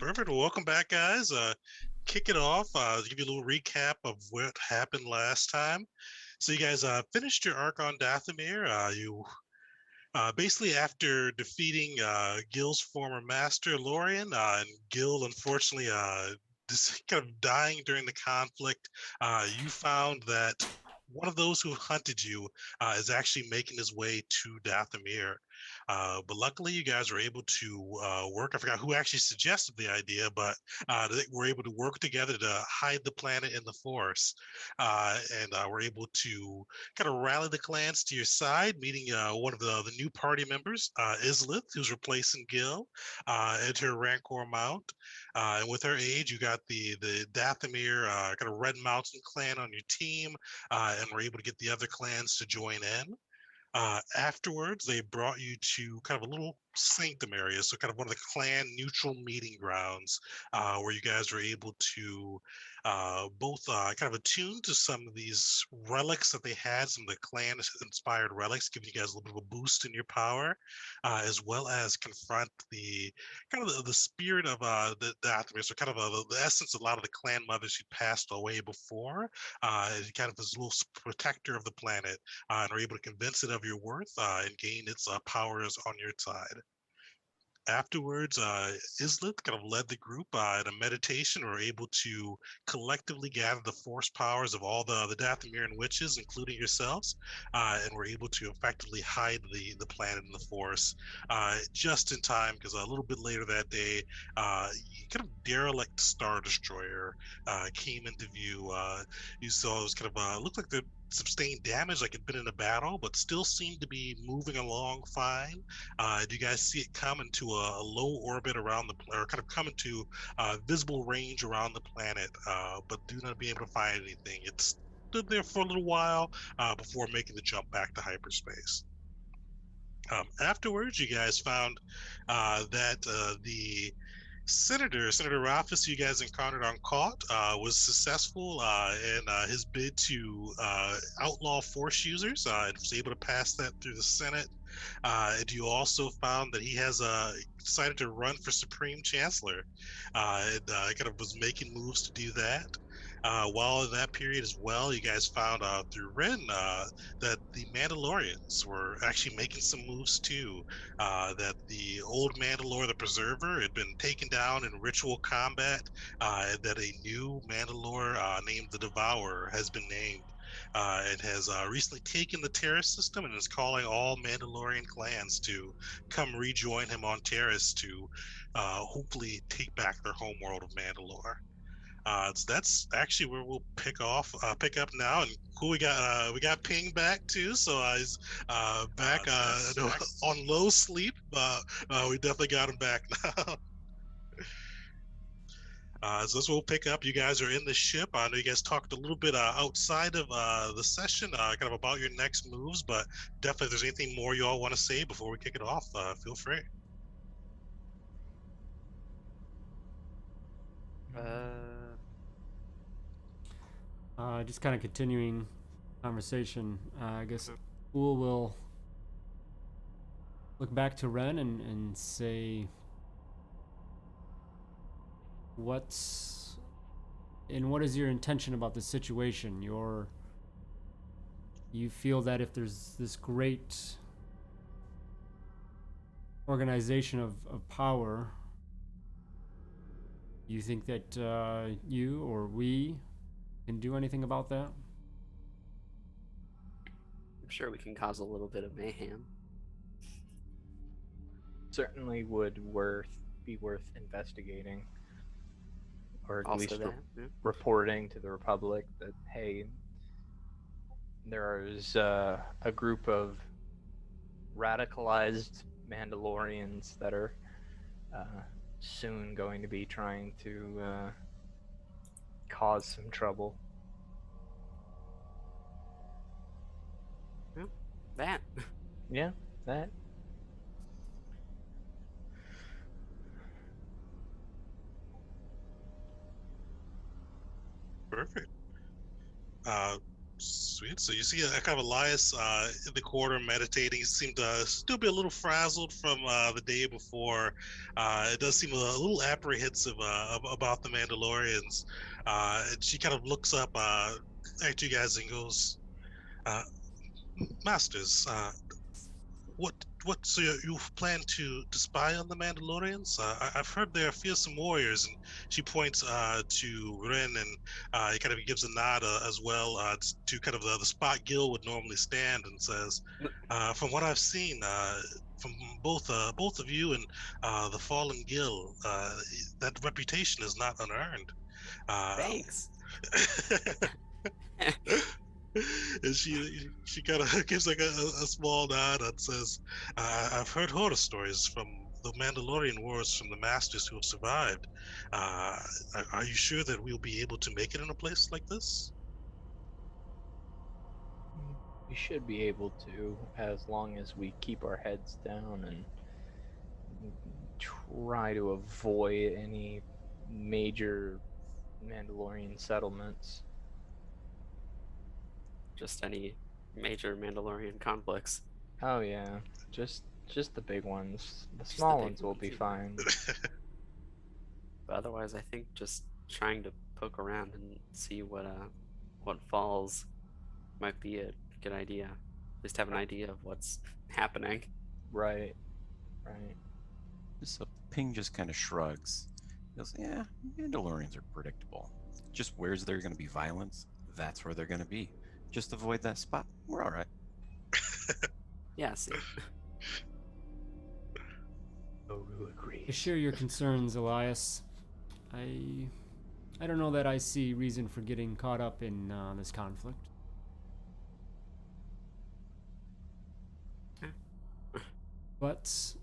Perfect. Well, welcome back, guys. Kick it off. Give you a little recap of what happened last time. So you guys finished your arc on Dathomir. You basically after defeating Gil's former master, Lorien, and Gil unfortunately just kind of dying during the conflict, you found that one of those who hunted you is actually making his way to Dathomir. But luckily, you guys were able to work. I forgot who actually suggested the idea, but they were able to work together to hide the planet in the forest, and were able to kind of rally the clans to your side, meeting one of the new party members, Islith, who's replacing Gil, at her Rancor mount. And with her age, you got the Dathomir kind of Red Mountain clan on your team, and were able to get the other clans to join in. Afterwards, they brought you to kind of a little sanctum area, so kind of one of the clan neutral meeting grounds, where you guys were able to both kind of attune to some of these relics that they had, some of the clan inspired relics, giving you guys a little bit of a boost in your power, as well as confront the kind of the spirit of the Athens, so kind of the essence of a lot of the clan mothers who passed away before, kind of this little protector of the planet, and are able to convince it of your worth and gain its powers on your side. Afterwards, Islet kind of led the group in a meditation. We're able to collectively gather the force powers of all the Dathomirian witches, including yourselves, and we're able to effectively hide the planet in the force just in time, because a little bit later that day, kind of derelict Star Destroyer came into view. You saw it was kind of looked like the sustained damage, like it'd been in a battle, but still seemed to be moving along fine. Do you guys see it come into a low orbit around or kind of come into visible range around the planet, but do not be able to find anything? It stood there for a little while before making the jump back to hyperspace. Afterwards, you guys found that the Senator Ralphus, you guys encountered on Caught, was successful in his bid to outlaw force users, and was able to pass that through the Senate. And you also found that he has decided to run for Supreme Chancellor, and kind of was making moves to do that. While in that period as well, you guys found through Ren that the Mandalorians were actually making some moves too, that the old Mandalore, the Preserver, had been taken down in ritual combat, and that a new Mandalore named the Devourer has been named, and has recently taken the Terrace system and is calling all Mandalorian clans to come rejoin him on Terrace to hopefully take back their homeworld of Mandalore. So that's actually where we'll pick up now. And cool, we got Ping back too, so he's back on low sleep. We definitely got him back now. So this will pick up. You guys are in the ship. I know you guys talked a little bit outside of the session, kind of about your next moves, but definitely if there's anything more you all want to say before we kick it off, feel free. Just kind of continuing conversation. I guess Pool will look back to Ren and say, what is your intention about the situation? You feel that if there's this great organization of power, you think that you or we can do anything about that? I'm sure we can cause a little bit of mayhem. Certainly would be worth investigating, or at Also, least that yeah. reporting to the Republic that, hey, there is a group of radicalized Mandalorians that are soon going to be trying to cause some trouble. That. Yeah, that. Perfect. Sweet. So you see a kind of Elias in the corner meditating. He seemed to still be a little frazzled from the day before. It does seem a little apprehensive about the Mandalorians. And she kind of looks up at you guys and goes, uh, "Masters, what so you plan to spy on the Mandalorians? I've heard they're fearsome warriors." And she points to Ren, and he kind of gives a nod as well to kind of the spot Gil would normally stand, and says, "From what I've seen, from both of you and the fallen Gil, that reputation is not unearned." Uh, Thanks. and she kind of gives like a small nod and says, "I've heard horror stories from the Mandalorian wars from the masters who have survived. Uh, are you sure that we'll be able to make it in a place like this?" We should be able to, as long as we keep our heads down and try to avoid any major Mandalorian settlements. Just any major Mandalorian conflicts. Oh yeah, just the big ones. The Just the small big ones will ones, be yeah. fine. But otherwise, I think just trying to poke around and see what falls might be a good idea. At least have an idea of what's happening. Right. So Ping just kind of shrugs. He goes, "Yeah, Mandalorians are predictable. Just where's there going to be violence, that's where they're going to be. Just avoid that spot. We're all right." Yeah, see. Oru agrees. I share your concerns, Elias. I don't know that I see reason for getting caught up in this conflict. But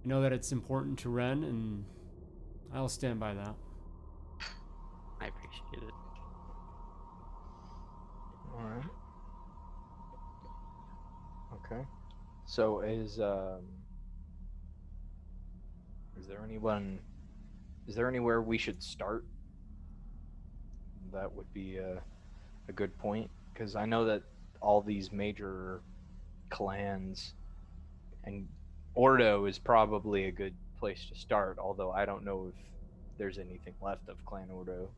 I know that it's important to Ren, and I'll stand by that. I appreciate it. All right. Okay. So is there anywhere we should start? That would be a good point, because I know that all these major clans, and Ordo is probably a good place to start, although I don't know if there's anything left of Clan Ordo.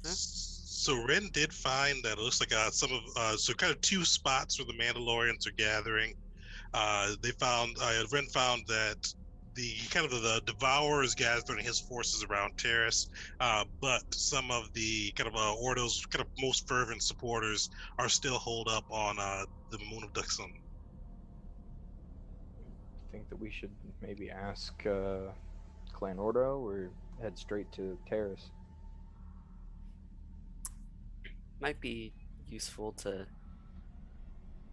So Ren did find that it looks like some of so kind of two spots where the Mandalorians are gathering. Ren found that the kind of the Devourer is gathering his forces around Terrace, but some of the kind of Ordo's kind of most fervent supporters are still holed up on the moon of Dxun. Think that we should maybe ask Clan Ordo or head straight to Terrace? Might be useful to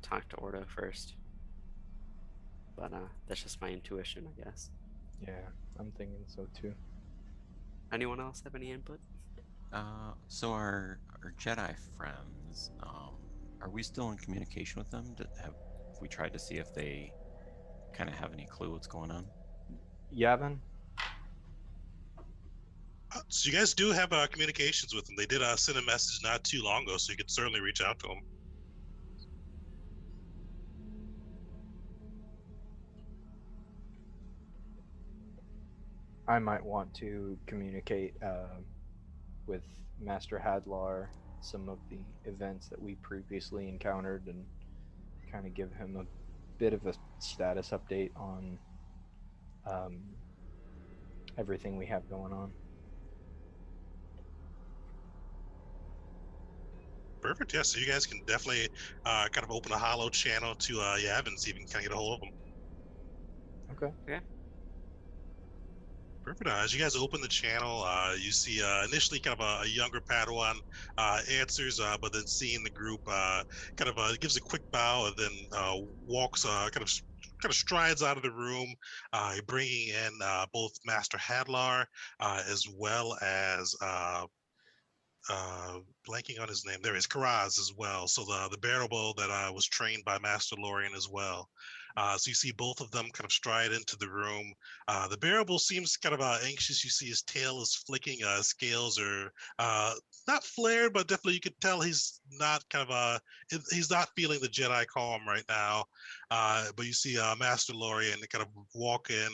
talk to Ordo first. But that's just my intuition, I guess. Yeah, I'm thinking so too. Anyone else have any input? So our Jedi friends, are we still in communication with them? Have we tried to see if they kind of have any clue what's going on? Yavin? So you guys do have communications with them. They did send a message not too long ago, so you could certainly reach out to them. I might want to communicate with Master Hadlar some of the events that we previously encountered and kind of give him a bit of a status update on everything we have going on. Perfect. Yeah, so you guys can definitely kind of open a hollow channel to Yav and see if you can kind of get a hold of them. Okay. Yeah. Perfect. As you guys open the channel, you see initially kind of a younger Padawan answers, but then seeing the group, kind of gives a quick bow and then walks, kind of strides out of the room, bringing in both Master Hadlar as well as blanking on his name. There is Karaz as well. So the bearable that was trained by Master Lorian as well. So you see both of them kind of stride into the room. The bearable seems kind of anxious. You see his tail is flicking. Scales are not flared, but definitely you could tell he's not he's not feeling the Jedi calm right now. But you see Master Lorian kind of walk in.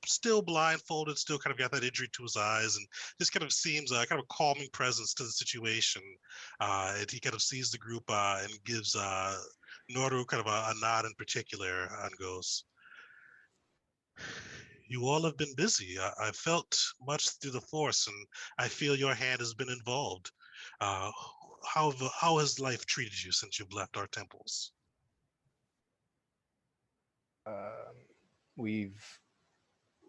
Still blindfolded, still kind of got that injury to his eyes, and just kind of seems kind of a calming presence to the situation. And he kind of sees the group and gives Noru kind of a nod in particular and goes, "You all have been busy. I felt much through the Force, and I feel your hand has been involved. Uh, how has life treated you since you've left our temples?" We've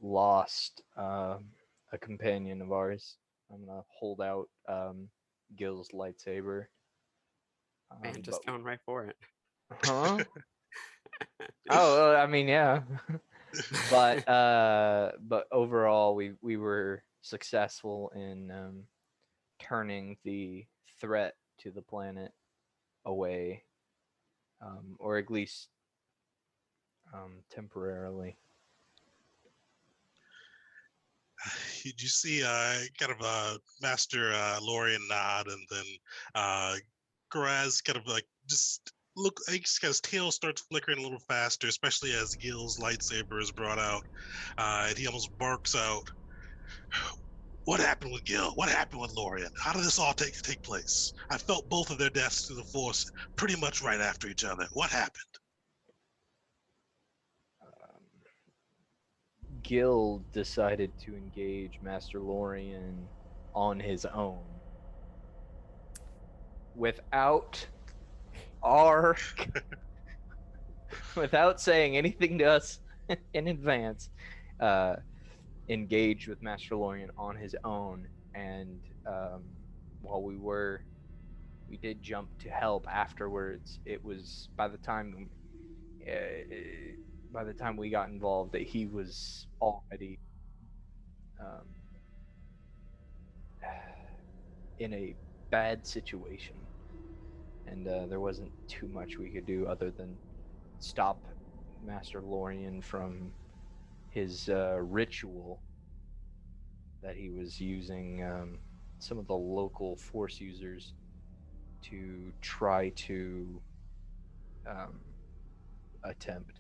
lost a companion of ours. I'm gonna hold out Gil's lightsaber. Man, just going right for it. Huh? Oh, I mean, yeah. but overall, we were successful in turning the threat to the planet away, or at least temporarily. You see kind of Master Lorian nod, and then Garaz kind of like just look, his tail starts flickering a little faster, especially as Gil's lightsaber is brought out, and he almost barks out, "What happened with Gil? What happened with Lorian? How did this all take place? I felt both of their deaths through the Force pretty much right after each other. What happened?" Gil decided to engage Master Lorian on his own without our without saying anything to us in advance. Engaged with Master Lorian on his own, and while we did jump to help afterwards, it was by the time we got involved that he was already in a bad situation, and there wasn't too much we could do other than stop Master Lorian from his ritual that he was using some of the local Force users to try to attempt.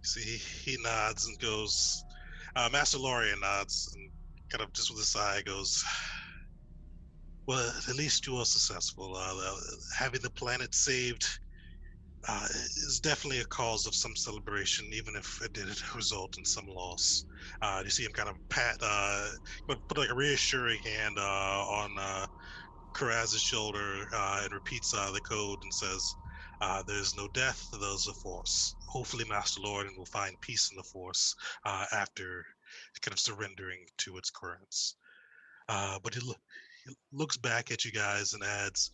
See, he nods and goes, Master Lorian nods and kind of just with a sigh goes, "Well, at least you were successful. Having the planet saved is definitely a cause of some celebration, even if it did result in some loss." You see him kind of put like a reassuring hand on Karaz's shoulder and repeats the code and says, "There's no death, there's a force. Hopefully, Master Lord will find peace in the force after kind of surrendering to its currents." But he looks back at you guys and adds,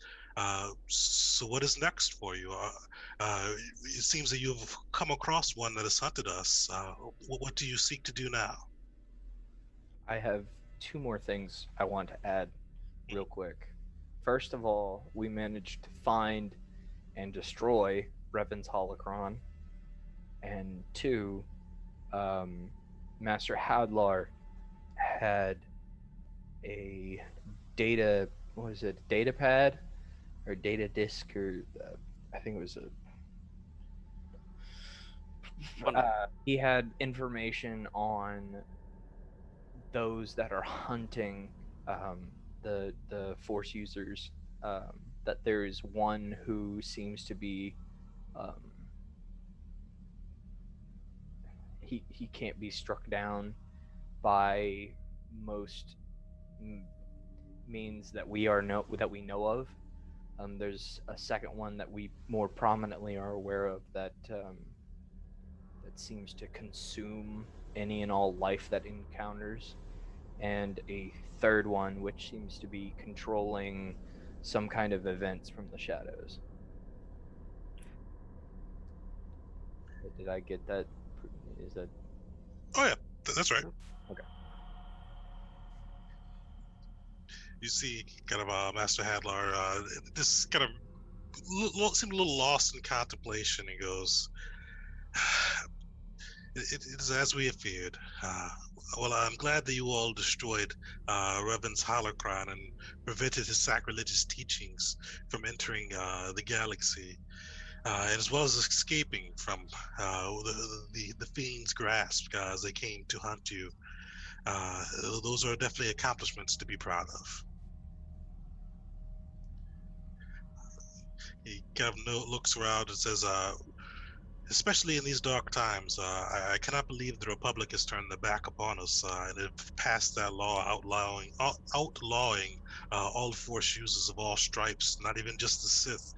"So what is next for you? It seems that you've come across one that has hunted us. What do you seek to do now?" I have two more things I want to add real quick. First of all, we managed to find and destroy Revan's holocron. And two, Master Hadlar had a data, what was it, data pad or data disk, or I think it was he had information on those that are hunting the Force users. That there is one who seems to be he can't be struck down by most means that we know of. There's a second one that we more prominently are aware of that seems to consume any and all life that encounters, and a third one which seems to be controlling some kind of events from the shadows. Did I get that? Is that? Oh yeah, that's right. Okay. You see, kind of Master Hadlar. This kind of seemed a little lost in contemplation. He goes, it is as we have feared. Well, I'm glad that you all destroyed Revan's holocron and prevented his sacrilegious teachings from entering the galaxy, and as well as escaping from the fiend's grasp as they came to hunt you. Those are definitely accomplishments to be proud of. He kind of looks around and says, especially in these dark times, I cannot believe the Republic has turned their back upon us and have passed that law outlawing all Force users of all stripes, not even just the Sith,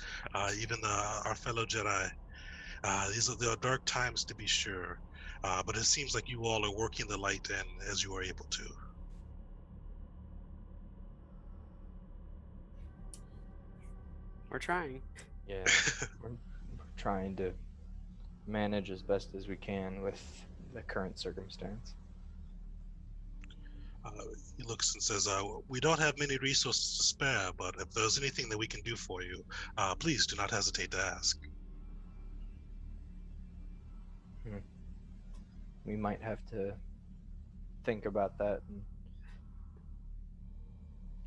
even our fellow Jedi. There are dark times to be sure, but it seems like you all are working the light in as you are able to. We're trying. Yeah, we're trying to manage as best as we can with the current circumstance. He looks and says, we don't have many resources to spare, but if there's anything that we can do for you, please do not hesitate to ask. We might have to think about that and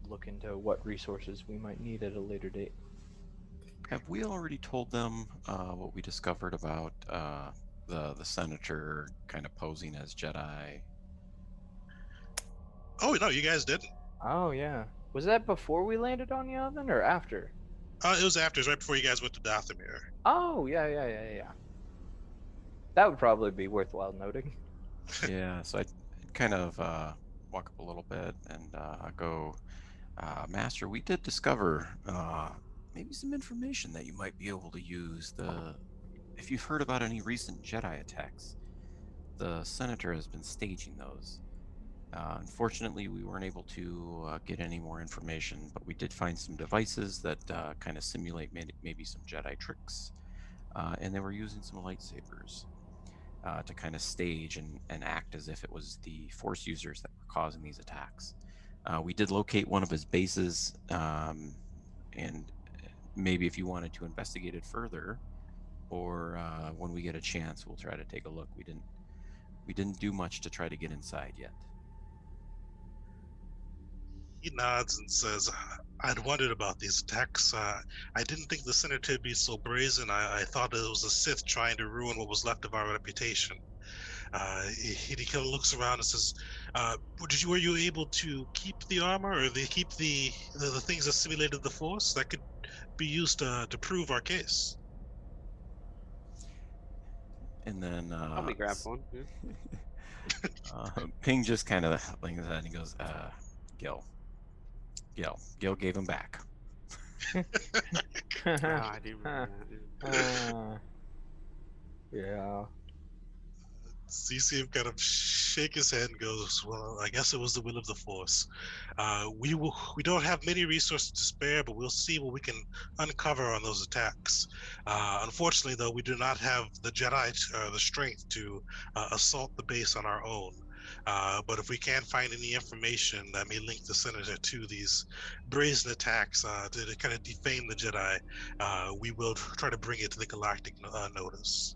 look into what resources we might need at a later date. Have we already told them what we discovered about the senator kind of posing as Jedi? Oh no, you guys didn't. Oh yeah, was that before we landed on Yavin or after? It was after. It was right before you guys went to Dathomir. Oh yeah. That would probably be worthwhile noting. Yeah, so I'd kind of walk up a little bit and go, Master, we did discover maybe some information that you might be able to use. If you've heard about any recent Jedi attacks, the Senator has been staging those. Unfortunately, we weren't able to get any more information, but we did find some devices that kind of simulate maybe some Jedi tricks, and they were using some lightsabers to kind of stage and act as if it was the Force users that were causing these attacks. We did locate one of his bases, and maybe if you wanted to investigate it further, or when we get a chance, we'll try to take a look. We didn't do much to try to get inside yet. He nods and says, I'd wondered about these attacks. I didn't think the senator would be so brazen. I thought it was a Sith trying to ruin what was left of our reputation. He kind of looks around and says, were you able to keep the armor or keep the things that simulated the Force that could be used to prove our case? And then Probably grab one. Yeah. Ping just kind of lingers at and he goes, Gil gave him back. Oh, I do remember that. Yeah. So you see him kind of shake his head and goes, well, I guess it was the will of the Force. We don't have many resources to spare, but we'll see what we can uncover on those attacks. Unfortunately, though, we do not have the Jedi the strength to assault the base on our own. But if we can find any information that may link the Senator to these brazen attacks to kind of defame the Jedi, we will try to bring it to the galactic notice.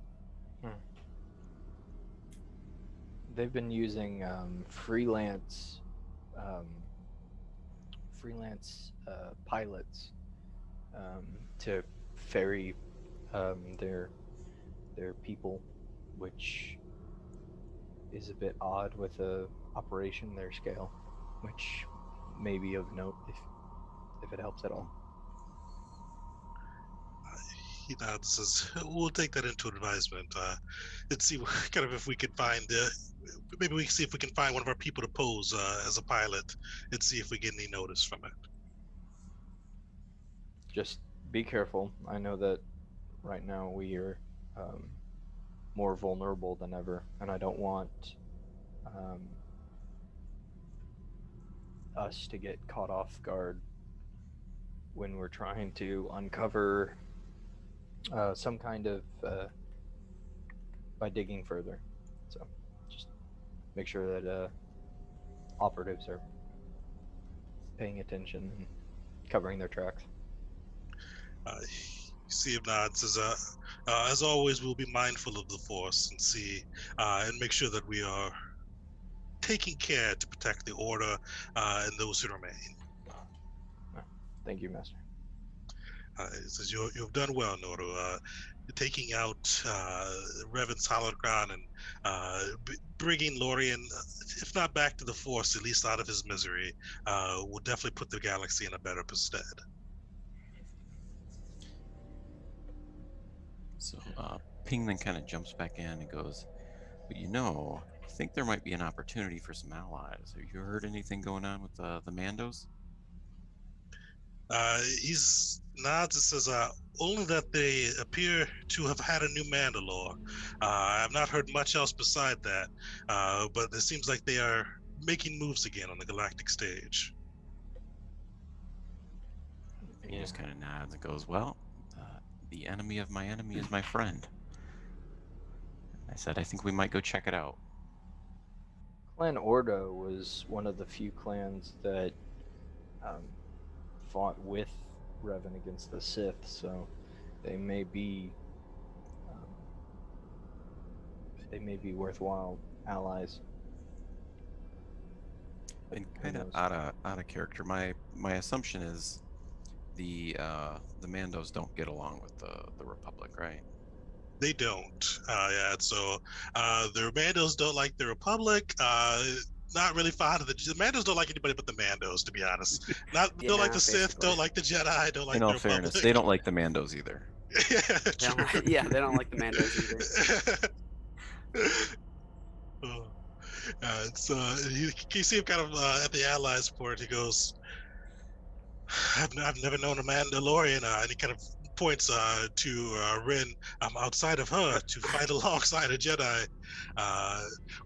They've been using freelance pilots to ferry their people, which is a bit odd with a operation their scale, which may be of note if it helps at all. He nods and says, we'll take that into advisement. Let's see kind of if we can find maybe we can see if we can find one of our people to pose as a pilot and see if we get any notice from it. Just be careful. I know that right now we are more vulnerable than ever, and I don't want us to get caught off guard when we're trying to uncover some kind of by digging further. So just make sure that operatives are paying attention and covering their tracks. You see him nod, says, as always, we'll be mindful of the Force and see and make sure that we are taking care to protect the Order and those who remain. Thank you, Master. He says, you've done well, Noru. Taking out Revan's holocron and bringing Lorien, if not back to the Force, at least out of his misery, will definitely put the galaxy in a better stead. So Ping then kind of jumps back in and goes, but I think there might be an opportunity for some allies. Have you heard anything going on with the Mandos? He's nods and says, only that they appear to have had a new Mandalore. I've not heard much else beside that, but it seems like they are making moves again on the galactic stage. And he just kind of nods and goes, well, the enemy of my enemy is my friend. I said, I think we might go check it out. Clan Ordo was one of the few clans that fought with Revan against the Sith, so they may be worthwhile allies. And kind of out of character, my assumption is the Mandos don't get along with the Republic, right? They don't. Yeah, so the Mandos don't like the Republic. Not really fond of the Mandos. Don't like anybody but the Mandos, to be honest. Don't like the Sith. Don't like the Jedi. Don't like In all the fairness, Republic. they don't like the Mandos either. Yeah, They don't like the Mandos either. So you see him kind of at the Allies port. He goes, I've never known a Mandalorian, and he kind of points to Rin outside of her to fight alongside a Jedi.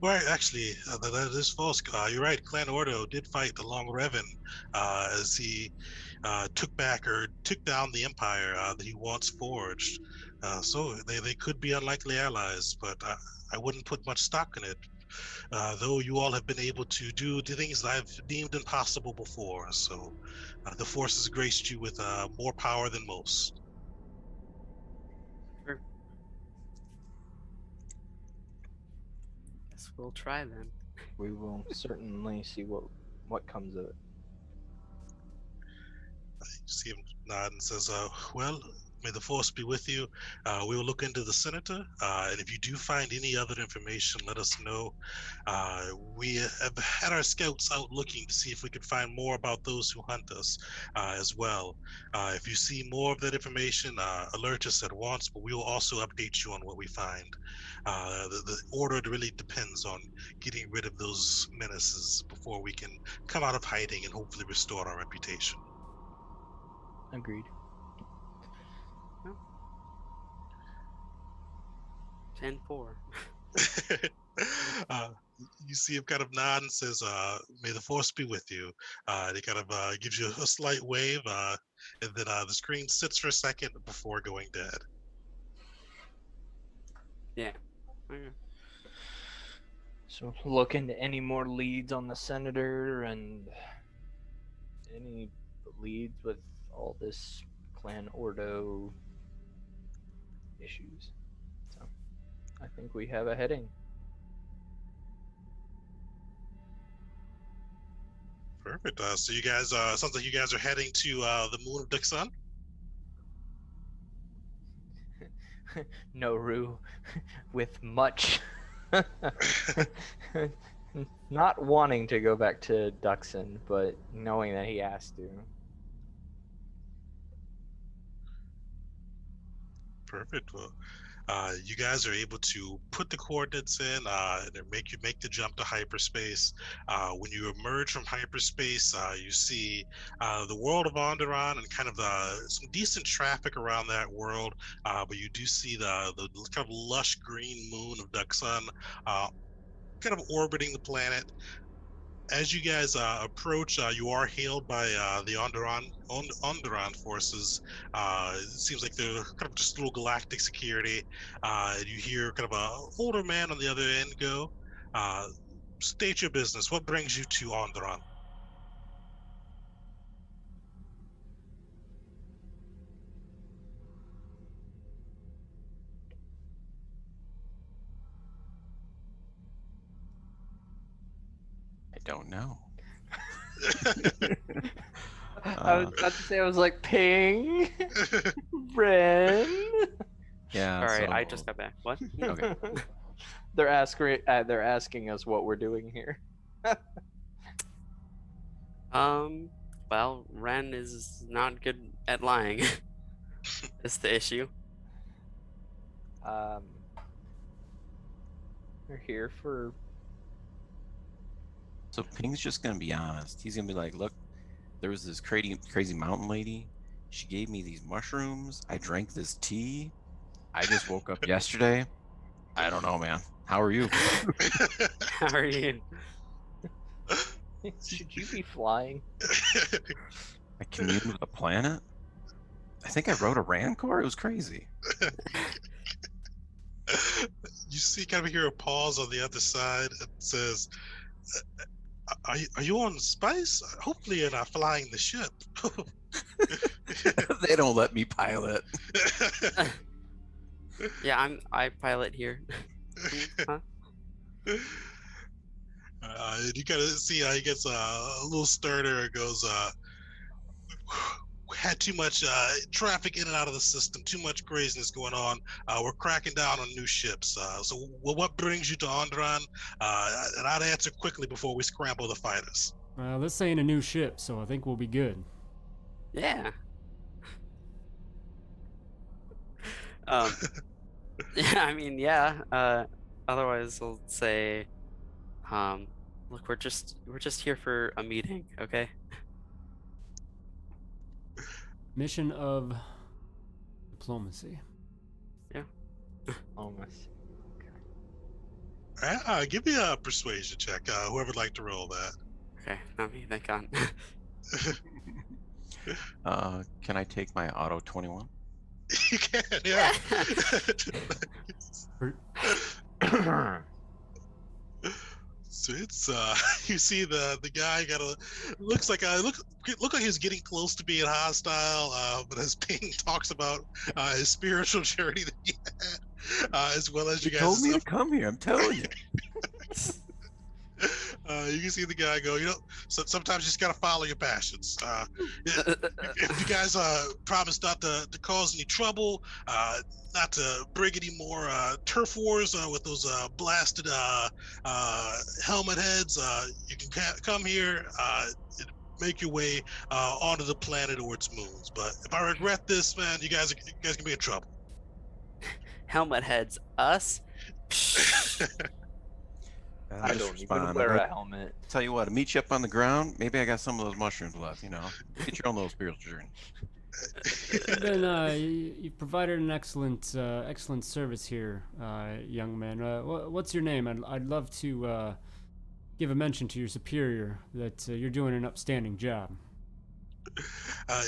Well, actually, that is false. You're right. Clan Ordo did fight along Revan as he took down the Empire that he once forged. So they could be unlikely allies, but I wouldn't put much stock in it. Though you all have been able to do the things that I've deemed impossible before, so the Force has graced you with more power than most. Sure. Guess we'll try then. We will certainly see what comes of it. You see him nod and says, well, may the Force be with you. We will look into the Senator, and if you do find any other information, let us know. We have had our scouts out looking to see if we could find more about those who hunt us as well. If you see more of that information, alert us at once, but we will also update you on what we find. The order really depends on getting rid of those menaces before we can come out of hiding and hopefully restore our reputation. Agreed. 10-4. You see him kind of nod and says, may the Force be with you. And he kind of gives you a slight wave, and then the screen sits for a second before going dead. Yeah. Okay. So look into any more leads on the Senator and any leads with all this Clan Ordo issues. So I think we have a heading. Perfect. So you guys, sounds like you guys are heading to the moon of Dxun. Noru, with much not wanting to go back to Dxun, but knowing that he has to. Perfect. Well, you guys are able to put the coordinates in and make the jump to hyperspace. When you emerge from hyperspace, you see the world of Onderon and kind of some decent traffic around that world. But you do see the kind of lush green moon of Dxun kind of orbiting the planet. As you guys approach, you are hailed by the Onderon forces. It seems like they're kind of just little galactic security. You hear kind of an older man on the other end go, state your business. What brings you to Onderon? don't know. I was about to say, I was like, ping, Ren. Yeah. All right, I so- just got back. What? Okay. They're asking us what we're doing here. Well, Ren is not good at lying. Is the issue. We're here for. So Ping's just gonna be honest. He's gonna be like, look, there was this crazy mountain lady. She gave me these mushrooms. I drank this tea. I just woke up yesterday. I don't know, man. How are you? How are you? Should you be flying? I commune with the planet. I think I rode a Rancor. It was crazy. You see, kind of hear a pause on the other side. It says, are you on space? Hopefully you're not flying the ship. They don't let me pilot. Yeah, I pilot here. Huh? You kind of see how he gets a little sterner and goes, had too much traffic in and out of the system, too much craziness going on. We're cracking down on new ships. So what brings you to Ondron? And I'd answer quickly before we scramble the fighters. This ain't a new ship, so I think we'll be good. Yeah. Yeah, I mean, yeah. Otherwise, I'll say, look, we're just here for a meeting, okay? Mission of diplomacy. Almost. Give me a persuasion check. Whoever'd like to roll that. Okay, not me, thank God. Can I take my auto 21? You can, yeah. So it's you see the guy looks like he's getting close to being hostile, but as Ping talks about his spiritual journey that he had, as well as you guys told me to come here. I'm telling you. You can see the guy go, sometimes you just gotta follow your passions. If you guys promise not to cause any trouble, not to bring any more turf wars with those blasted helmet heads, you can come here, make your way onto the planet or its moons. But if I regret this, man, you guys can be in trouble. Helmet heads, us? I don't even wear a helmet. Tell you what, to meet you up on the ground, maybe I got some of those mushrooms left, Get your own little spiritual journey. You've provided an excellent service here, young man. What's your name? I'd love to give a mention to your superior that you're doing an upstanding job.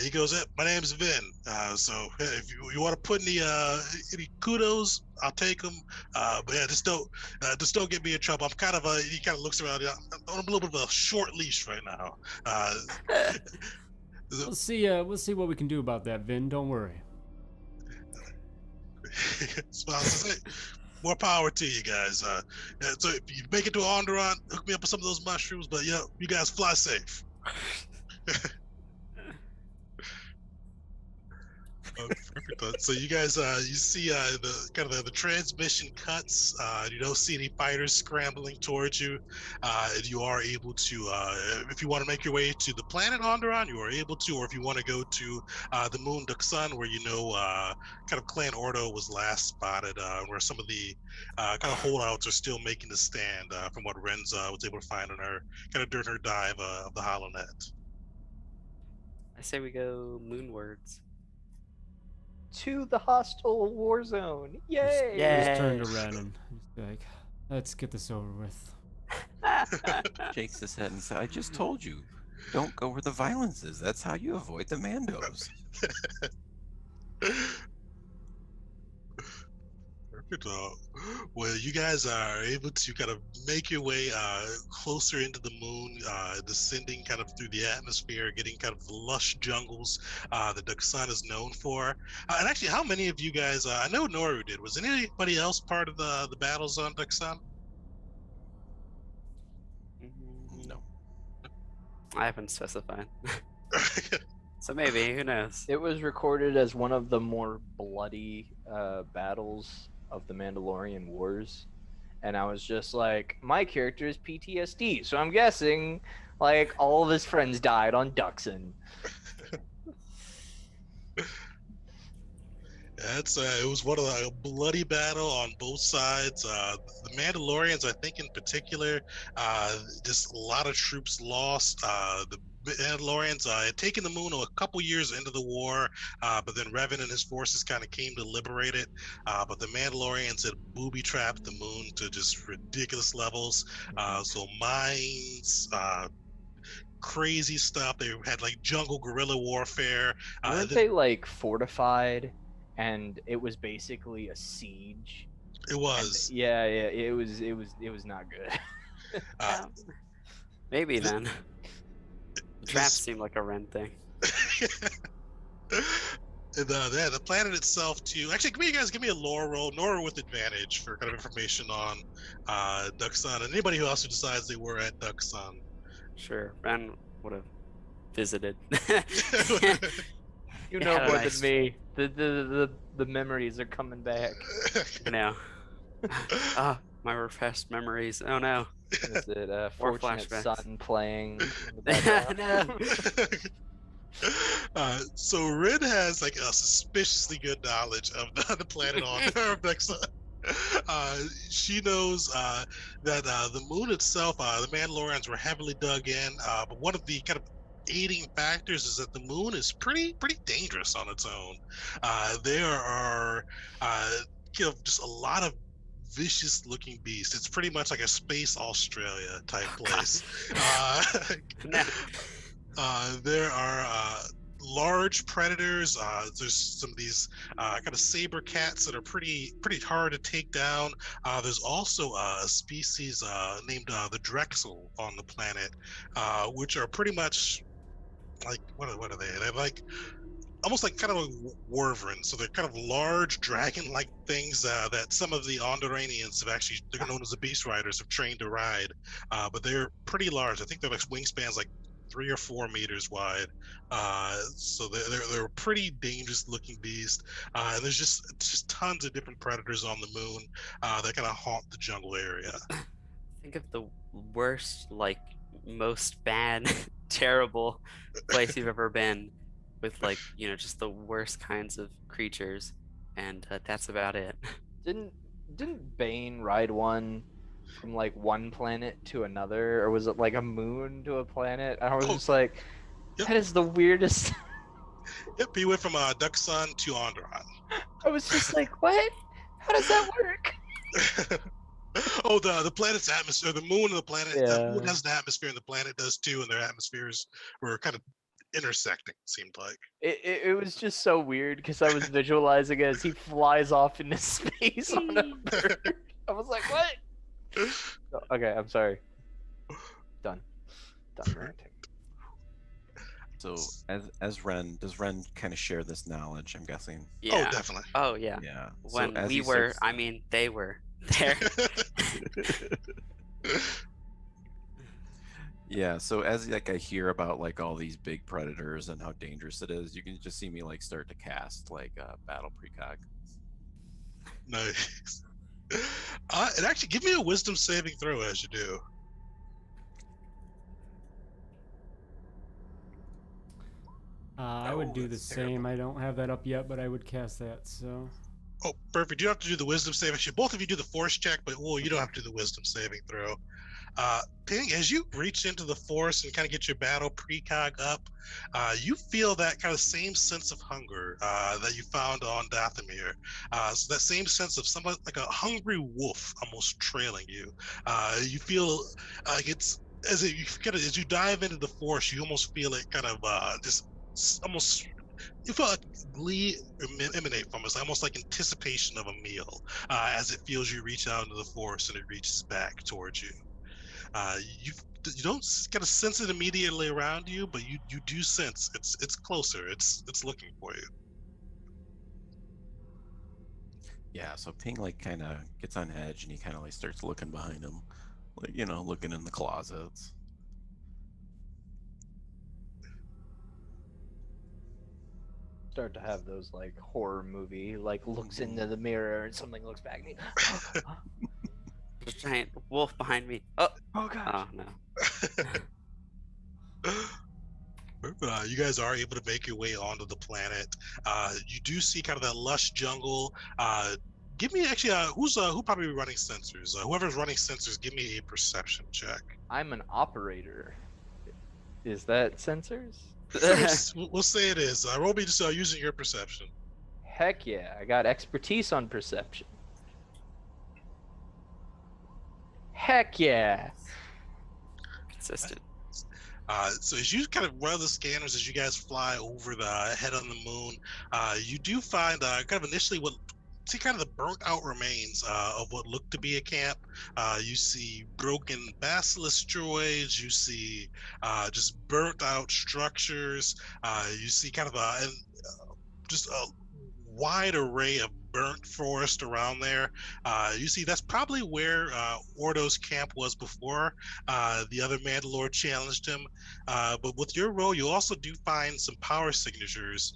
He goes, my name's Vin. So if you want to put any kudos, I'll take them. But yeah, just don't get me in trouble. I'm kind of he kind of looks around. I'm on a little bit of a short leash right now. We'll see what we can do about that, Vin. Don't worry. Smiles, more power to you guys. So if you make it to Onderon, hook me up with some of those mushrooms. But you guys fly safe. Perfect. So you guys, you see the transmission cuts. You don't see any fighters scrambling towards you. And you are able to, if you want to make your way to the planet Onderon, you are able to, or if you want to go to the moon Dxun, where kind of Clan Ordo was last spotted, where some of the kind of holdouts are still making a stand, from what Renz was able to find on her kind of during her dive of the HoloNet. I say we go moonwards. To the hostile war zone. Yay! Just turn to Ren and just be like, let's get this over with. Shakes his head and says, I just told you, don't go where the violence is. That's how you avoid the Mandos. Perfect. Well, you guys are able to kind of make your way closer into the moon, descending kind of through the atmosphere, getting kind of the lush jungles that Dxun is known for. And actually, how many of you guys, I know Noru did, was anybody else part of the battles on Dxun? No. I haven't specified. So maybe, who knows? It was recorded as one of the more bloody battles of the Mandalorian Wars, and I was just like, my character is PTSD, so I'm guessing like all of his friends died on Dxun. That's it was one of a bloody battle on both sides. The Mandalorians, I think in particular, just a lot of troops lost. The Mandalorians had taken the moon a couple years into the war, but then Revan and his forces kind of came to liberate it. But the Mandalorians had booby trapped the moon to just ridiculous levels. So mines, crazy stuff. They had like jungle guerrilla warfare. Weren't they like fortified, and it was basically a siege? It was. Yeah, it was not good. Maybe th- then. The traps seem like a Ren thing. And, the planet itself too. Actually, give me a lore roll, Nora with advantage for kind of information on Dxun and anybody who else who decides they were at Dxun. Sure, Ren would have visited. You It know had a more nice- than me. The memories are coming back. I know. Ah, my repressed memories. Oh no. Is it Or Fortunate flashbacks. Son playing? in the background? No. So Rin has like a suspiciously good knowledge of the planet on Dxun. She knows that the moon itself, the Mandalorians were heavily dug in, but one of the kind of aiding factors is that the moon is pretty dangerous on its own. There are just a lot of vicious looking beasts. It's pretty much like a space Australia type place. No. There are large predators. There's some of these kind of saber cats that are pretty hard to take down. There's also a species named the Drexel on the planet, which are pretty much like what are they? They're like almost like kind of like wyverns. So they're kind of large dragon-like things that some of the Andoranians have actually, they're known as the Beast Riders, have trained to ride. But they're pretty large. I think they're like wingspans like 3 or 4 meters wide. So they're a pretty dangerous looking beast. And there's just tons of different predators on the moon that kind of haunt the jungle area. Think of the worst, like most bad, terrible place you've ever been, with like just the worst kinds of creatures, and that's about it. Didn't Bane ride one from like one planet to another, or was it like a moon to a planet? I was Oh, just like, yep. that is the weirdest. Yep, he went from Dxun to Onderon. I was just like, what? How does that work? Oh, the planet's atmosphere, the moon and the planet, the moon Yeah. has an atmosphere and the planet does too, and their atmospheres were kind of intersecting, it seemed like. It was just so weird because I was visualizing as he flies off into space on a bird. I was like, what? Okay, I'm sorry. Done ranting. So as Ren, does Ren kind of share this knowledge? I'm guessing. Yeah. Oh, definitely. Oh yeah. Yeah. When as we he were, starts- I mean, they were there. Yeah, so as like I hear about like all these big predators and how dangerous it is, you can just see me like start to cast like battle precog. Nice. And actually, give me a wisdom saving throw as you do. I would Oh, do the that's same. terrible. I don't have that up yet, but I would cast that. So Oh, perfect. You don't have to do the wisdom save. Actually, both of you do the force check, but you don't have to do the wisdom saving throw. Ping, as you reach into the force and kind of get your battle precog up, you feel that kind of same sense of hunger that you found on Dathomir. So that same sense of somewhat like a hungry wolf almost trailing you. You feel like it's as you dive into the force, you almost feel it kind of almost. You feel like glee emanate from us, almost like anticipation of a meal, as it feels you reach out into the force and it reaches back towards you. You don't kind of sense it immediately around you, but you do sense it's closer. It's looking for you. Yeah, so Ping like kind of gets on edge and he kind of like starts looking behind him, like looking in the closets. start to have those like horror movie like looks into the mirror and something looks back at me. There's a giant wolf behind me. Oh, Oh gosh. oh no. You guys are able to make your way onto the planet. You do see kind of that lush jungle. Give me actually, who probably running sensors? Whoever's running sensors, give me a perception check. I'm an operator. Is that sensors? We'll say it is. Roll me just using your perception. Heck yeah, I got expertise on perception. Heck yeah. Consistent. So as you kind of run the scanners as you guys fly over the head on the moon, you do find kind of initially kind of the burnt out remains of what looked to be a camp. You see broken basilisk droids. You see just burnt out structures. You see kind of just a wide array of burnt forest around there. You see that's probably where Ordo's camp was before the other Mandalore challenged him. But with your roll, you also do find some power signatures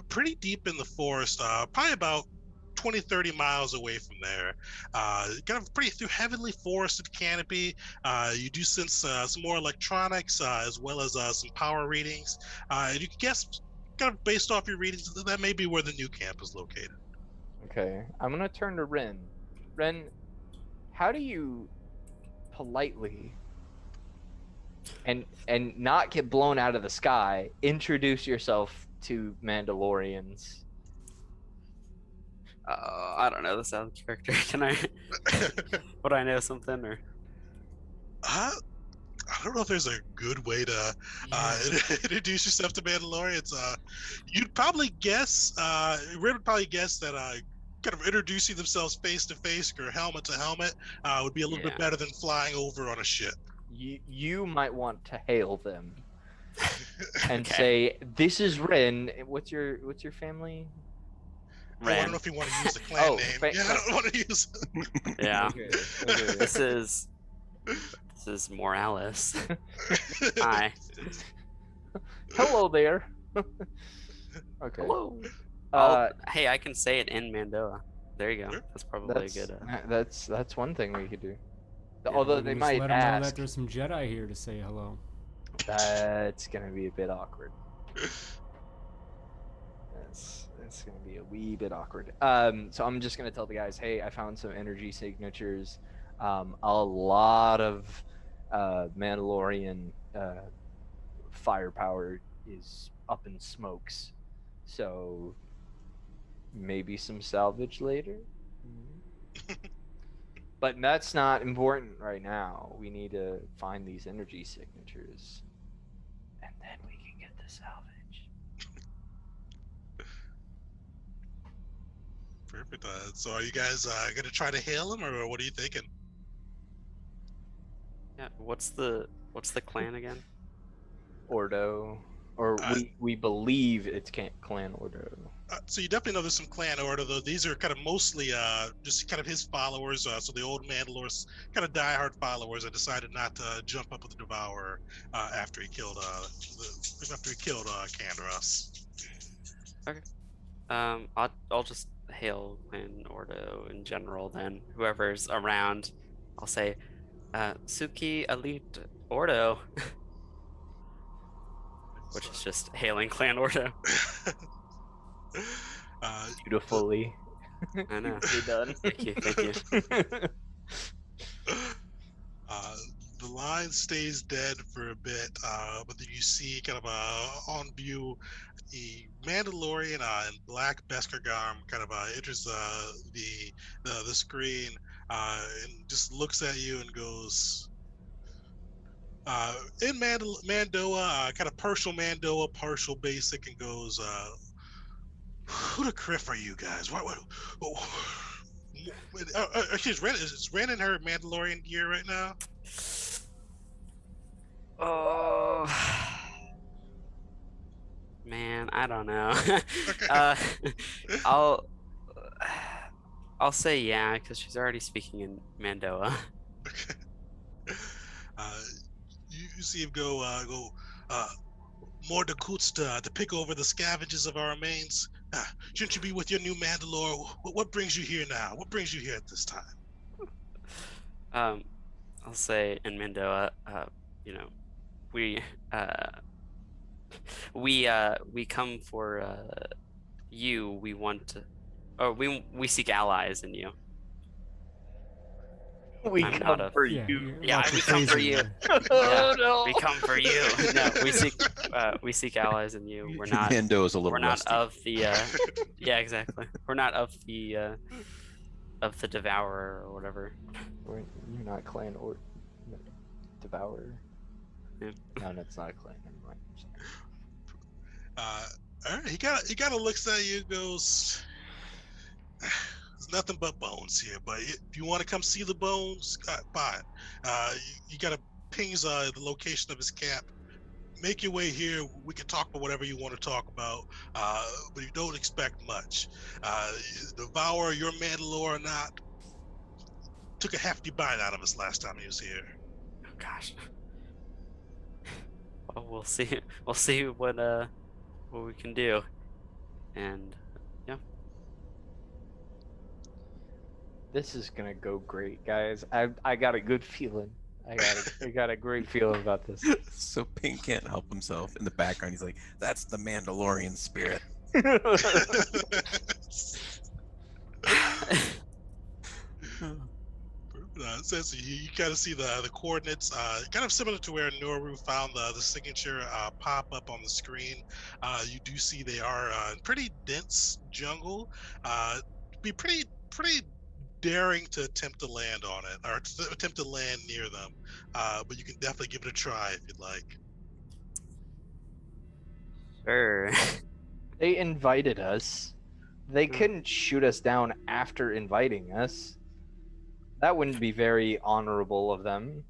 pretty deep in the forest, probably about 20-30 miles away from there. Kind of pretty through heavily forested canopy. You do sense some more electronics as well as some power readings. And you can guess, kind of based off your readings, that may be where the new camp is located. Okay, I'm gonna turn to Ren. Ren, how do you politely and not get blown out of the sky introduce yourself to Mandalorians? I don't know the sound character. Can I? Would I know something or? I don't know if there's a good way to introduce yourself to Mandalorians. You'd probably guess, Red would probably guess that kind of introducing themselves face to face or helmet to helmet would be a little bit better than flying over on a ship. You might want to hail them and say, "This is Ren. What's your family?" I don't know if you want to use the clan name. I don't want to use it. Yeah. Okay. This is Morales. Hi. Hello there. Okay. Hello. Hey, I can say it in Mandoa. There you go. Sure. That's probably a good. That's one thing we could do. Yeah, Although they Just might let 'em know that ask, there's some Jedi here to say hello. that's gonna be a bit awkward. That's gonna be a wee bit awkward. So I'm just gonna tell the guys, hey, I found some energy signatures. A lot of Mandalorian firepower is up in smokes, so maybe some salvage later. But that's not important right now. We need to find these energy signatures, and then we can get the salvage. Perfect. So are you guys going to try to hail him, or what are you thinking? Yeah. What's the clan again? Ordo, or we believe it's Clan Ordo. So you definitely know there's some clan order, though. These are kind of mostly just kind of his followers. So the old Mandalores, kind of diehard followers, that decided not to jump up with the Devourer after he killed Canderas. Okay. I'll just hail Clan Ordo in general. Then whoever's around, I'll say, Suki Elite Ordo, which is just hailing Clan Ordo. Beautifully. I know. You're done. Thank you. The line stays dead for a bit, but then you see kind of on view the Mandalorian in black Beskar garb kind of enters the screen and just looks at you and goes, in Mandoa, kind of partial Mandoa, partial basic, and goes, who the criff are you guys? Actually, is Ren in her Mandalorian gear right now? Oh man, I don't know. I'll say yeah, because she's already speaking in Mandoa. Okay. You see him go. more Dakuts to pick over the scavengers of our remains? Shouldn't you be with your new Mandalore? What brings you here now? What brings you here at this time? I'll say in Mandoa, you know, we we come for you. We want to, or we seek allies in you. We I'm come not a- for Yeah, you. Yeah, lots of we come for phrasing you. there. Oh, no. We come for you. No, we seek allies in you. We're not. Mando is a little We're not rusty. of the. Yeah, exactly. We're not of the Devourer or whatever. You're not clan or Devourer. Yeah. No, that's not a clan. Never mind. I'm sorry. All right, he kind of looks at you, and goes, "There's nothing but bones here. But if you want to come see the bones, fine. You got to pings the location of his camp. Make your way here. We can talk about whatever you want to talk about, but you don't expect much. Devour your Mandalore or not, took a hefty bite out of us last time he was here. Oh gosh. Well, we'll see. We'll see what we can do. And This is gonna go great, guys. I got a good feeling. I got a great feeling about this. So Pink can't help himself. In the background, he's like, "That's the Mandalorian spirit." Says you kind of see the coordinates, kind of similar to where Noru found the signature pop up on the screen. You do see they are in pretty dense jungle. Be pretty daring to attempt to land on it or to attempt to land near them. But you can definitely give it a try if you'd like. sure. They invited us. They couldn't shoot us down after inviting us. That wouldn't be very honorable of them.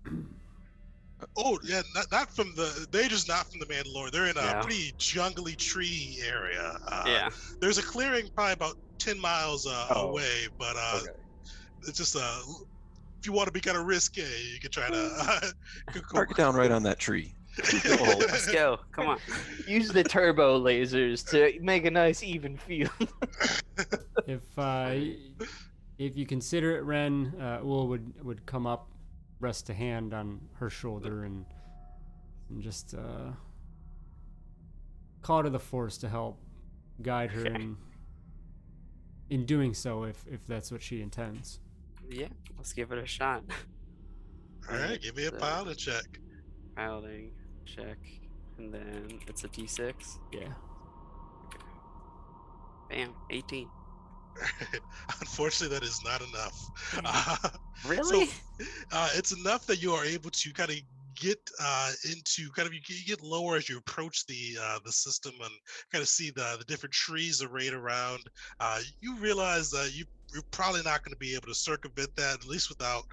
Oh yeah, not from they're just not from the Mandalore. They're in a No. pretty jungly tree area. Yeah. There's a clearing probably about 10 miles Oh, away, but Okay. it's just if you want to be kind of risky, you could try to Mark it down right on that tree. Let's go. Come on. Use the turbo lasers to make a nice even field. If you consider it, Ren, Ul would come up, rest a hand on her shoulder, and just call to the Force to help guide her in doing so, if that's what she intends. Yeah. Let's give it a shot. All right, give me a pilot check. Piloting check, and then it's a D6. Yeah. Bam. 18. Unfortunately, that is not enough. Really? So, it's enough that you are able to kind of get into you get lower as you approach the system and kind of see the different trees arrayed around. You realize that you're probably not going to be able to circumvent that, at least without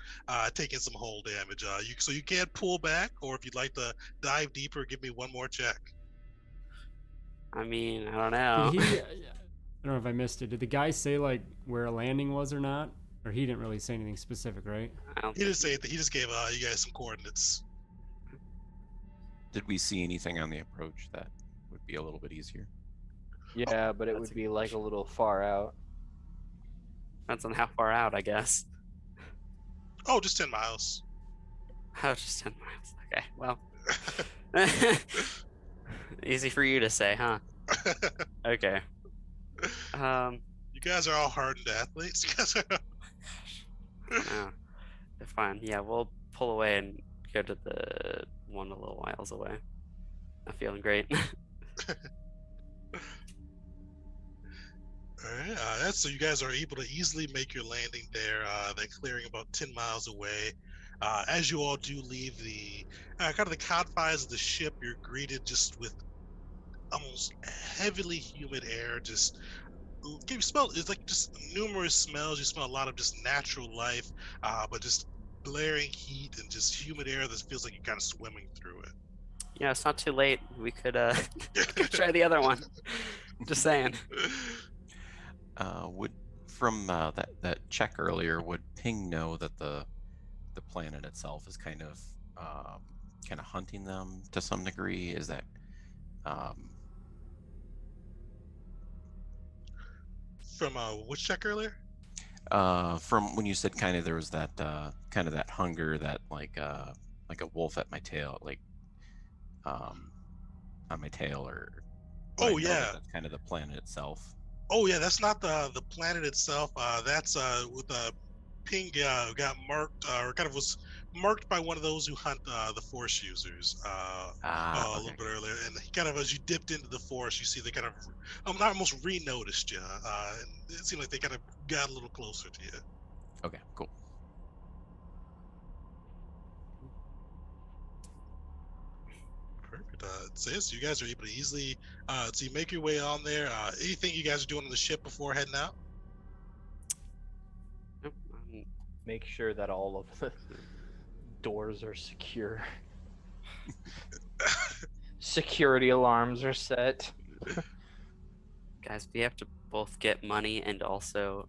taking some hull damage. So you can pull back, or if you'd like to dive deeper, give me one more check. I mean, I don't know. Did he? I don't know if I missed it. Did the guy say like where a landing was or not? Or he didn't really say anything specific, right? I don't He didn't say anything. He just gave you guys some coordinates. Did we see anything on the approach that would be a little bit easier? Yeah, but it That's would a be good like a question. little far out. Depends on how far out, I guess. Oh, just 10 miles. Oh, just 10 miles. Okay, well. Easy for you to say, huh? Okay. You guys are all hardened athletes. You guys are... Yeah, fine. Yeah, we'll pull away and go to the one a little miles away. I'm feeling great. All right, so you guys are able to easily make your landing there. They're clearing about 10 miles away. As you all do leave the kind of the confines of the ship, you're greeted just with almost heavily humid air. Just you smell, it's like just numerous smells. You smell a lot of just natural life, but just blaring heat and just humid air that feels like you're kind of swimming through it. Yeah, it's not too late. We could could try the other one. Just saying. Would from that check earlier, would Ping know that the planet itself is kind of hunting them to some degree? Is that From which check earlier? From when you said kind of there was that kind of that hunger, that like a wolf at my tail, like on my tail, or would I Oh know yeah. that that's kind of the planet itself? Oh yeah, that's not the planet itself. That's with ping got marked or kind of was marked by one of those who hunt the force users a little Okay. bit earlier, and he kind of, as you dipped into the force, you see they kind of not almost re-noticed you, and it seemed like they kind of got a little closer to you. Okay, cool. Perfect. It says you guys are able to easily so you make your way on there. Anything you guys are doing on the ship before heading out? Nope, Make sure that all of the doors are secure. Security alarms are set. guys, we have to both get money and also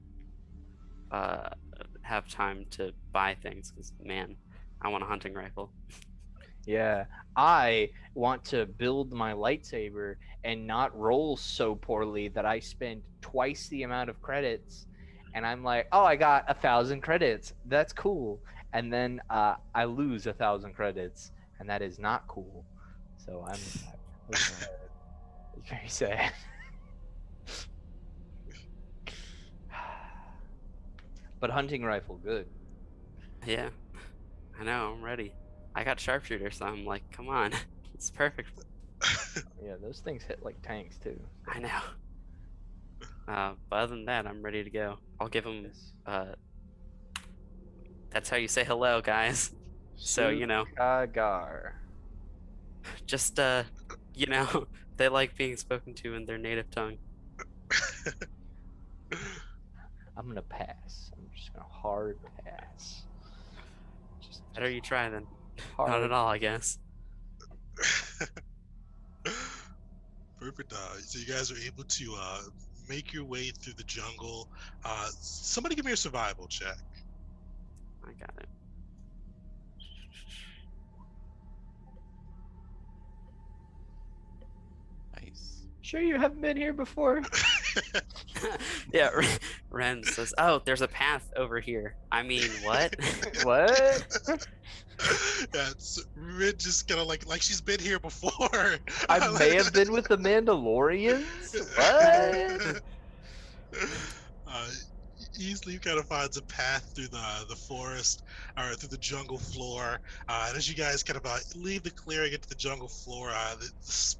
have time to buy things, because man, I want a hunting rifle. Yeah, I want to build my lightsaber and not roll so poorly that I spend twice the amount of credits, and I'm like, oh, I got 1,000 credits. That's cool. And then I lose 1,000 credits, and that is not cool. So it's very sad. But hunting rifle, good. Yeah, I know, I'm ready. I got sharpshooter, so I'm like, come on, it's perfect. Yeah, those things hit like tanks too. I know. But other than that, I'm ready to go. I'll give him. Yes. That's how you say hello, guys. So you know, Sukagar. just you know, they like being spoken to in their native tongue. I'm gonna pass. I'm just gonna hard pass. Just Better you try then. hard. Not at all, I guess. Perfect. So you guys are able to make your way through the jungle. Somebody give me a survival check. I got it. Nice. Sure you haven't been here before? Yeah, Ren says, "Oh, there's a path over here." I mean, what? What? Yeah, it's Rid just kind of like she's been here before. I may have been with the Mandalorians? What? uh, Easily kind of finds a path through the forest or through the jungle floor. And as you guys kind of leave the clearing into the jungle floor, the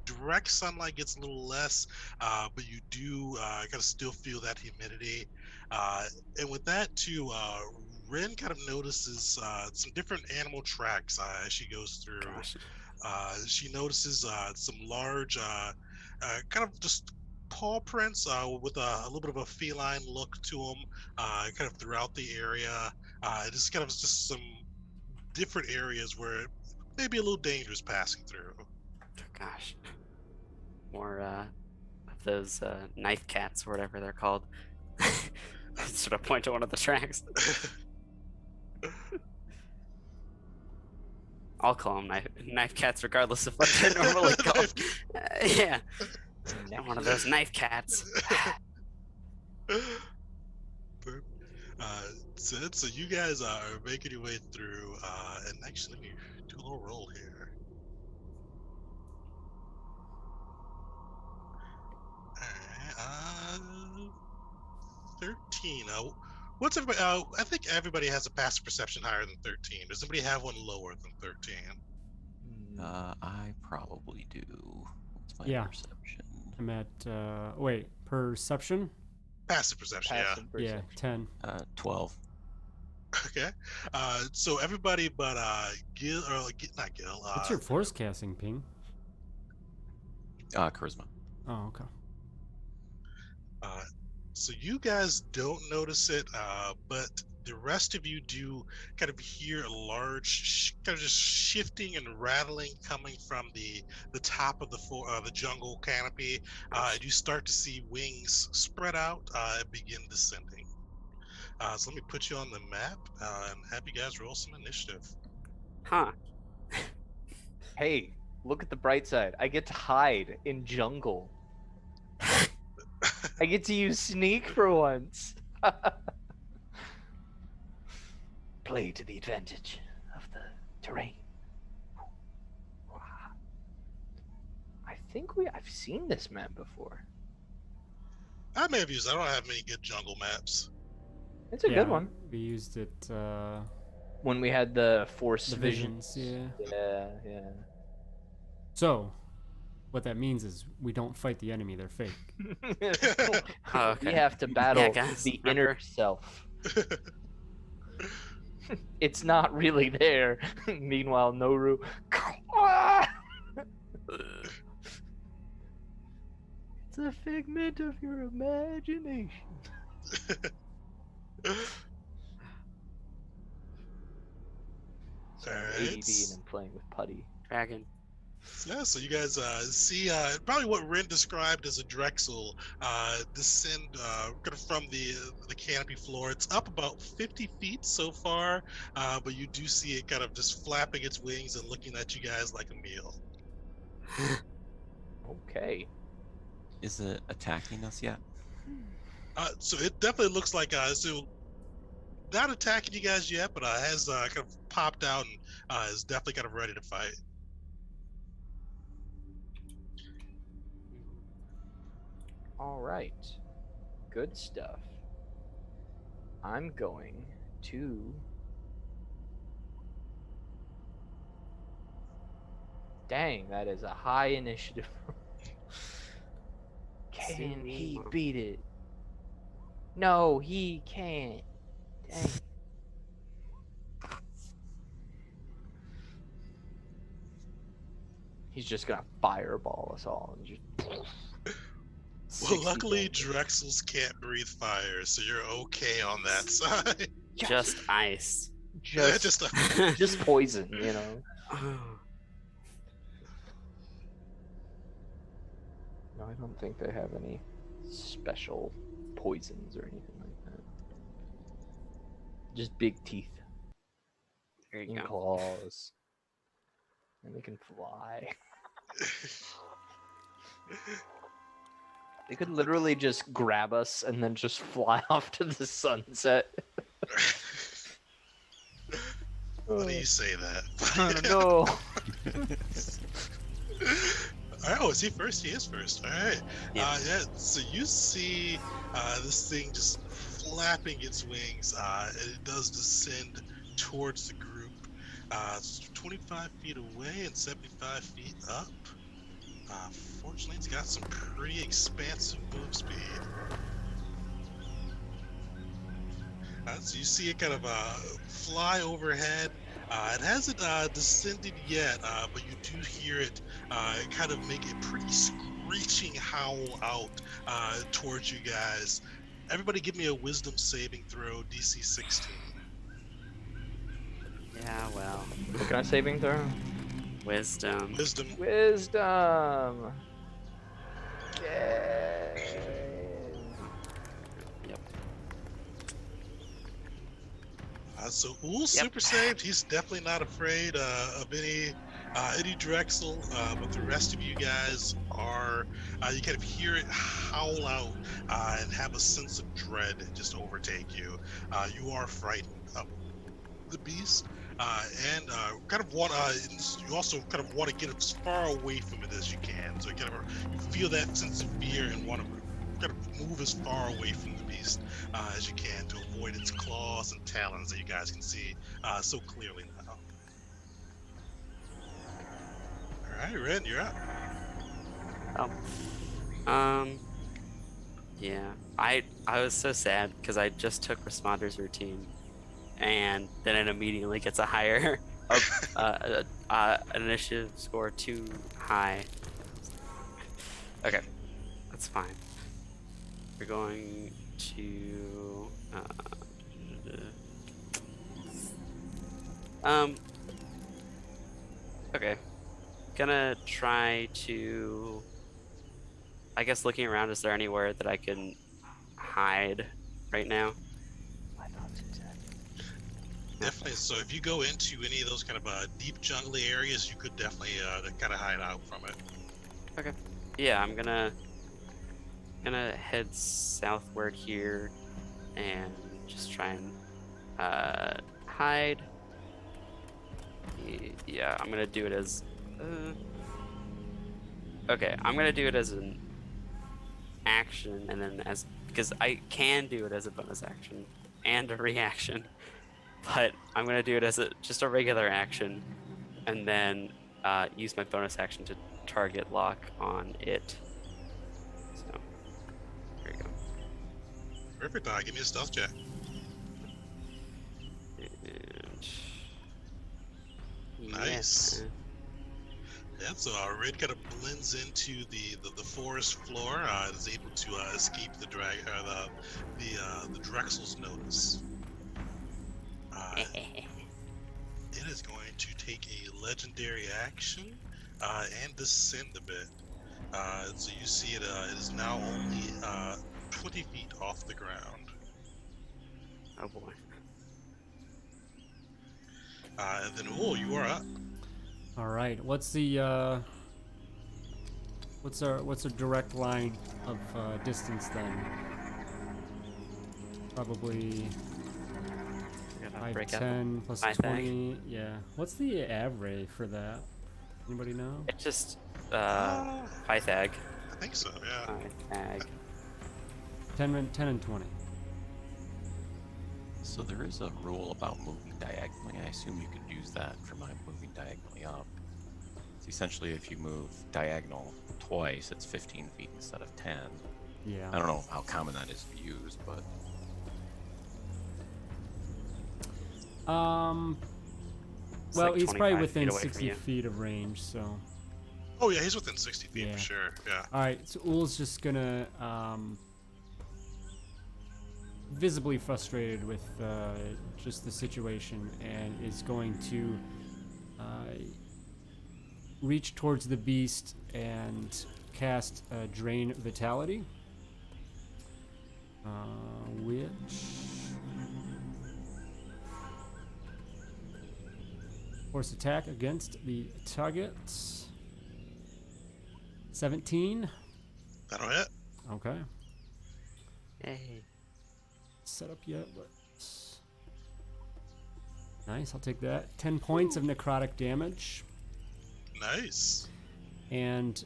direct sunlight gets a little less, but you do kind of still feel that humidity. And with that too, Ren kind of notices some different animal tracks as she goes through. Gosh. She notices some large, kind of just paw prints with a little bit of a feline look to them, kind of throughout the area. Just kind of just some different areas where it may be a little dangerous passing through. Gosh. More of those knife cats or whatever they're called. Sort of point to one of the tracks. I'll call them knife cats regardless of what they're normally called. Yeah. One of those knife cats. So you guys are making your way through, and actually, let me do a little roll here. All right, 13. What's everybody? I think everybody has a passive perception higher than 13. Does anybody have one lower than 13? I probably do. What's my Yeah. perception? I'm at wait, perception? Passive perception, Passive Yeah, perception. 10. 12. yeah. Okay. So everybody but Gil, or not Gil. What's your force casting ping? Charisma. Oh, okay. So you guys don't notice it, but the rest of you do kind of hear a large, kind of just shifting and rattling coming from the top of the jungle canopy. And you start to see wings spread out and begin descending. So let me put you on the map and have you guys roll some initiative. Huh. Hey, Look at the bright side. I get to hide in jungle. I get to use sneak for once. Play to the advantage of the terrain. I think I've seen this map before. I may have used. I don't have many good jungle maps. It's a good one. We used it. When we had the force The visions. visions, Yeah. So, what that means is we don't fight the enemy; they're fake. Oh, okay. We have to battle guys, the remember? inner self. It's not really there. Meanwhile, Noru. It's a figment of your imagination. So I'm Alright. ADD and I'm playing with putty. Dragon. Yeah, so you guys see probably what Rin described as a Drexel descend kind of from the canopy floor. It's up about 50 feet so far, but you do see it kind of just flapping its wings and looking at you guys like a meal. Okay. Is it attacking us yet? So it definitely looks like so not attacking you guys yet, but has kind of popped out and is definitely kind of ready to fight. All right. Good stuff. I'm going to. Dang, that is a high initiative. Can he beat it? No, he can't. Dang. He's just gonna fireball us all and just. Well, 60 luckily damage. Drexels can't breathe fire, so you're okay on that side. Just ice. just just poison, you know. No, I don't think they have any special poisons or anything like that. Just big teeth There you and go. claws. And they can fly. They could literally just grab us and then just fly off to the sunset. Why do you say that? I don't know. Alright, oh, is he first? He is first. Alright. Yeah. Yeah, so you see this thing just flapping its wings, and it does descend towards the group. It's 25 feet away and 75 feet up. Fortunately, it's got some pretty expansive move speed. So you see it kind of fly overhead. It hasn't descended yet, but you do hear it kind of make a pretty screeching howl out towards you guys. Everybody give me a wisdom saving throw, DC 16. Yeah, well. What kind of saving throw? Wisdom. Wisdom. Wisdom. Yeah. Yep. So Ull's super saved. He's definitely not afraid of any Drexel, but the rest of you guys are. You kind of hear it howl out and have a sense of dread just overtake you. You are frightened of the beast, and kind of want. You also kind of want to get as far away from it as you can. So you kind of you feel that sense of fear and want to kind of move as far away from the beast as you can to avoid its claws and talons that you guys can see so clearly now. All right, Ren, you're up. Oh. Yeah. I was so sad because I just took Responder's routine, and then it immediately gets a higher initiative score too high. Okay, that's fine. We're going to okay, gonna try to, I guess, looking around, is there anywhere that I can hide right now? My thoughts exactly. Definitely. So if you go into any of those kind of deep jungly areas, you could definitely kind of hide out from it. Okay. Yeah, I'm gonna head southward here and just try and hide. Yeah, I'm gonna do it as. Okay, I'm gonna do it as an action, and then because I can do it as a bonus action and a reaction, but I'm gonna do it as just a regular action, and then use my bonus action to target lock on it. So here we go. Perfect. Give me a stealth check. And Nice. yeah, Yeah, so Red kind of blends into the forest floor. Is able to escape the the Drexel's notice. It is going to take a legendary action and descend a bit. So you see it is now only 20 feet off the ground. Oh boy. And then, you are up. All right. What's the what's our direct line of distance then? Probably Gotta 5, break up. 10 plus Pythag. 20. Yeah. What's the average for that? Anybody know? It's just Uh, Pythag. I think so, yeah. Pythag. 10 and 20. So there is a rule about moving diagonally. I assume you could use that for my moving diagonally up. It's essentially if you move diagonal twice, it's 15 feet instead of 10. Yeah. I don't know how common that is to use, but It's Well, like he's probably 25 feet within away from 60 you. feet of range, so. Oh yeah, he's within 60 feet Yeah. for sure. Yeah. All right, so Ul's just gonna visibly frustrated with just the situation, and is going to reach towards the beast and cast Drain Vitality, which force attack against the target. 17. That'll hit. Okay. Yay. Set up yet, but nice. I'll take that. 10 points of necrotic damage Nice. and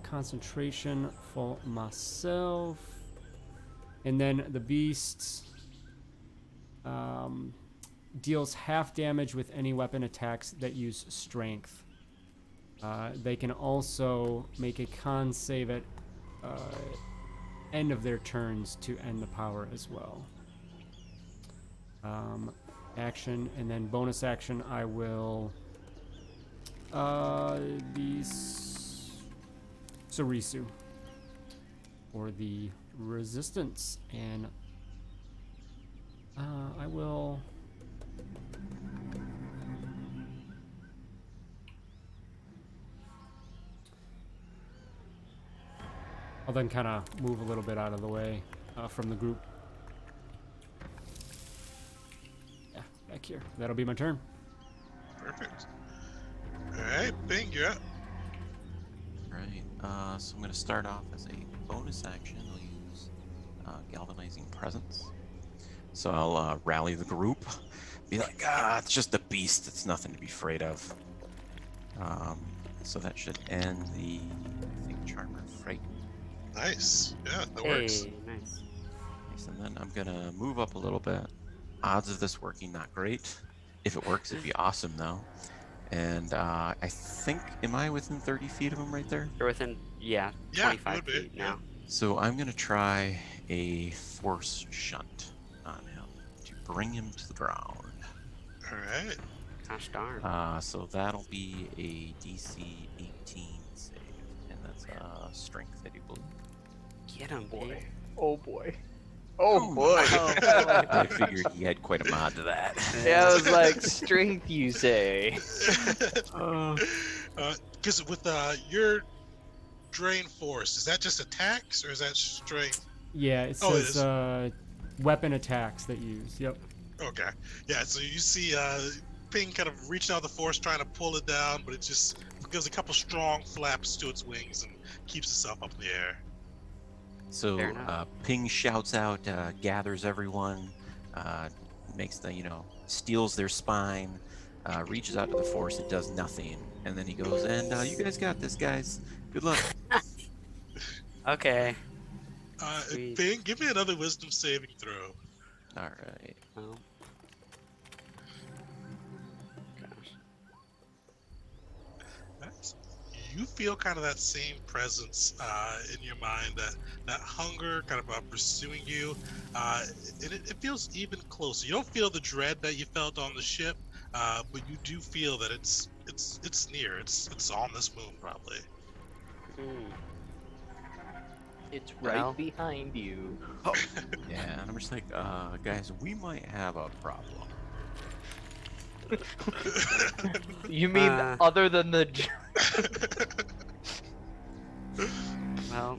concentration for myself. And then the beast deals half damage with any weapon attacks that use strength. They can also make a con save at end of their turns to end the power as well. Action, and then bonus action, I will the Sarisu for the resistance, and I will I'll then kind of move a little bit out of the way from the group. Yeah, back here. That'll be my turn. Perfect. All right, Bing, you're up. right. So I'm going to start off as a bonus action. I'll use galvanizing presence. So I'll rally the group, be like, it's just a beast. It's nothing to be afraid of. So that should end the, I think, Charmer Fright. Nice. Yeah, that works. Hey, nice. Nice, and then I'm gonna move up a little bit. Odds of this working, not great. If it works, it'd be awesome though. And I think, am I within 30 feet of him right there? You're within, yeah, Yeah, 25 would be, feet yeah. now. So I'm gonna try a force shunt on him to bring him to the ground. All right. Gosh darn. So that'll be a DC 18 save, and that's strength, I do believe. Get him, boy. Oh boy. Oh boy. I figured he had quite a mod to that. Yeah, I was like, strength, you say? Because with your drain force, is that just attacks or is that strength? Yeah, it Oh, it says weapon attacks that use. Yep. Okay. Yeah, so you see Ping kind of reaching out the force trying to pull it down, but it just gives a couple strong flaps to its wings and keeps itself up in the air. So Fair enough. Ping shouts out, gathers everyone, makes the, steals their spine, reaches out to the force. It does nothing. And then he goes, and you guys got this, guys. Good luck. Okay. Sweet. Ping, give me another wisdom saving throw. All right. Well. Gosh. You feel kind of that same presence in your mind, that hunger kind of pursuing you. And it feels even closer. You don't feel the dread that you felt on the ship, but you do feel that it's near. It's on this moon probably. Hmm. It's right Well. behind you. Yeah, and I'm just like, guys, we might have a problem. You mean other than the? Well.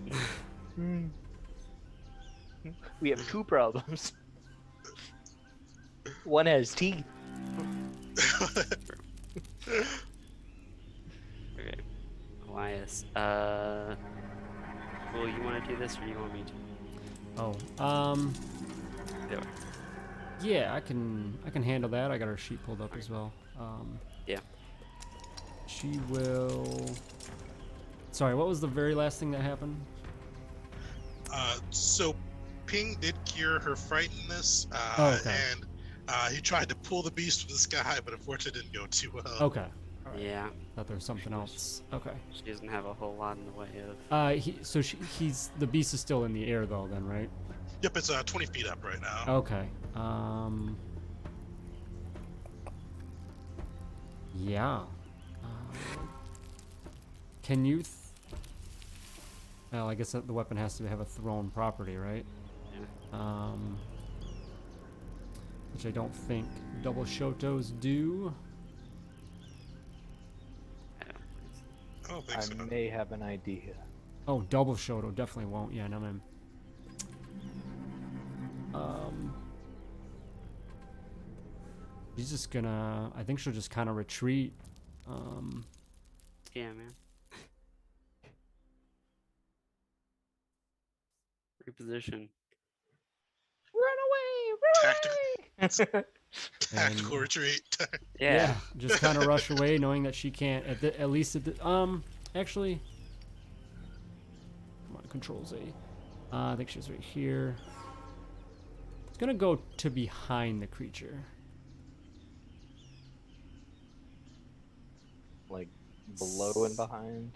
We have two problems. One has teeth. Okay. Elias. Well, you want to do this, or you want me to? Oh, Do it. yeah, I can handle that. I got our sheet pulled up as well. Yeah. She will. Sorry, what was the very last thing that happened? So Ping did cure her frightenedness, Oh, okay. and he tried to pull the beast from the sky, but unfortunately didn't go too well. Okay. Yeah. Thought there was something else. Okay. She doesn't have a whole lot in the way of. He's the beast is still in the air though, then, right? Yep, it's 20 feet up right now. Okay. Yeah. Can you? Well, I guess that the weapon has to have a thrown property, right? Yeah. Which I don't think double shotos do. I don't think I so. may have an idea. Oh, double shoto definitely won't. Yeah, no, man. She's just gonna. I think she'll just kind of retreat. Yeah, man. Reposition. Run away! Tactical And- retreat. Yeah. just kind of rush away, knowing that she can't. At least at the actually. Come on, Control Z. I think she's right here. It's gonna go to behind the creature. Like below and behind.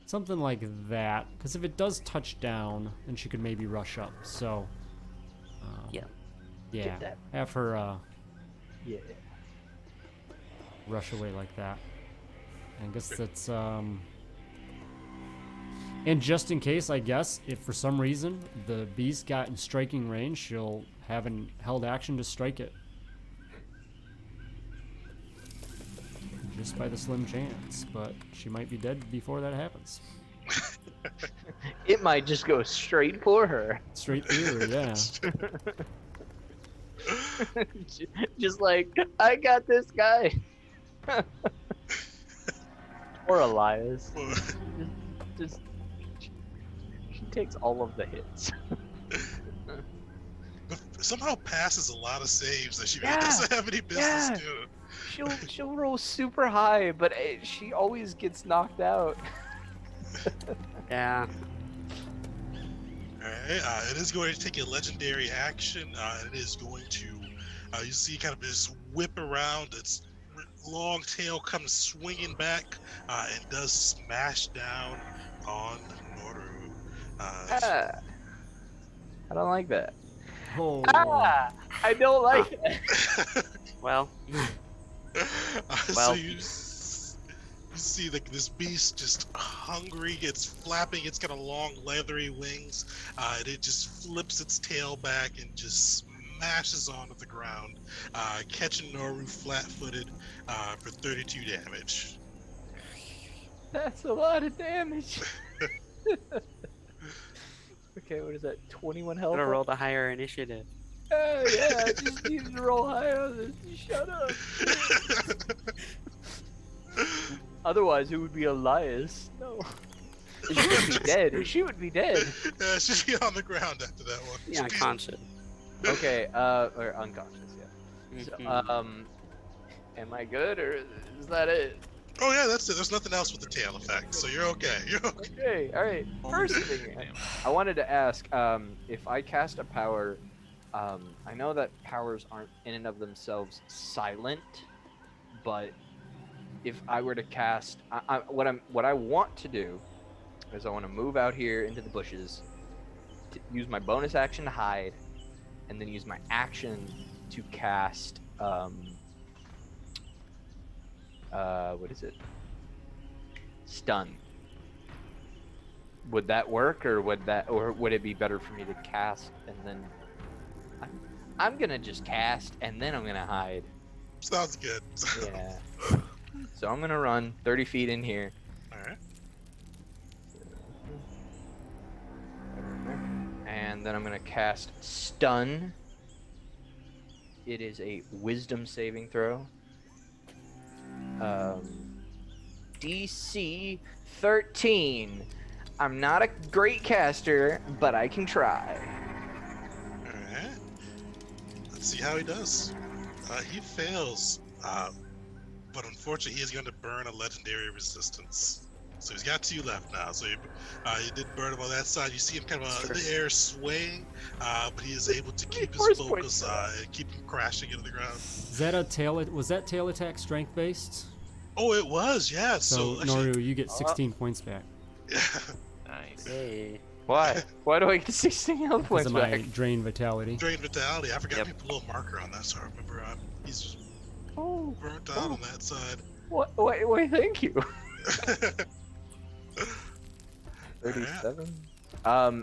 Something like that. Because if it does touch down, then she could maybe rush up. So. Yeah. Yeah. that. Have her Yeah. rush away like that. I guess that's and just in case, I guess, if for some reason the beast got in striking range, she'll have an held action to strike it. Just by the slim chance, but she might be dead before that happens. It might just go straight for her. Straight through her, yeah. Just like, I got this guy. Or Elias. Just she takes all of the hits. Somehow passes a lot of saves that she Yeah, doesn't have any business yeah. doing. She'll roll super high, but she always gets knocked out. Yeah. Alright, it is going to take a legendary action. It is going to, you see kind of just whip around. Its long tail comes swinging back and does smash down on Noru. I don't like that. Oh. I don't like that. Well. So Well. you see this beast just hungry. It's flapping. It's got a long leathery wings. And it just flips its tail back and just smashes onto the ground, catching Noru flat-footed for 32 damage. That's a lot of damage. Okay, what is that? 21 health? Could have rolled a higher initiative. Yeah, I just needed to roll high on this. Shut up. Otherwise, it would be Elias. No. She would be dead. She would be dead. Yeah, she'd be on the ground after that one. Yeah, unconscious. Okay, or unconscious, yeah. So, Mhm. am I good, or is that it? Oh yeah, that's it. There's nothing else with the tail effect, so you're okay. You're okay. Okay, alright. First thing, I wanted to ask, if I cast a power, I know that powers aren't in and of themselves silent, but if I were to cast, what I want to do is I want to move out here into the bushes, to use my bonus action to hide, and then use my action to cast, what is it? Stun. Would that work, or would it be better for me to cast and then? I'm gonna just cast and then I'm gonna hide. Sounds good. Yeah. So I'm gonna run 30 feet in here. All right. And then I'm gonna cast stun. It is a wisdom saving throw. DC 13. I'm not a great caster, but I can try. All right. Let's see how he does. He fails, but unfortunately, he is going to burn a legendary resistance. So he's got 2 left now. So you did burn him on that side. You see him kind of in the air swaying, but he is able to keep his focus and keep him crashing into the ground. Is that a tail? Was that tail attack strength based? Oh, it was, yeah. So actually, Noru, you get 16 points back Nice. Hey. Why? Why do I get 16 health because points of my back? drain vitality. Drain vitality. I forgot Yep. to put a little marker on that, so I remember he's just Oh, burnt out on that side. what? Wait, thank you. 37.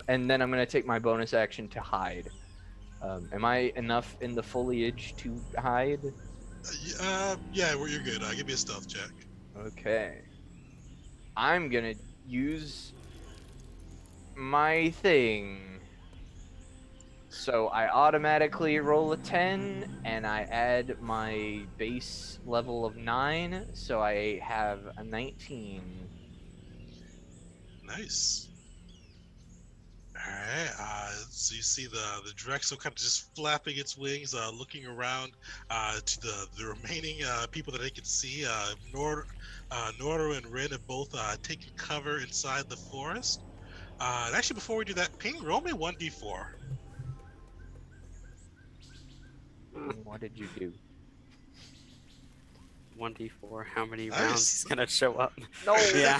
And then I'm gonna take my bonus action to hide. Am I enough in the foliage to hide? Yeah, well, you're good. Give me a stealth check. Okay. I'm gonna use my thing. So I automatically roll a 10, and I add my base level of 9, so I have a 19. Nice. Alright, so you see the Drexel kind of just flapping its wings, looking around to the remaining people that they can see. Noru and Rin have both taken cover inside the forest. And actually, before we do that, Ping, roll me 1d4. What did you do? 1d4. How many Nice. rounds is gonna show up? No. Yeah.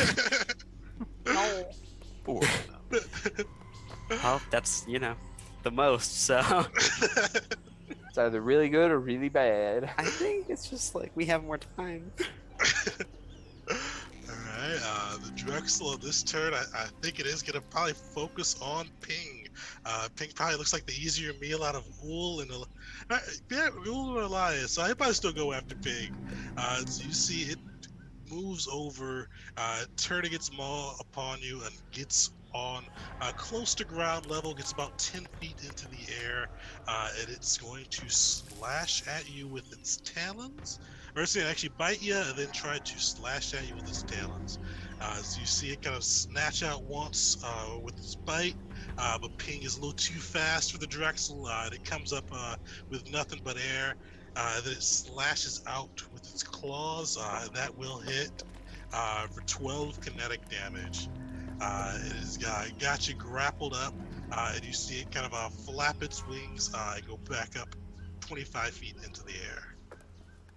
No. 4. Well, that's the most. So It's either really good or really bad. I think it's just like we have more time. Alright, the Drexel of this turn, I think it is going to probably focus on Ping. Ping probably looks like the easier meal out of Wool and Wool and Elias, so I probably still go after Ping. So you see it moves over, turning its maw upon you and gets on close to ground level, gets about 10 feet into the air, and it's going to slash at you with its talons. Or it's going to actually bite you and then try to slash at you with its talons. So you see it kind of snatch out once with its bite, but Ping is a little too fast for the Drexel. It comes up with nothing but air. Then it slashes out with its claws. That will hit for 12 kinetic damage. It has got you grappled up, and you see it kind of flap its wings and go back up 25 feet into the air.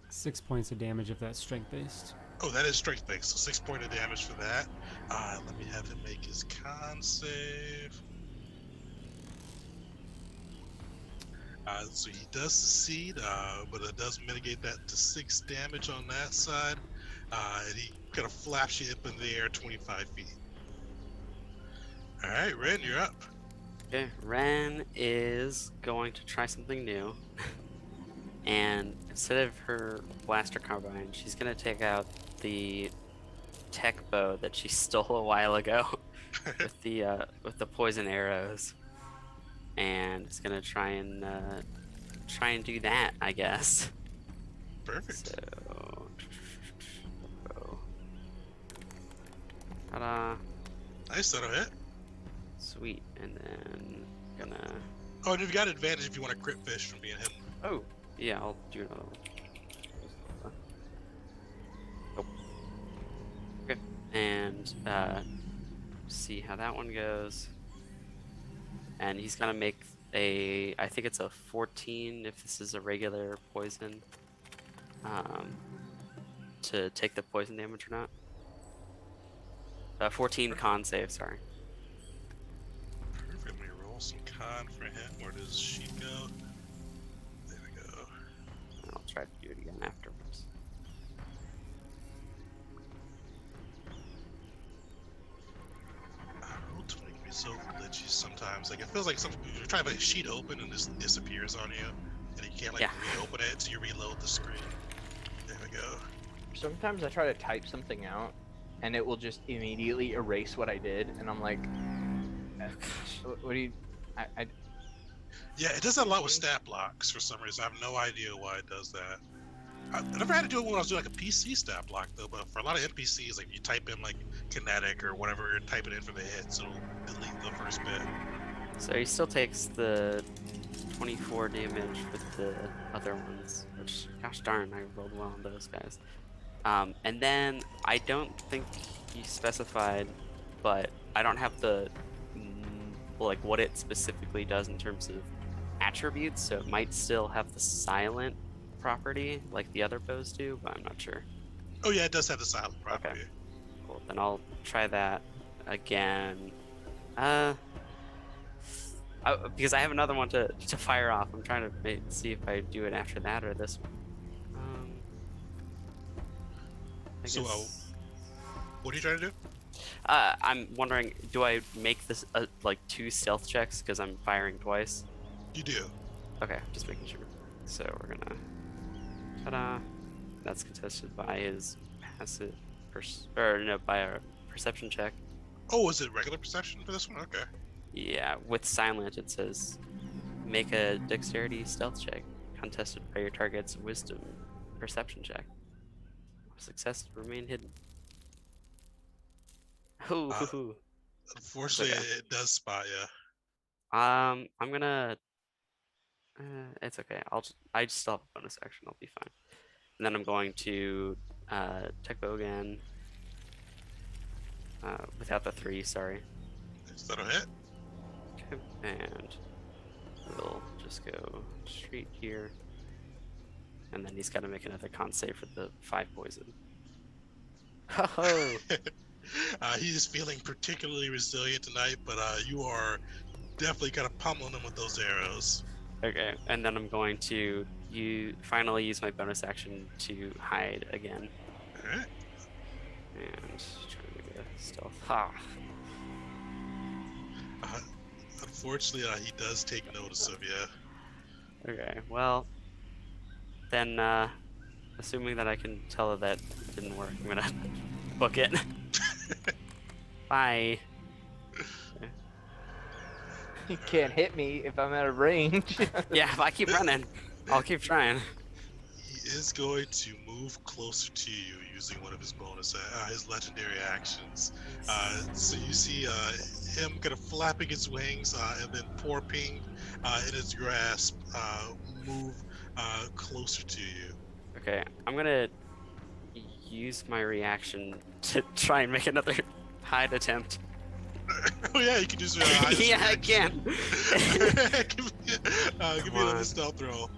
6 points of damage if that's strength based. Oh, that is strength based, so 6 points of damage for that. Let me have him make his con save. So he does succeed, but it does mitigate that to 6 damage on that side. And he kind of flaps you up in the air 25 feet. All right, Ren, you're up. Okay, Ren is going to try something new. And instead of her blaster carbine, she's gonna take out the tech bow that she stole a while ago with the poison arrows. and it's gonna try and do that, I guess. Perfect. So, oh. Ta-da! Nice, that'll hit. Sweet, and then gonna. Oh, and you've got advantage if you want to crit fish from being hidden. Oh, yeah, I'll do another one. Oh. Okay, and see how that one goes. And he's gonna make a, I think it's a 14 if this is a regular poison, to take the poison damage or not. 14 con save, sorry. Perfect. Let me roll some con for him. Where does she go? There we go. And I'll try to do it again afterwards. Roll 20 can be so glitchy sometimes. Like, it feels like you're trying to make a sheet open and this disappears on you. And you can't, like, Yeah. reopen it, so you reload the screen. There we go. Sometimes I try to type something out, and it will just immediately erase what I did, and I'm like, what do you? I Yeah, it does that a lot with stat blocks for some reason. I have no idea why it does that. I never had to do it when I was doing like a PC stat block though, but for a lot of NPCs, like you type in like kinetic or whatever you're typing in for the hits, it'll delete the first bit. So he still takes the 24 damage with the other ones, which, gosh darn, I rolled well on those guys. And then I don't think you specified, but I don't have the like what it specifically does in terms of attributes, so it might still have the silent property like the other bows do, but I'm not sure. Oh yeah, it does have the silent property. Okay. Cool. Then I'll try that again. Because I have another one to fire off. I'm trying to see if I do it after that or this one. I So, guess- what are you trying to do? I'm wondering, do I make this like 2 stealth checks because I'm firing twice? You do. Okay, just making sure. So we're gonna, ta-da! That's contested by his passive, by a perception check. Oh, is it regular perception for this one? Okay. Yeah, with silent it says, make a dexterity stealth check, contested by your target's wisdom perception check. Success, remain hidden. Ooh. Unfortunately, Okay. it does spot you. I'm gonna. It's okay. I just still have a bonus action. I'll be fine. And then I'm going to tech bow again. Without the 3, sorry. That'll hit. Okay, and we'll just go straight here. And then he's got to make another con save for the 5 poison. Oh. He's feeling particularly resilient tonight, but you are definitely kind of pummeling him with those arrows. Okay, and then I'm going to finally use my bonus action to hide again. Alright. And try to make a stealth. Ha! Unfortunately, he does take notice of you. Okay, well, then, assuming that I can tell that didn't work, I'm gonna book it. Bye. You can't hit me if I'm out of range. Yeah, if I keep running, I'll keep trying. He is going to move closer to you using one of his bonus, his legendary actions. So you see him kind of flapping his wings and then Poor Ping in his grasp move closer to you. Okay, I'm gonna use my reaction to try and make another hide attempt. Oh yeah, you can use your Yeah, I can. give me another stealth roll.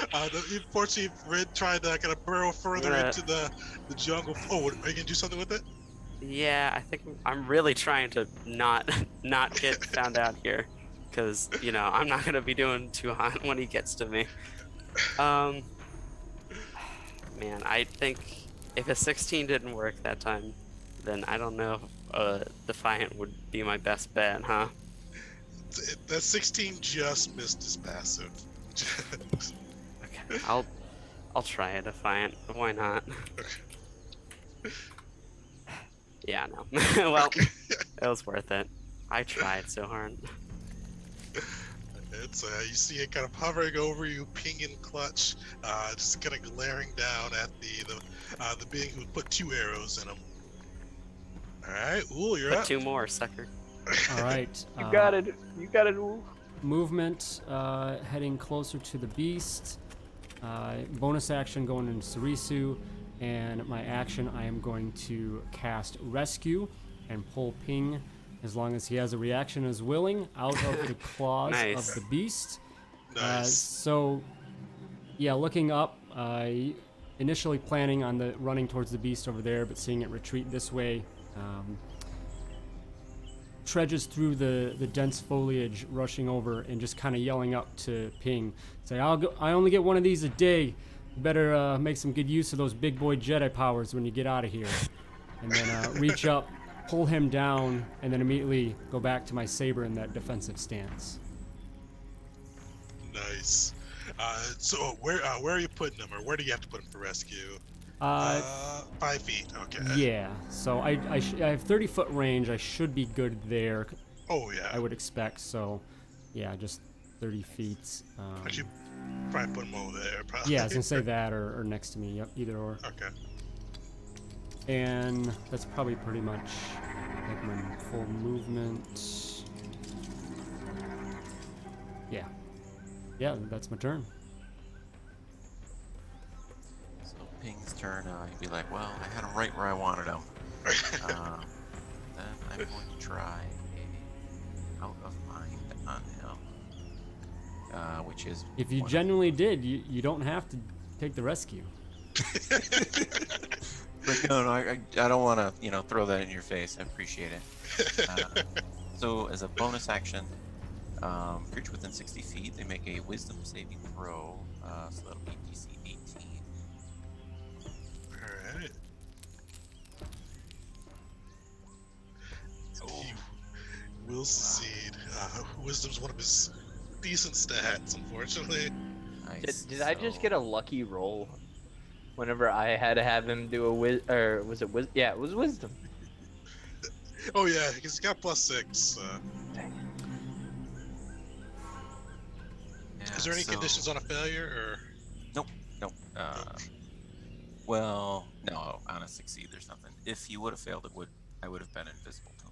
Unfortunately, Red tried to kind of burrow further into the jungle. Oh, are you gonna do something with it? Yeah, I think I'm really trying to not get found out here, because I'm not gonna be doing too hot when he gets to me. Man, I think if a 16 didn't work that time, then I don't know if Defiant would be my best bet, huh? That 16 just missed his passive. Okay, I'll try a Defiant. Why not? Yeah, no. Well, it was worth it. I tried so hard. It's you see it kind of hovering over you, ping and clutch, just kind of glaring down at the being who put 2 arrows in him. All right, Ool, you're Put up. 2 more, sucker. All right. You got it. You got it. Ooh. Movement, heading closer to the beast. Bonus action going into Sarisu, and my action I am going to cast Rescue and pull Ping, as long as he has a reaction as willing, out of the claws Nice. of the beast. Nice. So, yeah, looking up, initially planning on the running towards the beast over there, but seeing it retreat this way, trudges through the dense foliage, rushing over and just kind of yelling up to Ping, say, I only get one of these a day. You better make some good use of those big boy Jedi powers when you get out of here. And then reach up, pull him down, and then immediately go back to my saber in that defensive stance. Nice. So where are you putting him, or where do you have to put him for rescue? 5 feet. Okay. Yeah, so I have 30-foot range. I should be good there. Oh yeah. I would expect. So, yeah, just 30 feet. I should probably put him over there. Probably. Yeah, I was gonna say that or next to me. Yep, either or. Okay. And that's probably pretty much like my full movement. Yeah. Yeah, that's my turn. So Ping's turn, he'd be like, well, I had him right where I wanted him. Then I'm going to try a out of mind on him, which is If you one of- genuinely did, you don't have to take the rescue. But no, I don't want to, throw that in your face. I appreciate it. So as a bonus action, creature within 60 feet, they make a Wisdom saving throw. So that'll be DC 18. All right. He will succeed. Wisdom's one of his decent stats, unfortunately. Nice. Did I just So- get a lucky roll? Whenever I had to have him do or was it Yeah, it was wisdom. Oh yeah, he's got +6. Yeah, Is there any so- conditions on a failure, or? Nope. Well, no, on a succeed, there's nothing. If he would have failed, I would have been invisible to him.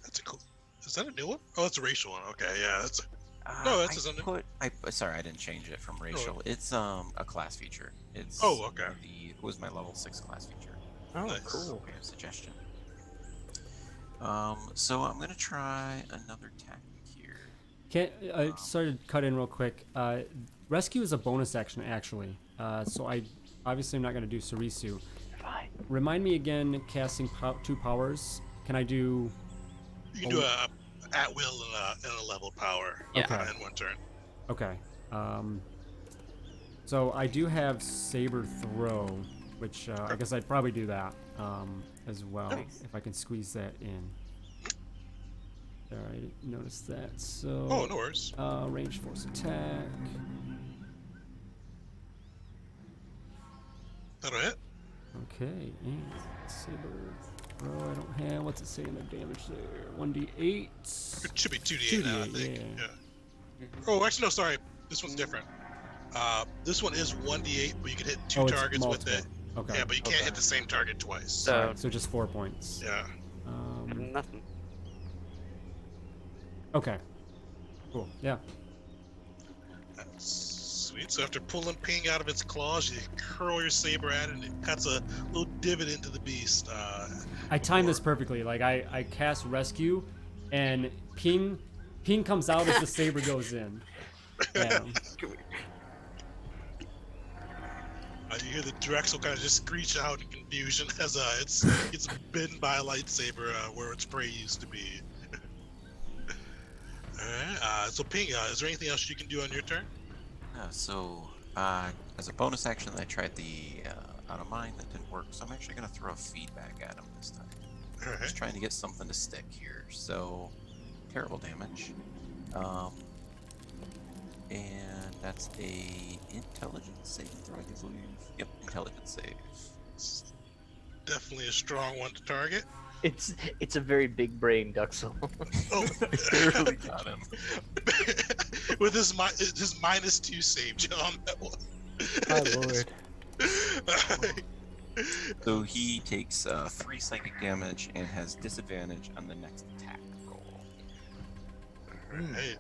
That's a cool. Is that a new one? Oh, it's a racial one. Okay, yeah, that's. No, that's his own- Sorry, I didn't change it from racial. It's a class feature. It's Oh, okay. It was my level 6 class feature. Oh, Nice. cool. We have a suggestion. So I'm gonna try another tactic here. Sorry to cut in real quick. Rescue is a bonus action, actually. So I obviously am not going to do Sarisu. Fine. Remind me again, casting 2 powers. Can I do? You can do a at will and a level power. Yeah. Okay. In one turn. Okay. So I do have Saber Throw, which I guess I'd probably do that as well, Nice. if I can squeeze that in. There, I didn't notice that. So. Oh, no worries. Range force attack. That'll hit. Okay, and Saber Throw. I don't have. What's it say in the damage there? 1d8. It should be 2d8 now, I 2d8, think. yeah. Oh, actually, no, sorry. This one's different. This one is 1d8, but you can hit 2 Oh, it's targets with it. multiple. Okay. Yeah, but you can't hit the same target twice. So, Alright, so just 4 points. Yeah. nothing. Okay. Cool. Yeah. That's sweet. So after pulling Ping out of its claws, you curl your saber at it, and it cuts a little divot into the beast. I timed this perfectly. Like I cast Rescue, and Ping comes out as the saber goes in. Yeah. You hear the Drexel kind of just screech out in confusion as it's bitten by a lightsaber where its prey used to be. Alright, so Ping, is there anything else you can do on your turn? So as a bonus action, I tried the out of mind. That didn't work, so I'm actually gonna throw a feedback at him this time. Alright. Just trying to get something to stick here. So terrible damage. And that's a intelligence saving throw, I believe. Yep, intelligence save. definitely a strong one to target. It's a very big brain, Duxel. Oh, Barely got him. with his -2 save on that one. My lord. So he takes 3 psychic damage and has disadvantage on the next attack roll. Alright.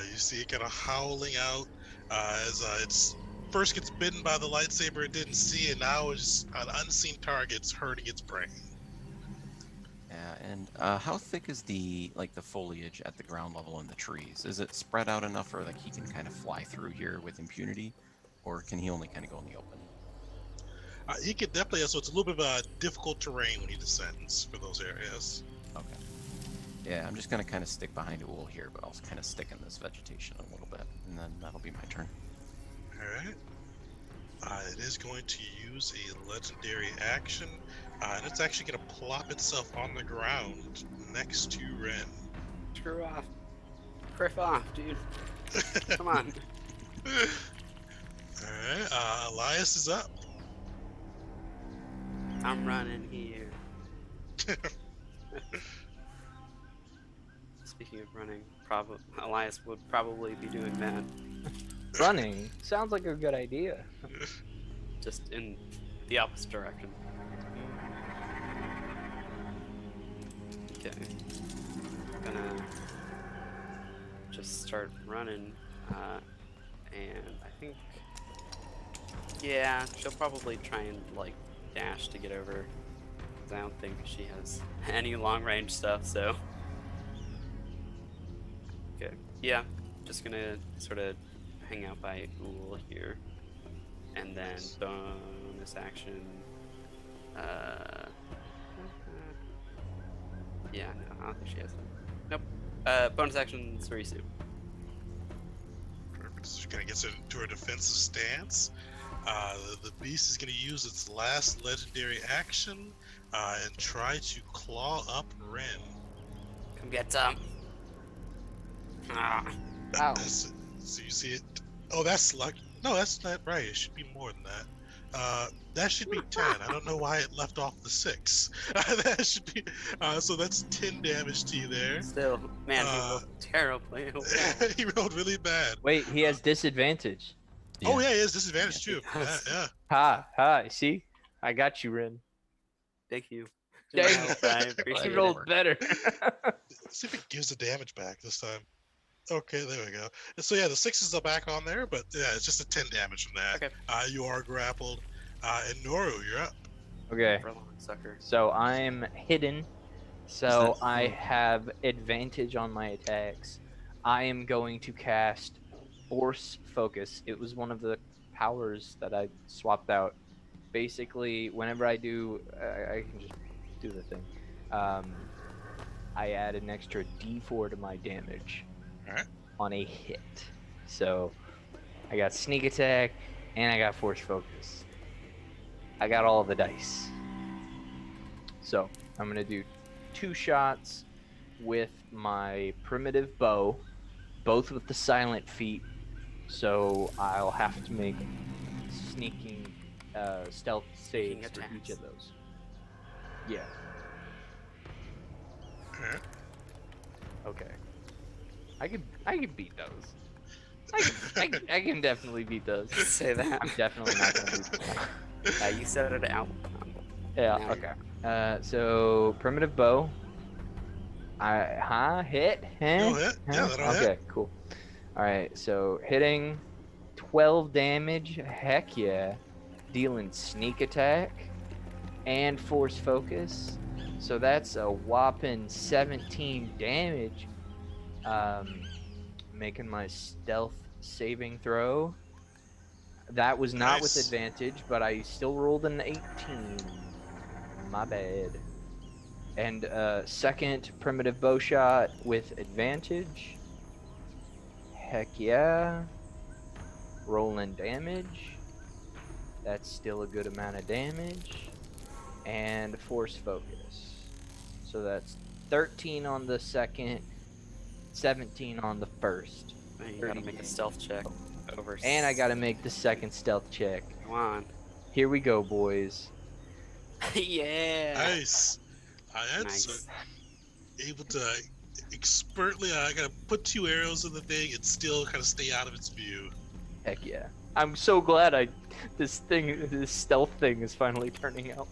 You see it kind of howling out as it's first gets bitten by the lightsaber it didn't see, and now it's an unseen target's hurting its brain. Yeah, and how thick is the foliage at the ground level in the trees? Is it spread out enough where he can kind of fly through here with impunity, or can he only kind of go in the open? He could definitely, so it's a little bit of difficult terrain when he descends for those areas. Okay. Yeah, I'm just gonna kind of stick behind Ool here, but I'll kind of stick in this vegetation a little bit, and then that'll be my turn. Alright. It is going to use a legendary action, and it's actually going to plop itself on the ground next to Ren. Screw off. Criff off, dude. Come on. Alright, Elias is up. I'm running here. Speaking of running, Elias would probably be doing that. Running sounds like a good idea. Just in the opposite direction. Okay. Gonna just start running, and I think, yeah, she'll probably try and dash to get over, 'cause I don't think she has any long range stuff, so. Okay, yeah, just gonna sort of hang out by Ool here, and then bonus action, yeah, no, I don't think she has that. Nope, bonus action, Surisu. Perfect. So she kind of gets into her defensive stance. The beast is going to use its last legendary action and try to claw up Ren. Come get some. Ah. Ow. So you see it. Oh, that's lucky. No, that's not right. It should be more than that. That should be 10. I don't know why it left off the 6. That should be. So that's 10 damage to you there. Still, man, he rolled terribly. He rolled really bad. Wait, he has disadvantage. Oh yeah, he has disadvantage too. he Yeah, does. yeah. Ha, see? I got you, Ren. Thank you. Dang. I appreciate He it. rolled better. Let's see if it gives the damage back this time. Okay, there we go. And so yeah, the 6s are back on there, but yeah, it's just a 10 damage from that. Okay. You are grappled. And Noru, you're up. Okay, Furlong sucker. so I'm hidden, so I have advantage on my attacks. I am going to cast Force Focus. It was one of the powers that I swapped out. Basically, whenever I do, I can just do the thing. I add an extra D4 to my damage Alright. on a hit. So I got Sneak Attack and I got Force Focus. I got all the dice. So I'm gonna do 2 shots with my primitive bow, both with the silent feat. So I'll have to make sneaking stealth saves for each of those. Yeah. Alright. Okay. I can beat those. I can definitely beat those. Say that. I'm definitely not gonna beat them. You said it out. Yeah. Now Okay. So primitive bow. Hit. That'll hit. Yeah, that'll hit. Okay. Cool. All right. So hitting 12 damage. Heck yeah. Dealing sneak attack and force focus. So that's a whopping 17 damage. Making my stealth saving throw. That was not with Nice. advantage, but I still rolled an 18. My bad. And second primitive bow shot with advantage. Heck yeah. Rolling damage. That's still a good amount of damage. And force focus. So that's 13 on the second, 17 on the first. You gotta make a stealth check over. And I gotta make the second stealth check. Come on. Here we go, boys. Yeah. Nice. That's Nice. able to expertly kind of put 2 arrows in the thing and still kind of stay out of its view. Heck yeah. I'm so glad this stealth thing is finally turning out.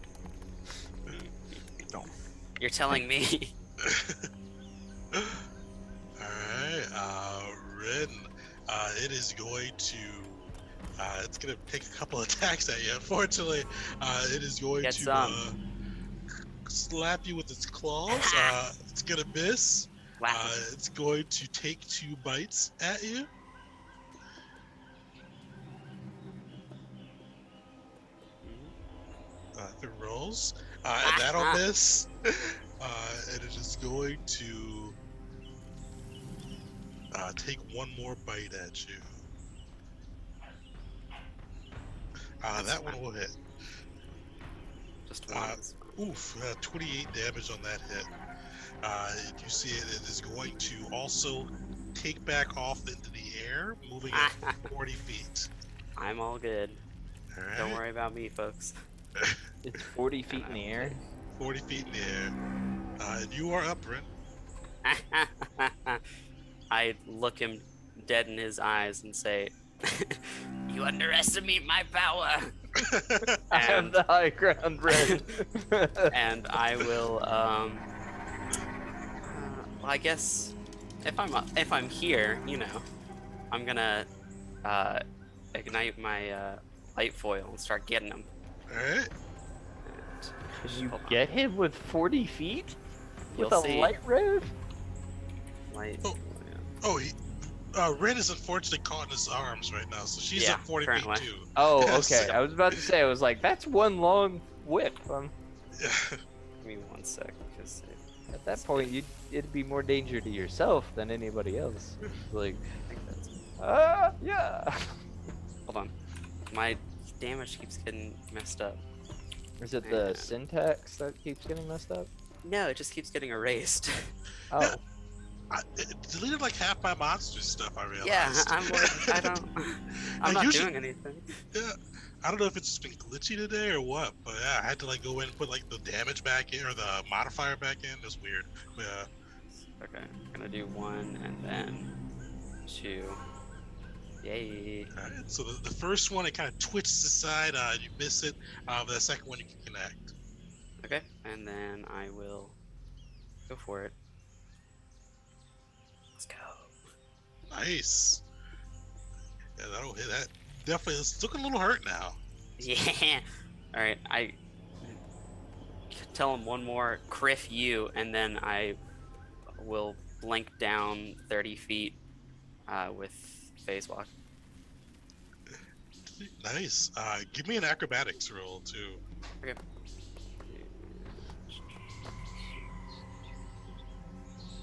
You're telling me. Alright, Ren, it is going to, it's going to pick a couple attacks at you. Unfortunately, it is going Get to some. slap you with its claws. It's going to miss. Laughing. It's going to take 2 bites at you. If it rolls, and that'll miss. And it is going to take 1 more bite at you. That one will hit. Just one. is fine. Oof, 28 damage on that hit. You see it is going to also take back off into the air, moving at 40 feet. I'm all good. All right. Don't worry about me, folks. It's 40 feet in the air. 40 feet in the air. And you are up, Ren. I look him dead in his eyes and say, "You underestimate my power." I have the high ground, Ren. And I will. Well, I guess if I'm here, you know, I'm gonna ignite my light foil and start getting him. All right. Can you Hold on. get him with 40 feet? With We'll a see. light road? Light. Oh. Oh, Ren is unfortunately caught in his arms right now, so she's Yeah, at 40 currently. feet too. Oh, Yes. okay. I was about to say, I was like, that's one long whip. Yeah. Give me 1 sec, because At that point, it'd be more danger to yourself than anybody else. Like, I think that's. yeah. Hold on. My damage keeps getting messed up. Is it the syntax that keeps getting messed up? No, it just keeps getting erased. Oh, It deleted like half my monster stuff, I realized. Yeah, I'm like, I'm not usually- doing anything. Yeah, I don't know if it's just been glitchy today or what, but yeah, I had to like go in and put like the damage back in or the modifier back in. It's weird. But, yeah. Okay, I'm gonna do 1 and then 2. Yay. Alright, so the first one, it kind of twitches aside, you miss it. But the second one, you can connect. Okay, and then I will go for it. Let's go. Nice. Yeah, that'll hit that. Definitely, it's looking a little hurt now. Yeah. All right, I tell him one more, Criff you, and then I will blink down 30 feet with phase walk. Nice. Give me an acrobatics roll too. Okay.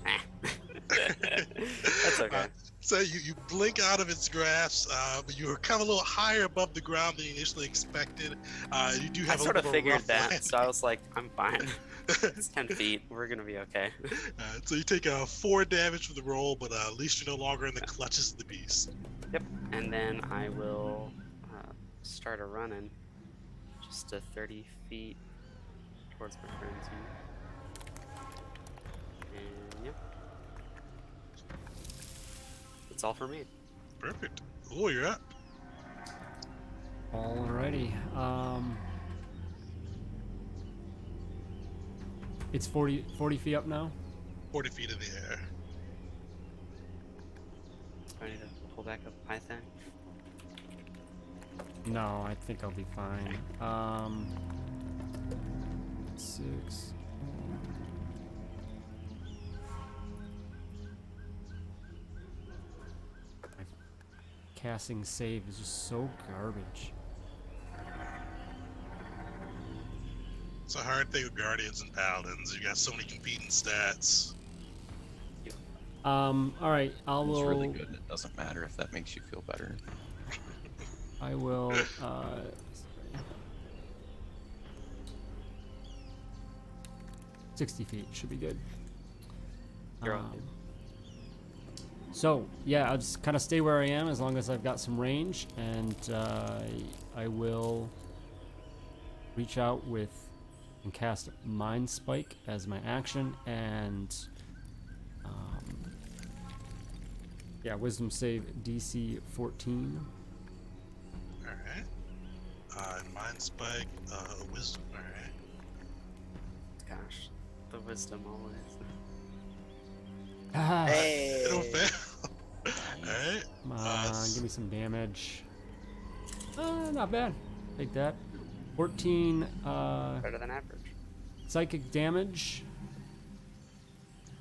Ah. That's okay. So you blink out of its grasp, but you're kind of a little higher above the ground than you initially expected. You do I have a sort little of bit figured rough that, landing. so I was like, I'm fine. It's 10 feet. We're gonna be okay. So you take 4 damage for the roll, but at least you're no longer in the clutches of the beast. Yep. And then I will start a running just to 30 feet towards my friends here. And yep. That's all for me. Perfect. Oh, you're up. Alrighty. It's 40 feet up now. 40 feet in the air. Do I need to pull back up Python? No, I think I'll be fine. 6. My casting save is just so garbage. It's a hard thing with Guardians and Paladins. You got so many competing stats. All right, It's really good. It doesn't matter if that makes you feel better. I will. 60 feet should be good. You're all good. So yeah, I'll just kind of stay where I am as long as I've got some range, and I will reach out with and cast Mind Spike as my action, and yeah, Wisdom save DC 14. All right. Mind spike. Wisdom. All right. Gosh, the wisdom always. Ah, It'll Hey. fail. All right. come on, give me some damage. Not bad. Take that. 14 Better than average. psychic damage,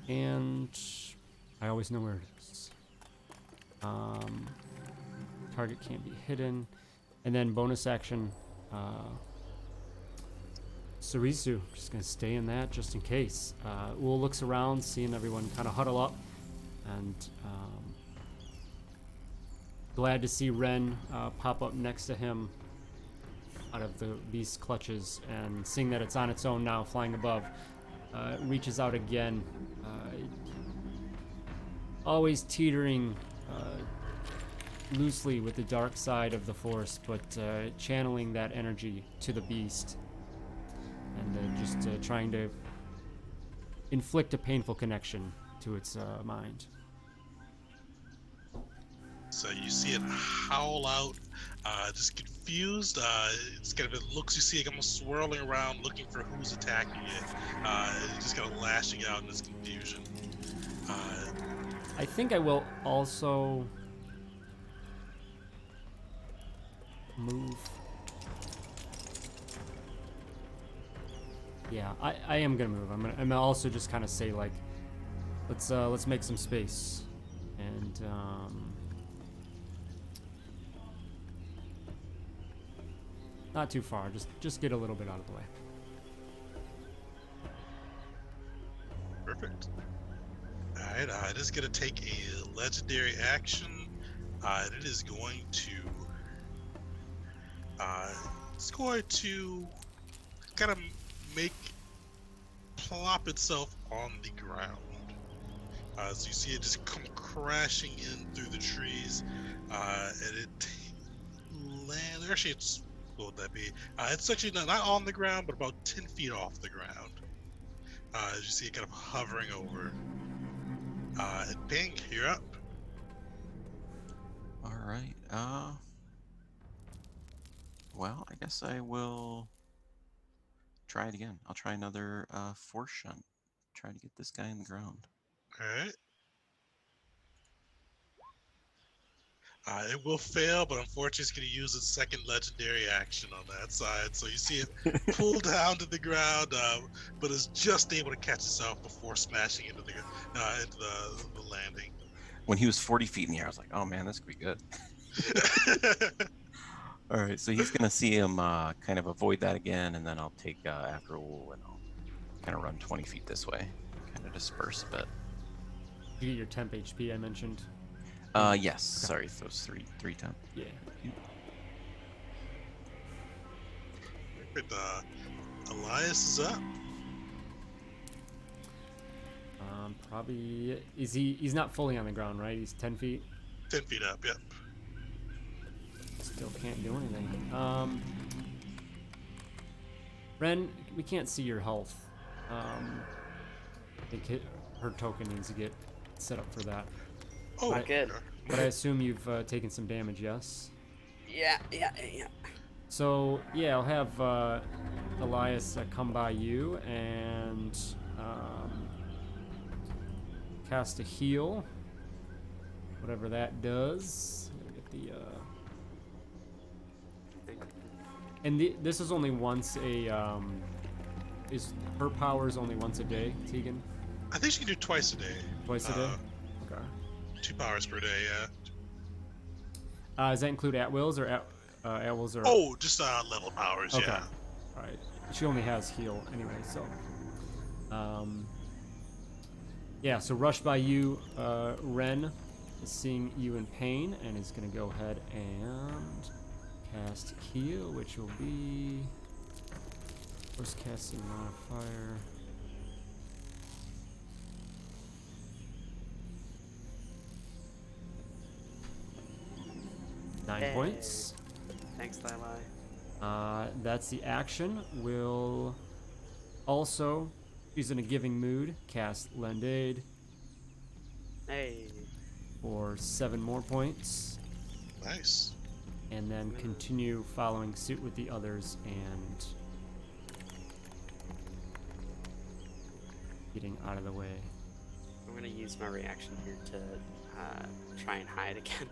and I always know where it is. Target can't be hidden, and then bonus action. Sarisu, just gonna stay in that just in case. Uul looks around, seeing everyone kind of huddle up, and glad to see Ren pop up next to him out of the beast's clutches, and seeing that it's on its own now, flying above, reaches out again, always teetering loosely with the dark side of the force, but channeling that energy to the beast, and just trying to inflict a painful connection to its mind. So you see it howl out, just confused. It's kind of, it looks, you see it almost swirling around, looking for who's attacking it. It's just kind of lashing out in its confusion. I think I will also move. Yeah, I am gonna move. I'm gonna also just kind of say, like, let's make some space, and not too far. Just get a little bit out of the way. Perfect. Alright, it is going to take a legendary action. And it is going to... it's going to kind of plop itself on the ground. So you see it just come crashing in through the trees. And it lands... Actually, what would that be? It's actually not on the ground, but about 10 feet off the ground. As you see it kind of hovering over. And Pink, you're up. All right. Well, I guess I will try it again. I'll try another force shunt. Try to get this guy in the ground. Alright. It will fail, but unfortunately it's going to use its second legendary action on that side. So you see it pull down to the ground, but is just able to catch itself before smashing into the landing. When he was 40 feet in the air, I was like, oh man, this could be good. All right, so he's going to see him kind of avoid that again, and then I'll take after Uul, and I'll kind of run 20 feet this way, kind of disperse a bit. You get your temp HP I mentioned. Yes. Okay. Sorry, those three temp. Yeah. Perfect. Elias is up. Probably he's not fully on the ground, right? He's 10 feet. 10 feet up. Yep. Still can't do anything. Ren, we can't see your health. I think her token needs to get set up for that. Oh, good. But I assume you've taken some damage, yes? Yeah. So, yeah, I'll have Elias come by you and cast a heal. Whatever that does. Get the... And this is only once a... is her powers only once a day, Tegan? I think she can do twice a day. Twice a day? Okay. 2 powers per day, yeah. Does that include at-wills or at-wills or... Oh, just level powers, okay. yeah. Alright. She only has heal anyway, so... yeah, so rush by you, Ren is seeing you in pain and is going to go ahead and cast heal, which will be... First casting modifier... 9 points. Thanks, Lili. That's the action. We'll Also, she's in a giving mood. Cast Lend Aid Hey. for 7 more points, Nice. and then continue following suit with the others and getting out of the way. I'm gonna use my reaction here to try and hide again.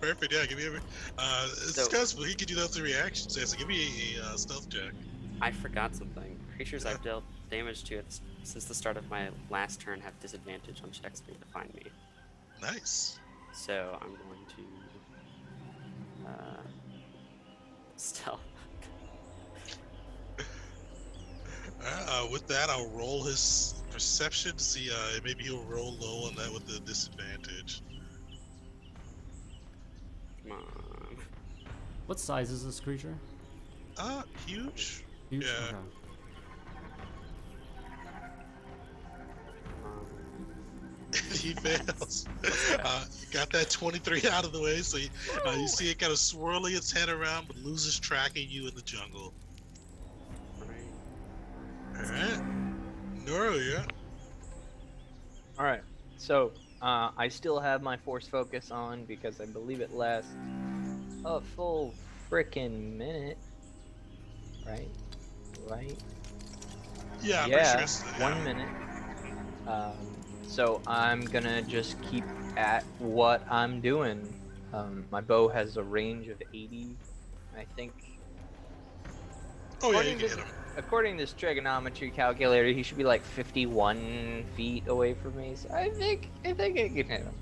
Perfect. Yeah, give me a. It's So- discussable. He can do those 3 reactions. Yeah, so give me a stealth check. I forgot something. Creatures Yeah. I've dealt damage to since the start of my last turn have disadvantage on checks made to find me. Nice. So I'm going to stealth. With that, I'll roll his perception to see. Maybe he'll roll low on that with the disadvantage. Come on. What size is this creature? Huge. Huge? Yeah. Okay. He fails. Got that 23 out of the way, so you see it kind of swirling its head around, but loses track of you in the jungle. All right, Noro, yeah. All right. So I still have my force focus on because I believe it lasts a full frickin' minute. Right? Right? Yeah, I'm yeah, pretty sure it's 1 minute. So I'm gonna just keep at what I'm doing. My bow has a range of 80, I think. Oh yeah, you According can to hit him. According to this trigonometry calculator, he should be like 51 feet away from me. So I think I can hit him.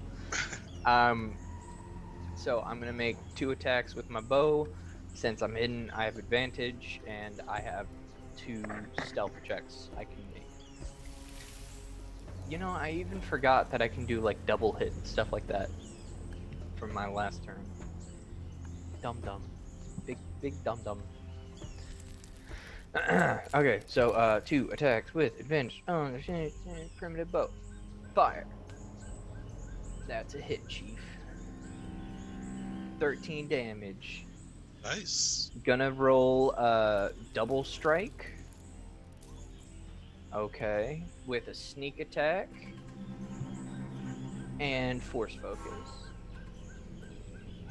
So I'm gonna make 2 attacks with my bow. Since I'm hidden, I have advantage, and I have 2 stealth checks I can make. You know, I even forgot that I can do like double hit and stuff like that from my last turn. Dum dum, big dum dum. Okay, so 2 attacks with advantage on the primitive bow. Fire. That's a hit, Chief. 13 damage. Nice. Gonna roll double strike. Okay, with a sneak attack and force focus.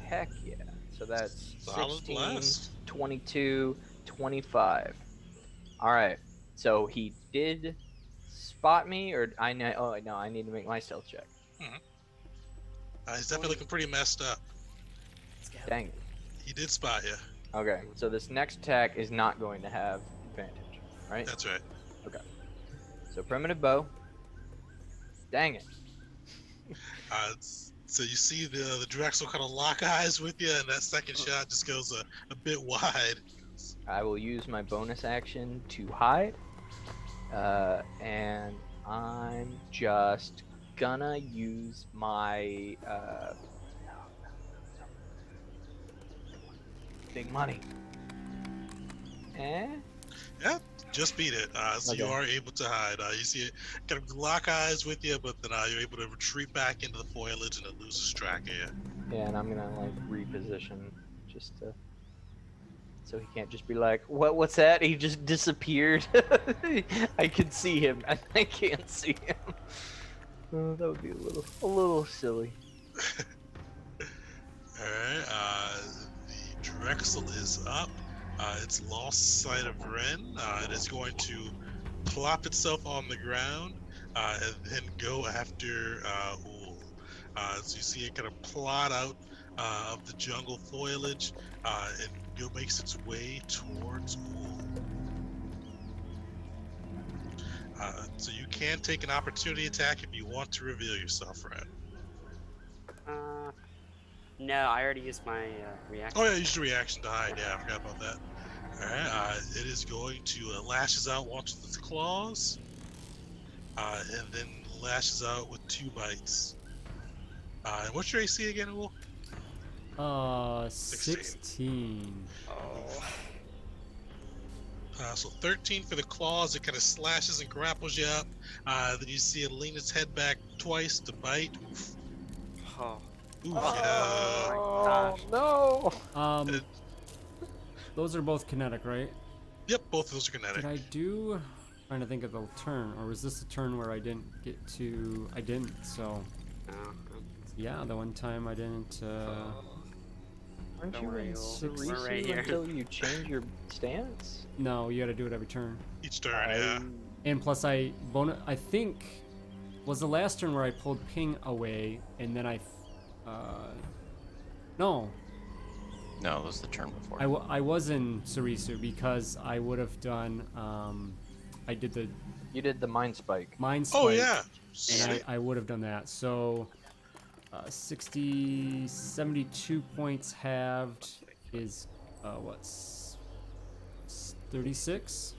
Heck yeah. So that's Solid 16, blast. 22, 25. All right. So he did spot me, or I know? Oh no, I need to make my stealth check. He's definitely looking pretty messed up. Dang it. He did spot you. Okay, so this next attack is not going to have advantage, right? That's right. So primitive bow. Dang it. So you see the Drexel kind of lock eyes with you, and that second shot just goes a bit wide. I will use my bonus action to hide, and I'm just gonna use my big money. Yeah, just beat it. So you Okay. are able to hide. You see it kind of lock eyes with you, but then you're able to retreat back into the foliage, and it loses track of you. Yeah, and I'm gonna like reposition just to, so he can't just be like, what's that? He just disappeared. I can see him, and I can't see him. Oh, that would be a little silly. Alright, the Drexel is up. It's lost sight of Ren. It is going to plop itself on the ground and then go after Ool. So you see it kind of plot out of the jungle foliage and makes its way towards Ool. So you can take an opportunity attack if you want to reveal yourself, Ren. No, I already used my reaction. Oh yeah, use your reaction to hide. Yeah, I forgot about that. Alright, it is going to lashes out once with its claws, and then lashes out with 2 bites. And what's your AC again, Will? 16. Oh. So 13 for the claws. It kind of slashes and grapples you up. Then you see it lean its head back twice to bite. Oof. Oh. Oof, Oh. Oh no! Those are both kinetic, right? Yep, both of those are kinetic. Did I do? Trying to think of the turn, or was this the turn where I didn't get to? I didn't. So No, yeah, the one time I didn't. Aren't Don't you worry, in we're right Sarisu here. until you change your stance? No, you got to do it every turn. Each turn, yeah. And plus, I think was the last turn where I pulled ping away, and then no, No, it was the turn before. I was in Sarisu because I would have done I did the You did the mind spike. mind spike. Oh yeah. And Sweet. I would have done that. So 72 points halved is what's 36?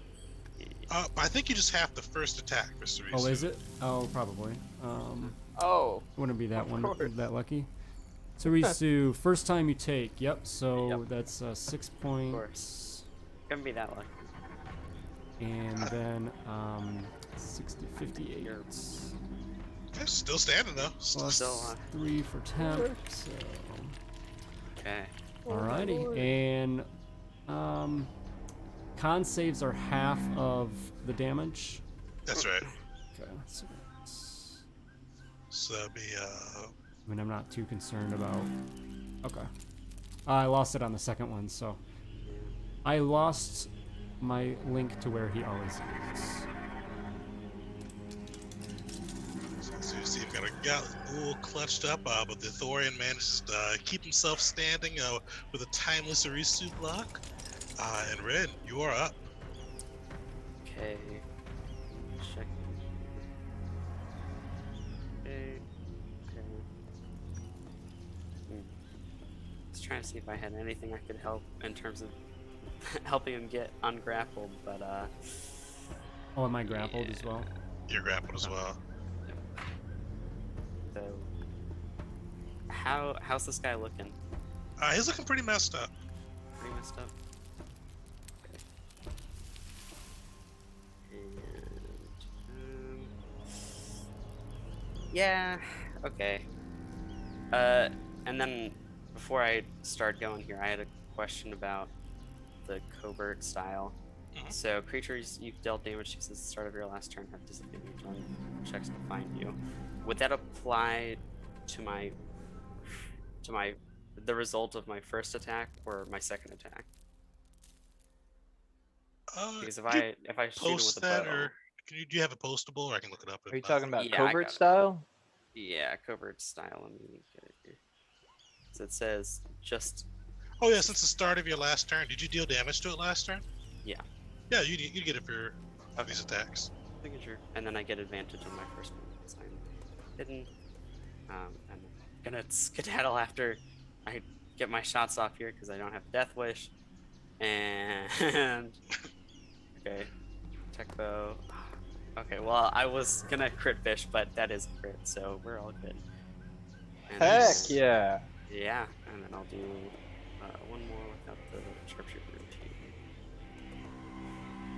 I think you just have the first attack, Mr. Reese. Oh, is it? Oh, probably. Oh, Wouldn't be that Of one course. that lucky. Sarisu, first time you take. Yep. So Yep. that's 6 points. couldn't be that lucky. And then 60, 58. Okay, still standing though. Plus Still, 3 for temp. So Okay. alrighty. And con saves are half of the damage. That's right. Okay. So that's, So that'd be I mean, I'm not too concerned about. Okay. I lost it on the second one, so I lost my link to where he always is. so you see you've got a ghoul clutched up, but the Thorian manages to keep himself standing with a timeless Arisu block. And Ren, you are up. Okay. Check. Okay. Okay. Just trying to see if I had anything I could help in terms of helping him get ungrappled, but Oh, am I grappled as well? You're grappled as well. so how's this guy looking? He's looking pretty messed up. Pretty messed up. Okay. And yeah, okay. And then before I start going here, I had a question about the covert style. Mhm. So creatures you've dealt damage to since the start of your last turn have disadvantage on checks to find you. Would that apply to the result of my first attack or my second attack? Because if Could you I shoot him with post a that, bow, or do you have it postable, or I can look it up? are you talking about Yeah, I covert got it. style? yeah, covert style. Let me get it here. So it says just Oh yeah, since the start of your last turn, did you deal damage to it last turn? Yeah. Yeah, you get it for Okay. these attacks. signature, and then I get advantage on my first one since I'm hidden. I'm gonna skedaddle after I get my shots off here because I don't have Death Wish. And okay, tech bow. Okay, well I was gonna crit fish, but that is a crit, so we're all good. And Heck then- yeah! Yeah, and then I'll do one more without the sharpshooter routine.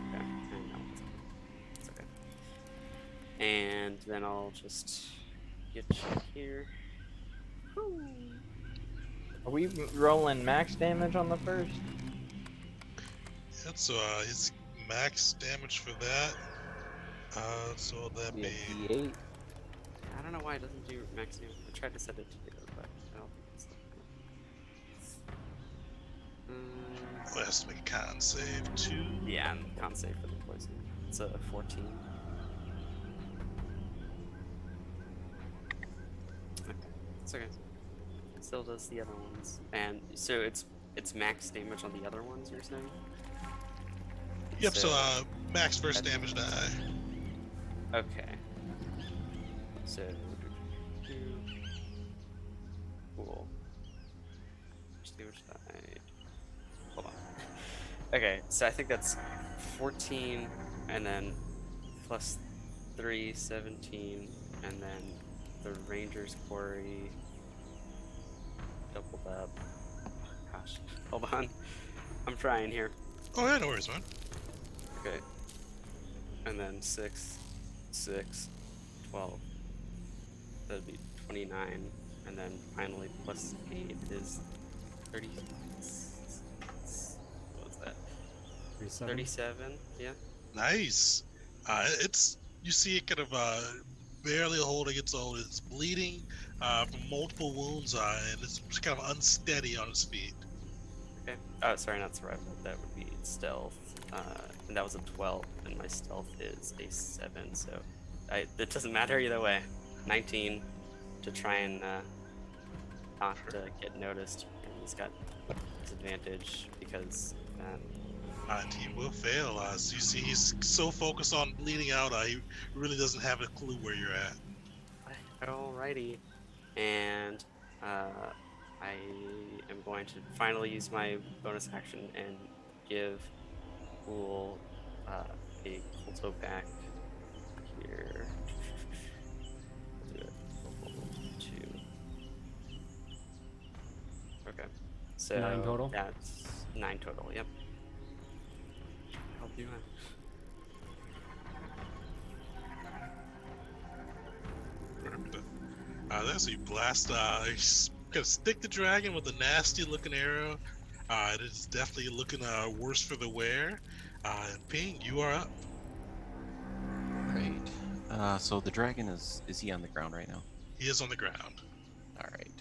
Okay, and no, it's okay. And then I'll just get you here. Are we rolling max damage on the first? Yeah, so his max damage for that. So that'd Be be a D8. I don't know why it doesn't do max damage. I tried to set it to do it, but I don't think it's. well, it has to make a con save too. Yeah, and can't save for the poison. It's a 14. Okay, it's okay. Still does the other ones, and so it's max damage on the other ones. You're saying? Yep. So So- max first damage die. Okay. So. Cool. First damage died. Hold on. Okay, so I think that's 14, and then plus 3, 17, and then the Ranger's Quarry doubled up. Gosh, hold on. I'm trying here. Oh yeah, no worries, man. Okay. And then 6, 6, 12. That'd be 29. And then finally plus 8 is 30. What was that? 37. Yeah. Nice. It's you see it kind of barely holding its own. It's bleeding from multiple wounds, and it's kind of unsteady on its feet. Okay. Oh, sorry, not survival. That would be stealth. And that was a 12, and my stealth is a 7. So, it doesn't matter either way. 19 to try and not get noticed, and he's got disadvantage because of that. He will fail. So you see, he's so focused on bleeding out, he really doesn't have a clue where you're at. Alrighty, and I am going to finally use my bonus action and give Ghoul a Colto back here. Do it. Level 2. Okay. So 9 total? That's 9 total. Yep. Help you out. So you blast, you kind of stick the dragon with a nasty looking arrow. It is definitely looking worse for the wear. And Ping, you are up. Right. So the dragon is he on the ground right now? He is on the ground. All right.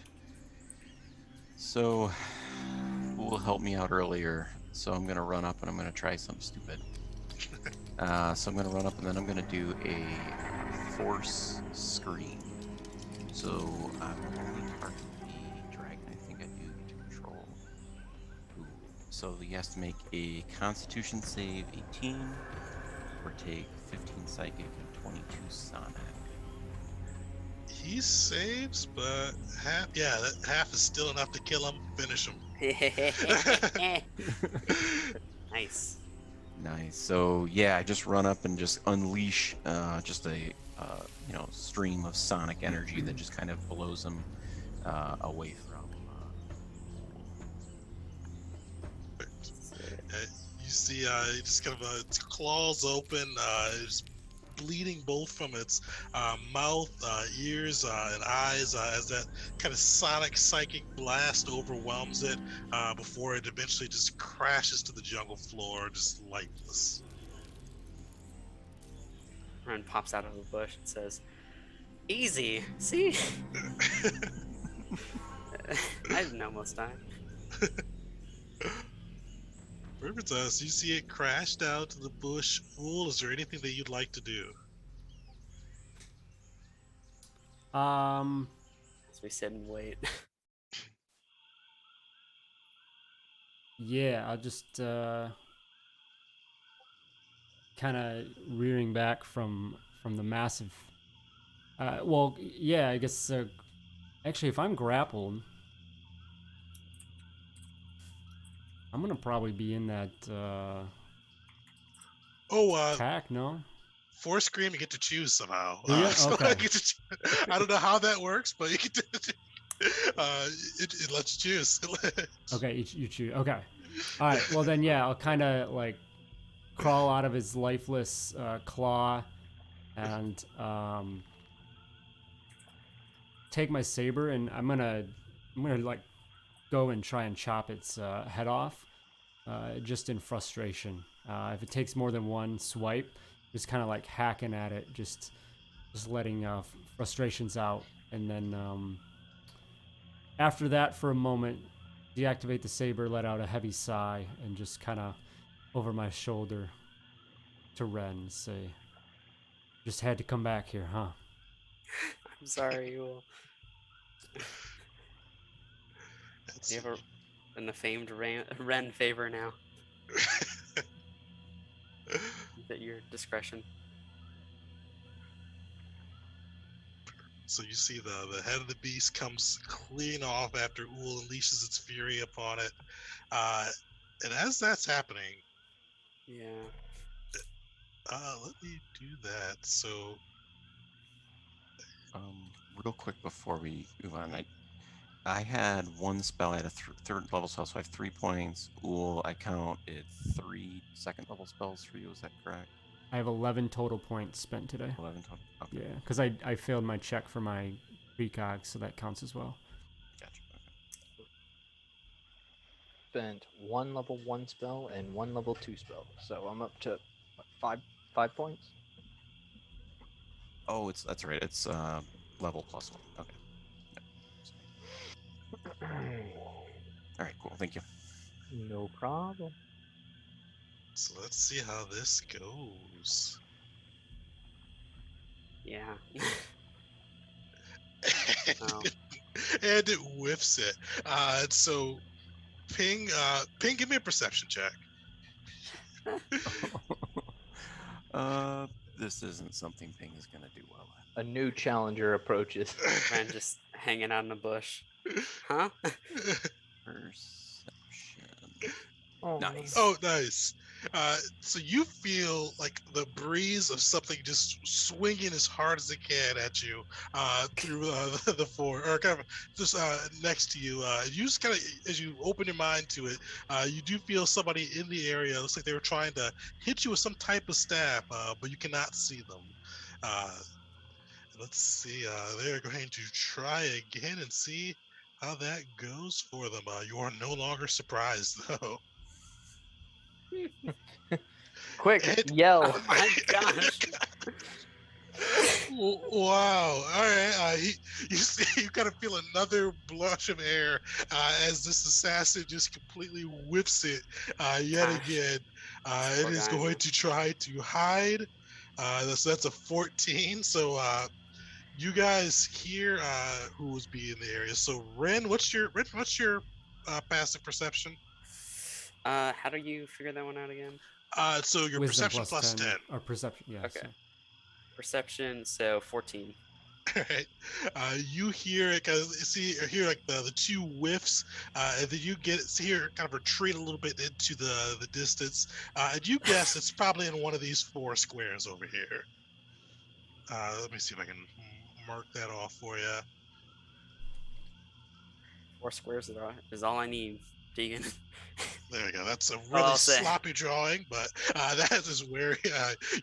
So, will help me out earlier. So I'm gonna run up and I'm gonna try something stupid. So I'm gonna run up and then I'm gonna do a force scream. So I'm only target the dragon. I think I do to control. Ooh. So he has to make a Constitution save 18, or take 15 psychic and 22 sonic. He saves, but half, yeah, that half is still enough to kill him, finish him. Nice. Nice. So yeah, I just run up and just unleash just a stream of sonic energy that just kind of blows him away from. You see, it just kind of its claws open, it's bleeding both from its mouth, ears, and eyes as that kind of sonic psychic blast overwhelms it before it eventually just crashes to the jungle floor, just lifeless. Ren pops out of a bush and says, "Easy. See? I didn't know most time." Perfect. So you see it crash down to the bush. Fool, is there anything that you'd like to do? As we sit and wait. Yeah, I'll just kind of rearing back from the massive. Well, yeah, I guess. Actually, if I'm grappled, I'm gonna probably be in that attack. No. Force scream, you get to choose somehow. Do ya? So Okay. I don't know how that works, but you get to, it lets you choose. Okay, you choose. Okay. All right. Well then, yeah, I'll kind of like crawl out of his lifeless claw and take my saber, and I'm gonna like go and try and chop its head off, just in frustration. If it takes more than one swipe, just kind of like hacking at it, just letting frustrations out, and then after that, for a moment, deactivate the saber, let out a heavy sigh, and just kind of over my shoulder to Ren say, "Just had to come back here, huh?" I'm sorry, Yul. Do you have an famed Ren favor now? At your discretion. So you see the head of the beast comes clean off after Ull unleashes its fury upon it. And as that's happening, Yeah. let me do that. So Real quick before we move on, I had one spell. I had a third level spell, so I have 3 points. Ooh, I count it 3 second level spells for you. Is that correct? I have 11 total points spent today. 11 total. Okay. Yeah, because I failed my check for my precog, so that counts as well. Gotcha. Okay. spent 1 level 1 spell and 1 level 2 spell. So I'm up to what, 5 points. Oh, that's right. It's level +1. Okay. All right. Cool. Thank you. No problem. So let's see how this goes. Yeah. and, Oh. and it whiffs it. So Ping, give me a perception check. This isn't something Ping is gonna do well at. A new challenger approaches. Man, just hanging out in a bush. Huh? Perception. Oh, Nice. Oh, nice. So you feel like the breeze of something just swinging as hard as it can at you through the floor, or kind of just next to you. You just kind of, as you open your mind to it, you do feel somebody in the area. It looks like they were trying to hit you with some type of stab, but you cannot see them. Let's see. They're going to try again and see how that goes for them. You are no longer surprised, though. Quick, And- yell. Oh my gosh. Wow! All right, you see, you kind of feel another blush of air as this assassin just completely whips it yet Gosh. again. It Poor is guy, going man. to try to hide. That's a 14. So you guys hear who was be in the area. So Ren, what's your passive perception? How do you figure that one out again? So your Wisdom perception plus 10. or perception. Yeah. Okay. So. Perception, so 14. Right. You hear it, hear like the two whiffs, and then you hear kind of retreat a little bit into the distance. And you guess it's probably in one of these 4 squares over here. Let me see if I can mark that off for you. 4 squares is all I need, Deegan. There we go. That's a I'll really say. sloppy drawing, but that is where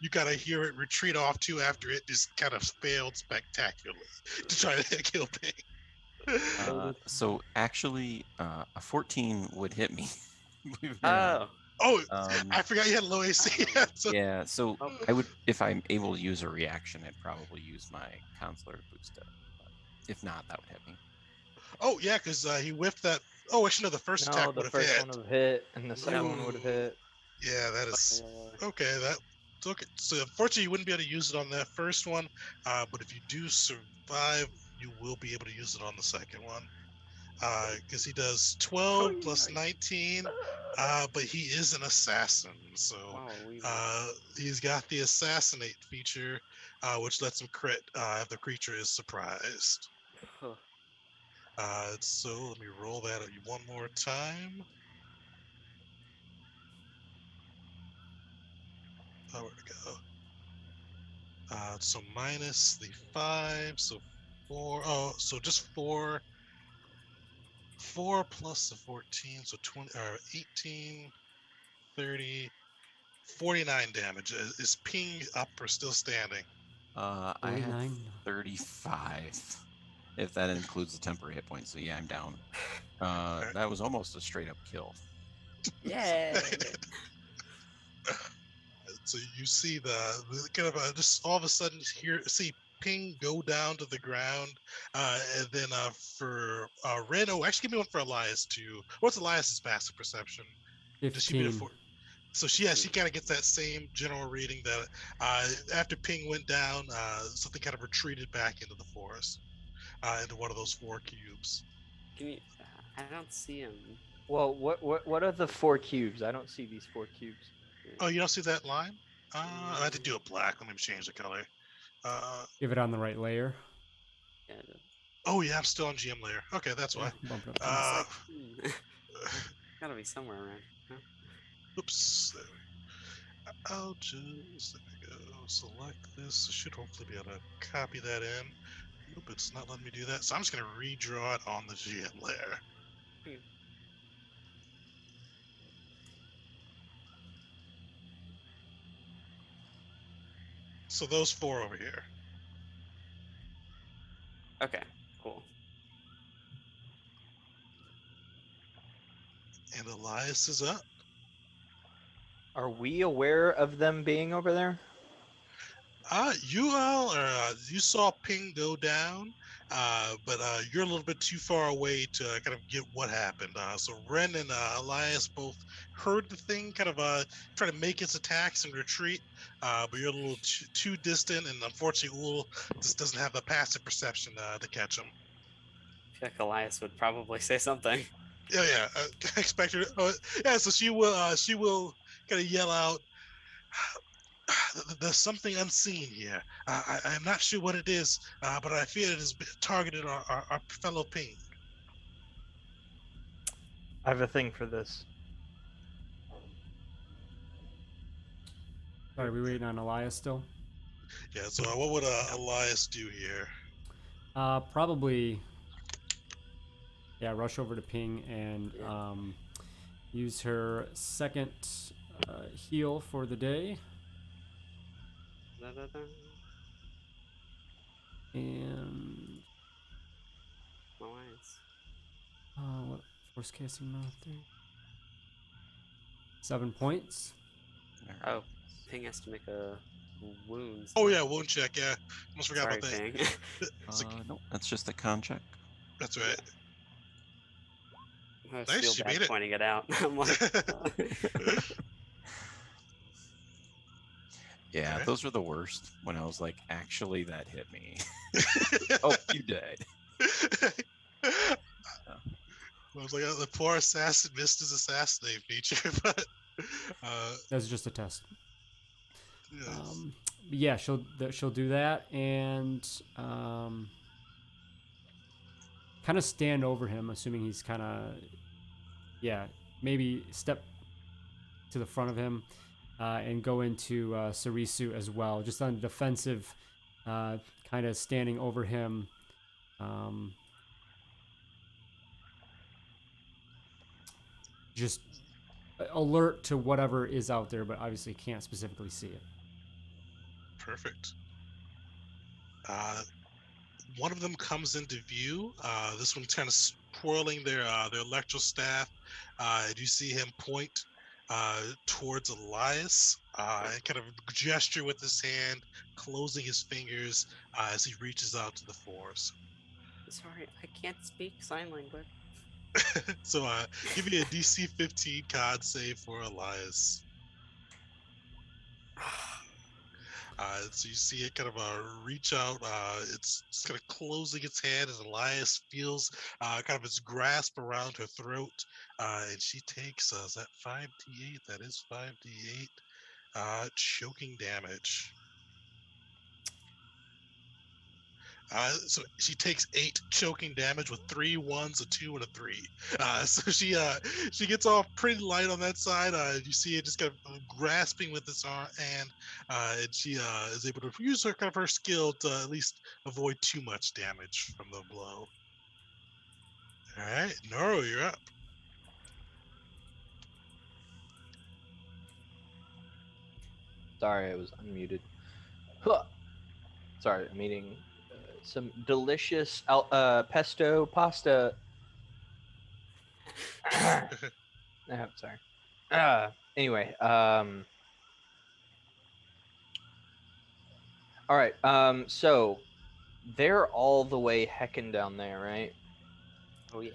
you kind of hear it retreat off to after it just kind of failed spectacularly to try to kill Ping. So actually, a 14 would hit me. Believe it or not. Oh. Oh, I forgot you had low AC. Oh. So, Yeah, so Oh. I would, if I'm able to use a reaction, I'd probably use my consular to boost it. But if not, that would hit me. oh yeah, because he whiffed that. Oh, actually, no, the first No, attack the would have first hit. one would have hit, and the second one would have Ooh. hit. Yeah, that is Yeah. okay. That's okay. So unfortunately, you wouldn't be able to use it on that first one. But if you do survive, you will be able to use it on the second one. Because he does 12 plus 19. But he is an assassin, so Wow, he's got the assassinate feature, which lets him crit if the creature is surprised. So let me roll that one more time. Oh, where'd it go? So minus the 5, so 4. Oh, so just 4. 4 plus the 14, so 20 or 18, 30, 49 damage. Is Ping up or still standing? I had 49. 35, if that includes the temporary hit points. So yeah, I'm down. Alright. That was almost a straight up kill. Yeah. So you see the kind of just all of a sudden see Ping go down to the ground, and then for Ren. Oh, actually, give me one for Elias too. What's Elias's passive perception? Just give me the 15. So she kind of gets that same general reading that after Ping went down, something kind of retreated back into the forest, into one of those 4 cubes. Can you? I don't see him. Well, what are the 4 cubes? I don't see these 4 cubes. Oh, you don't see that line? I had to do it black. Let me change the color. Give it on the right layer. Yeah. Oh yeah, I'm still on GM layer. Okay, that's why. Bump it up. Uh, Gotta be somewhere around. Huh? oops. There I'll just there we go. Select this. I should hopefully be able to copy that in. Nope, it's not letting me do that. So I'm just gonna redraw it on the GM layer. So those 4 over here. Okay. Cool. And Elias is up. Are we aware of them being over there? You all are, you saw Ping go down, but you're a little bit too far away to kind of get what happened. So Ren and Elias both heard the thing kind of try to make its attacks and retreat, but you're a little too distant, and unfortunately, Ul just doesn't have the passive perception to catch him. I feel like Elias would probably say something. Yeah, expect her. Yeah, so she will kind of yell out, there's something unseen here. I'm not sure what it is, but I fear it has targeted our fellow Ping. I have a thing for this. Sorry, we waiting on Elias still? Yeah, so what would Elias do here? Probably. Yeah, rush over to Ping and use her second heal for the day. Da-da-da. And Elias. what force casting mouth 3? 7 points. All Oh, Ping has to make a wounds. Oh yeah, wound check. Yeah, almost forgot Sorry, about that. Ping. No, that's just a con check. That's right. I just Nice, feel you bad made it. pointing it out. I'm like, Yeah, Okay. those were the worst. When I was like, actually, that hit me. Oh, you died. I was like, the poor assassin missed his assassinate feature, but That's just a test. yes. Yeah, she'll do that and kind of stand over him, assuming he's kind of maybe step to the front of him and go into Sarisu as well, just on defensive, kind of standing over him. Just alert to whatever is out there, but obviously can't specifically see it. Perfect. One of them comes into view. This one's kind of twirling their electro staff. And you see him point towards Elias and kind of gesture with his hand, closing his fingers as he reaches out to the force. sorry, I can't speak sign language. So give me a DC 15 con save for Elias. So you see it kind of reach out. It's kind of closing its hand as Elias feels kind of its grasp around her throat. And she takes, is that 5d8? That is 5d8 choking damage. So she takes 8 choking damage with 3 1s, a 2, and a 3. So she gets off pretty light on that side. You see it just kind of grasping with this arm, and she is able to use her kind of her skill to at least avoid too much damage from the blow. All right, Noro, you're up. Sorry, I was unmuted. Huh. Sorry, I'm eating some delicious pesto pasta. I'm sorry. Anyway, all right. So they're all the way heckin' down there, right? Oh yeah.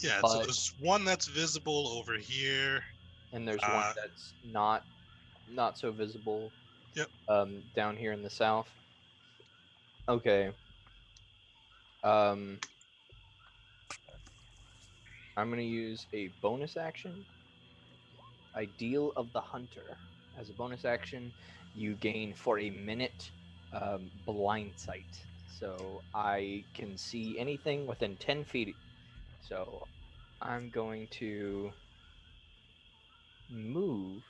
Yeah, so But- there's one that's visible over here. And there's one that's not so visible. Yep. Down here in the south. Okay. I'm gonna use a bonus action. Ideal of the Hunter. As a bonus action, you gain for a minute blind sight. So I can see anything within 10 feet. So I'm going to move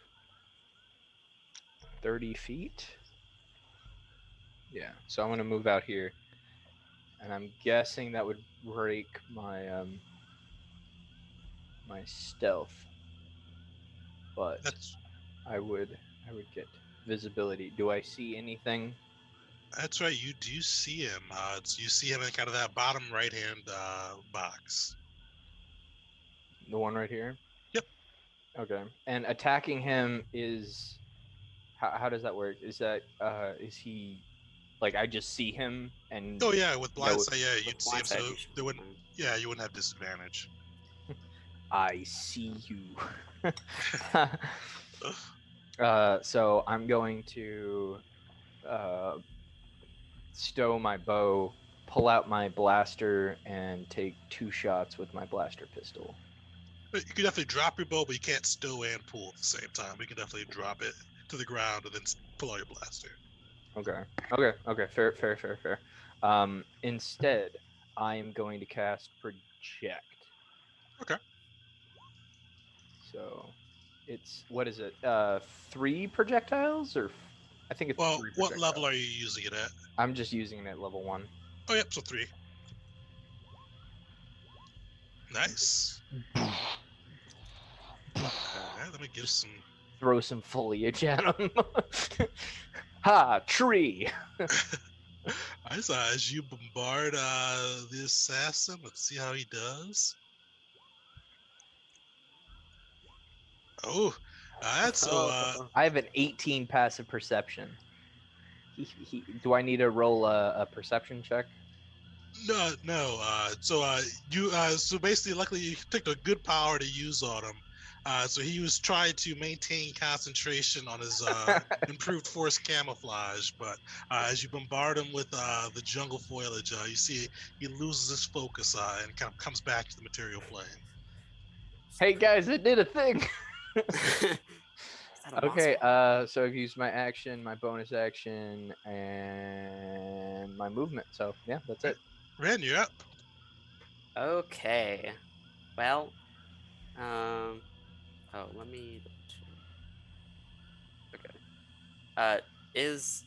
30 feet. Yeah, so I'm going to move out here. And I'm guessing that would break my my stealth. But I would get visibility. Do I see anything? That's right. You do see him. You see him in kind of that bottom right-hand box. The one right here? Yep. Okay. And attacking him is how does that work? Is that is he like I just see him and Oh yeah, with know blindside, yeah, With you'd see him, blindside, so you should they be wouldn't. fine. Yeah, you wouldn't have disadvantage. I see you. So I'm going to stow my bow, pull out my blaster, and take 2 shots with my blaster pistol. You can definitely drop your bow, but you can't stow and pull at the same time. You can definitely drop it to the ground and then pull out your blaster. Okay. Fair. Instead, I am going to cast project. Okay. So, it's what is it? 3 projectiles, or I think it's Well, 3 what projectiles. level are you using it at? I'm just using it at level 1. Oh, yep, so 3. Nice. All right, let me give some. Throw some foliage at him. Ha! Tree. I saw as you bombard the assassin. Let's see how he does. Oh, that's so. I have an 18 passive perception. Do I need to roll a perception check? No. So basically, luckily you picked a good power to use on him. So he was trying to maintain concentration on his improved force camouflage, but as you bombard him with the jungle foliage, you see he loses his focus and kind of comes back to the material plane. Hey guys, it did a thing. Is that a Okay, monster? so I've used my action, my bonus action, and my movement. So yeah, that's it. Ren, you're up. Okay. Well, oh, let me. Okay. Uh, is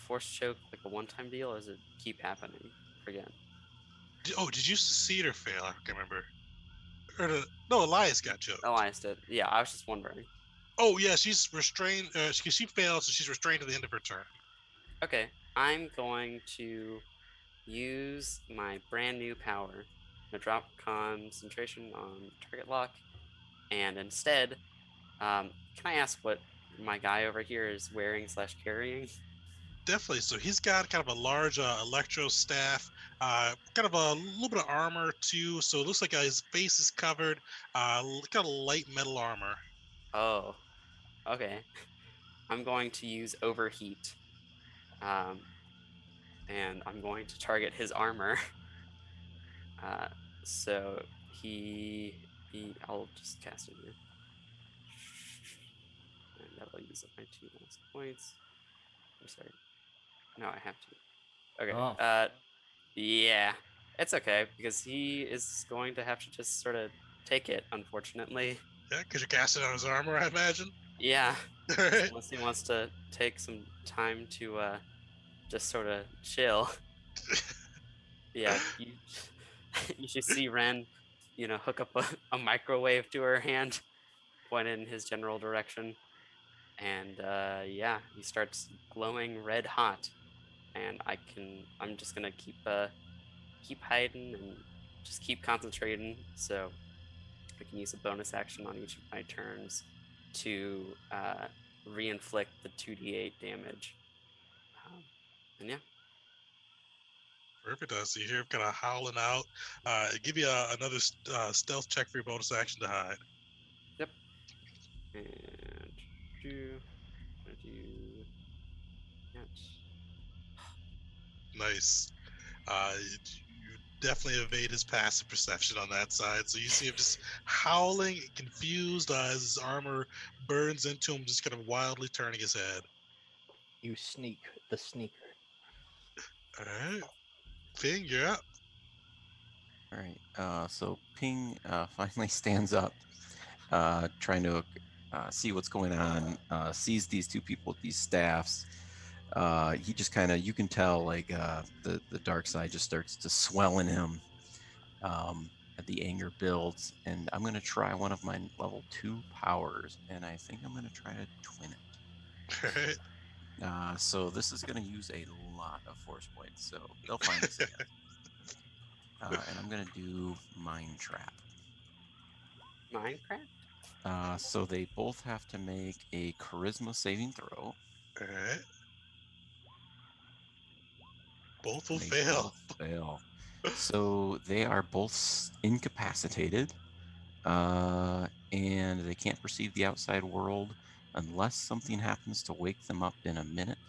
force choke like a one-time deal, or does it keep happening again? Did you succeed or fail? I can't remember. No, Elias got choked. Elias did. Yeah, I was just wondering. Oh yeah, she's restrained. She failed, so she's restrained to the end of her turn. Okay, I'm going to use my brand new power. I'm gonna drop concentration on target lock, and instead, can I ask what my guy over here is wearing / carrying? Definitely. So he's got kind of a large electro staff, kind of a little bit of armor too. So it looks like his face is covered, kind of light metal armor. Oh, okay. I'm going to use overheat, and I'm going to target his armor. So I'll just cast it here, and that'll use up my 2 last points. I'm sorry. No, I have to. Okay. Oh. Yeah, it's okay because he is going to have to just sort of take it, unfortunately. Yeah, because you're casting on his armor, I imagine. Yeah, All right. unless he wants to take some time to just sort of chill. Yeah, you should see Ren, hook up a microwave to her hand, point it in his general direction, and yeah, he starts glowing red hot, and I'm just gonna keep hiding and just keep concentrating, so I can use a bonus action on each of my turns to re-inflict the 2d8 damage. And yeah. Perfect. So you hear him kind of howling out. Give you another stealth check for your bonus action to hide. Yep. And do that. Nice. You definitely evade his passive perception on that side. So you see him just howling, confused as his armor burns into him, just kind of wildly turning his head. You sneak the sneaker. All right. Fing, you're up. All right. So Ping finally stands up, trying to see what's going on. Sees these 2 people with these staffs. He just kind of, you can tell, like the dark side just starts to swell in him. The anger builds, and I'm gonna try one of my level 2 powers, and I think I'm gonna try to twin it. All right. So this is gonna use a lot of force points, so they'll find this again. And I'm gonna do Mind Trap. Minecraft? So they both have to make a charisma saving throw. All right. Both will They fail. both fail. So they are both incapacitated, and they can't perceive the outside world unless something happens to wake them up in a minute.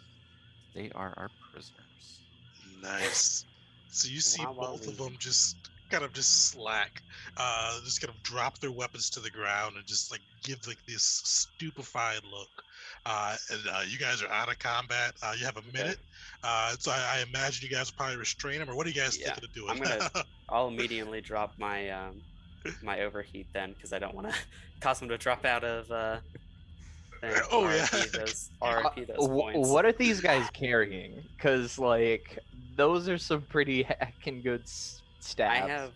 They are our prisoners. Nice. So you see both of them just slack, just kind of drop their weapons to the ground and just like give like this stupefied look. And you guys are out of combat. You have a minute. So I imagine you guys will probably restrain them, or what are you guys Yeah, thinking of doing? I'll immediately drop my my overheat then, because I don't want to cause them to drop out of thing. Oh, yeah. RIP those points. What are these guys carrying? Because like those are some pretty heckin' good stats.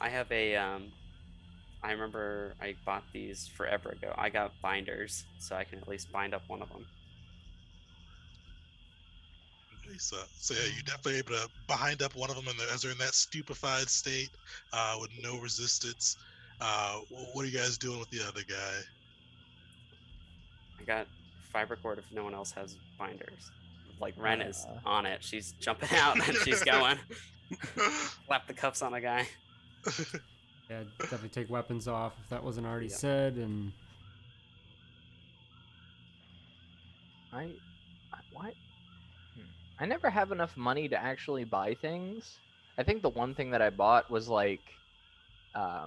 I have a I remember I bought these forever ago. I got binders, so I can at least bind up one of them. Nice. So yeah, you're definitely able to bind up one of them, as they're in that stupefied state, with no resistance. What are you guys doing with the other guy? I got fiber cord if no one else has binders. Like Ren is on it. She's jumping out and she's going. Slap the cuffs on a guy. Yeah, definitely take weapons off if that wasn't already said. And What? I never have enough money to actually buy things. I think the one thing that I bought was like, a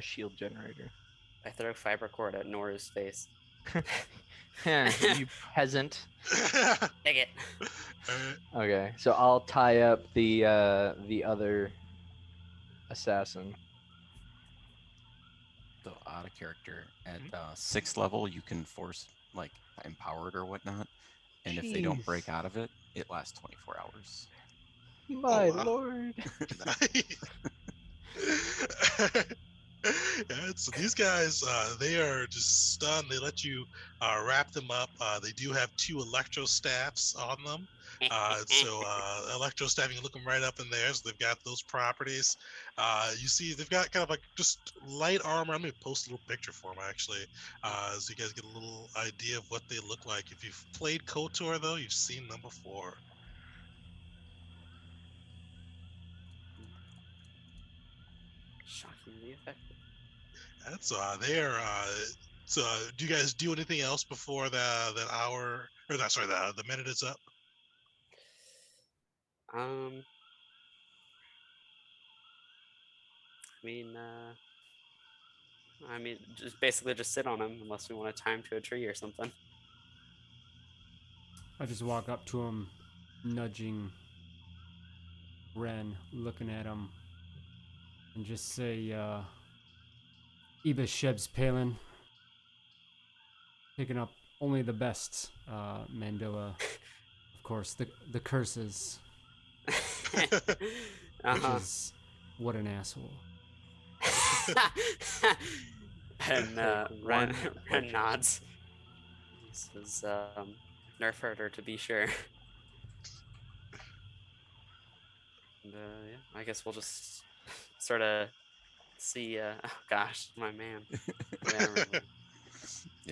shield generator. I throw fiber cord at Nora's face. You peasant. Take it. Okay, so I'll tie up the other assassin. So out of character at 6th level, you can force like empowered or whatnot, and if they don't break Jeez. out of it, it lasts 24 hours. My wow. lord. Yeah, so these guys, they are just stunned. They let you wrap them up. They do have 2 electro staffs on them. So electro staff, you can look them right up in there. So they've got those properties. You see, they've got kind of like just light armor. I'm going to post a little picture for them actually, so you guys get a little idea of what they look like. If you've played KOTOR though, you've seen them before. Shockingly effective. That's there. So do you guys do anything else before that hour, or that sorry, the minute is up? I mean, just basically just sit on him unless we want to tie him to a tree or something. I just walk up to him, nudging Ren, looking at him, and just say, Iba Sheb's Palin. Picking up only the best, Mandela. Of course, the curses. Which is, what an asshole. And Ren nods. This is nerf herder to be sure. And yeah, I guess we'll just sort of see. Oh gosh, my man.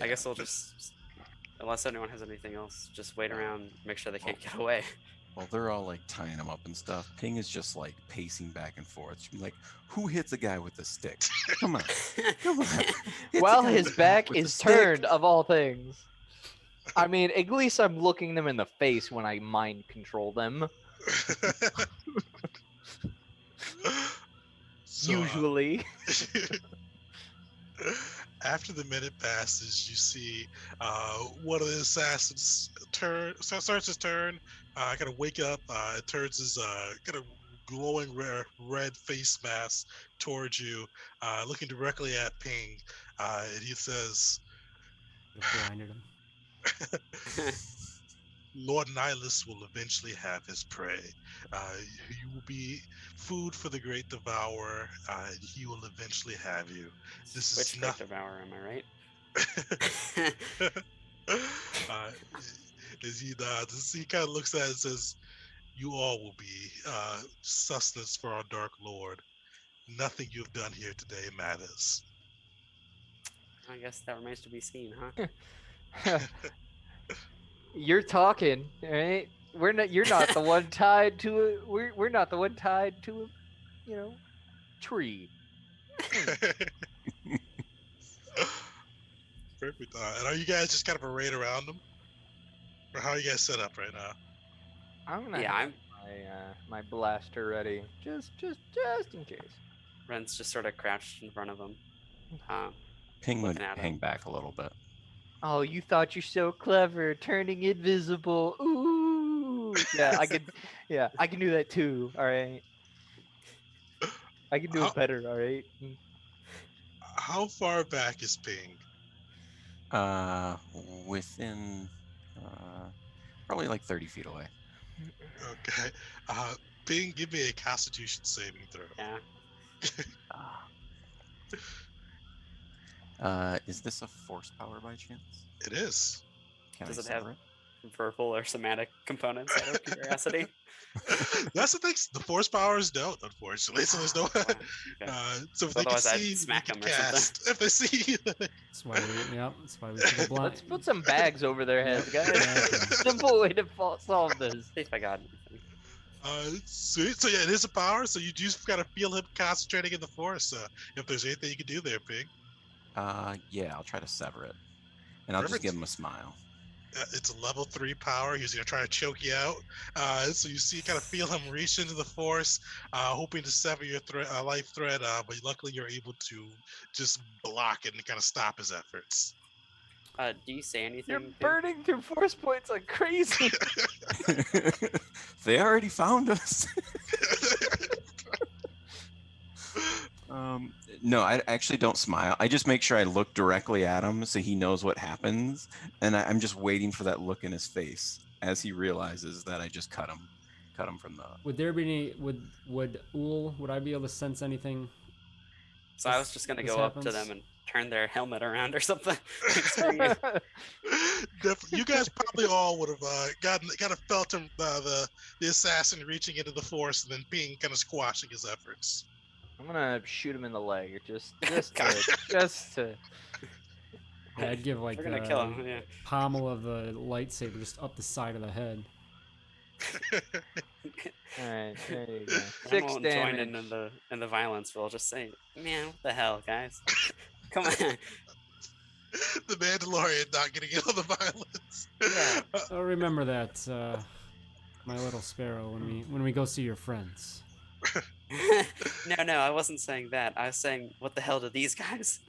I guess we'll just, unless anyone has anything else, just wait around, make sure they can't get away. Well, they're all like tying him up and stuff. Ping is just like pacing back and forth. She's like, "Who hits a guy with a stick? Come on, come on." Well, his back is turned, of all things. I mean, at least I'm looking them in the face when I mind control them. So, Usually. After the minute passes, you see one of the assassins starts his turn, kind of wake up, it turns his kind of glowing red face mask towards you, looking directly at Ping, and he says, Blinded him. Lord Nihilus will eventually have his prey. You will be food for the great devourer, and he will eventually have you. This Which is great nothing. devourer, am I right? As he nods, he kind of looks at it and says, you all will be sustenance for our Dark Lord. Nothing you've done here today matters. I guess that remains to be seen, huh? You're talking, all right? We're not. You're not the one tied to it. We're not the one tied to a, you know, tree. Perfect. And are you guys just kind of arrayed around them, or how are you guys set up right now? I'm gonna Yeah, have I'm. my blaster ready, just in case. Ren's just sort of crouched in front of him, Ping would looking at hang him. back a little bit. Oh, you thought you're so clever, turning invisible. Ooh, yeah, I could. Yeah, I can do that too. All right, I can do How, it better. All right. how far back is Ping? Within probably like 30 feet away. Okay. Ping, give me a Constitution saving throw. Yeah. Is this a force power by chance? It is. Can Does I it have sever it? verbal or somatic components out of curiosity? That's the thing. The force powers don't, unfortunately. So there's no. Wow, okay. So if they can Otherwise I'd see, you smack can 'em or something. cast. If they see, you, That's why we. Yep. That's why we took a blind. Let's put some bags over their heads, guys. Exactly. Simple way to solve this. See if I got anything. sweet. So yeah, it is a power. So you just gotta feel him concentrating in the force. If there's anything you can do there, Ping. Yeah, I'll try to sever it, and I'll just Perfect. give him a smile. It's a level 3 power. He's gonna try to choke you out. So you see, kind of feel him reach into the force, hoping to sever your life thread. But luckily, you're able to just block it and kind of stop his efforts. Do you say anything? You're Ping? burning through force points like crazy. They already found us. No, I actually don't smile. I just make sure I look directly at him so he knows what happens, and I'm just waiting for that look in his face as he realizes that I just cut him from the. Would there be any? Would I be able to sense anything? So I was just gonna This go up to happens? them and turn their helmet around or something. Definitely, you guys probably all would have kind of felt him, the assassin reaching into the force and then being kind of squashing his efforts. I'm gonna shoot him in the leg, just God. to. Yeah, I'd give like We're gonna the kill him. Yeah. pommel of the lightsaber just up the side of the head. All right, there you go. I 6 won't damage. join in the violence. We'll just say, man, what the hell, guys? Come on. The Mandalorian not getting in on the violence. Yeah. I'll remember that, my little sparrow, when we go see your friends. No, I wasn't saying that. I was saying, what the hell do these guys?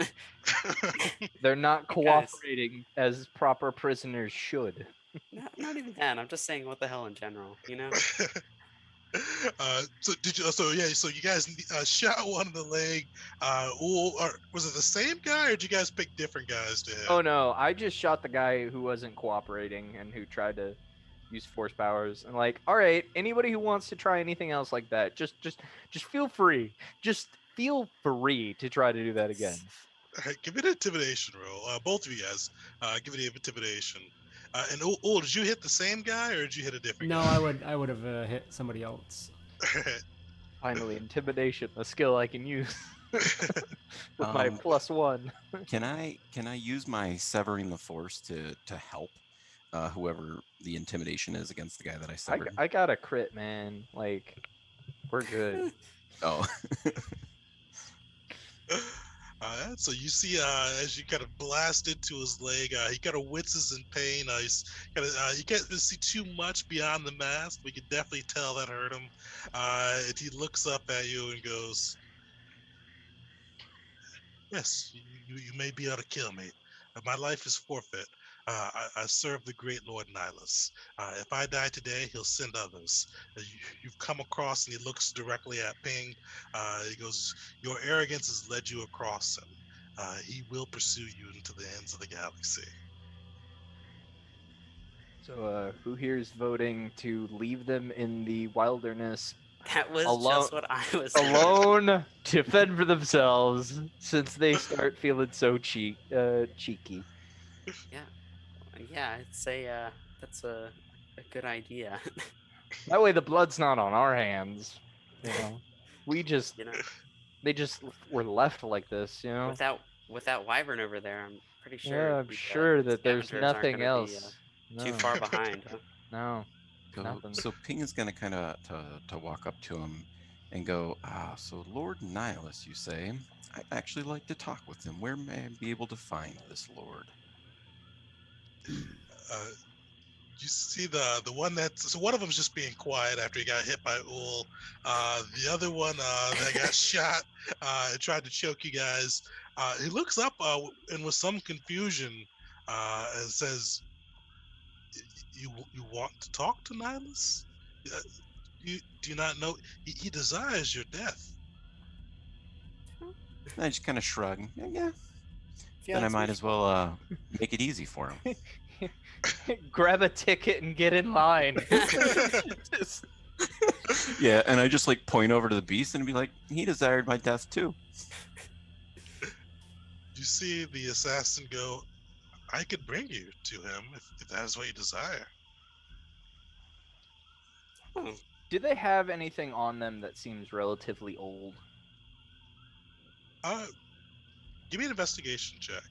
They're not You guys. cooperating as proper prisoners should. Not even that. I'm just saying, what the hell in general, you know? So did you? So yeah. So you guys shot one in the leg. Was it the same guy, or did you guys pick different guys to hit? Oh no, I just shot the guy who wasn't cooperating and who tried to use force powers. And like, all right, anybody who wants to try anything else like that, just feel free. Just feel free to try to do that again. All right, give me an intimidation roll. Both of you guys, give me an intimidation. And did you hit the same guy, or did you hit a different No, guy? I would have hit somebody else. Finally, intimidation, a skill I can use with my +1. Can I use my severing the force to help whoever the intimidation is against the guy that I severed? I got a crit, man. Like, we're good. Oh. So you see, as you kind of blast into his leg, he kind of winces in pain. You can't see too much beyond the mask. We can definitely tell that hurt him. And he looks up at you and goes, "Yes, you may be able to kill me. My life is forfeit. I serve the great Lord Nihilus. If I die today, he'll send others. You've come across," and he looks directly at Ping. He goes, "Your arrogance has led you across him. He will pursue you into the ends of the galaxy." So, who here is voting to leave them in the wilderness That was Alone- just what I was saying. alone to fend for themselves since they start feeling so cheeky? Yeah, I'd say that's a good idea. That way the blood's not on our hands. You know, we just You know, they just were left like this. You know. with that wyvern over there, I'm pretty sure Yeah, I'm the sure that there's scavengers aren't nothing going to be else. too No, far behind. Huh? no, So, nothing. so Ping is gonna kind of to walk up to him and go, so Lord Nihilus, you say? I'd actually like to talk with him. Where may I be able to find this lord? Uh, you see the one that's so one of them's just being quiet after he got hit by Ul. The other one that got shot and tried to choke you guys. He looks up and with some confusion and says, "You want to talk to Nihilus? Uh, you do you not know he desires your death?" And I just kind of shrug. Yeah. If he Then I likes me, might as well make it easy for him. Grab a ticket and get in line. Just- Yeah, and I just like point over to the beast and be like, he desired my death too. You see the assassin go, "I could bring you to him if that is what you desire." oh, Do they have anything on them that seems relatively old? Give me an investigation check.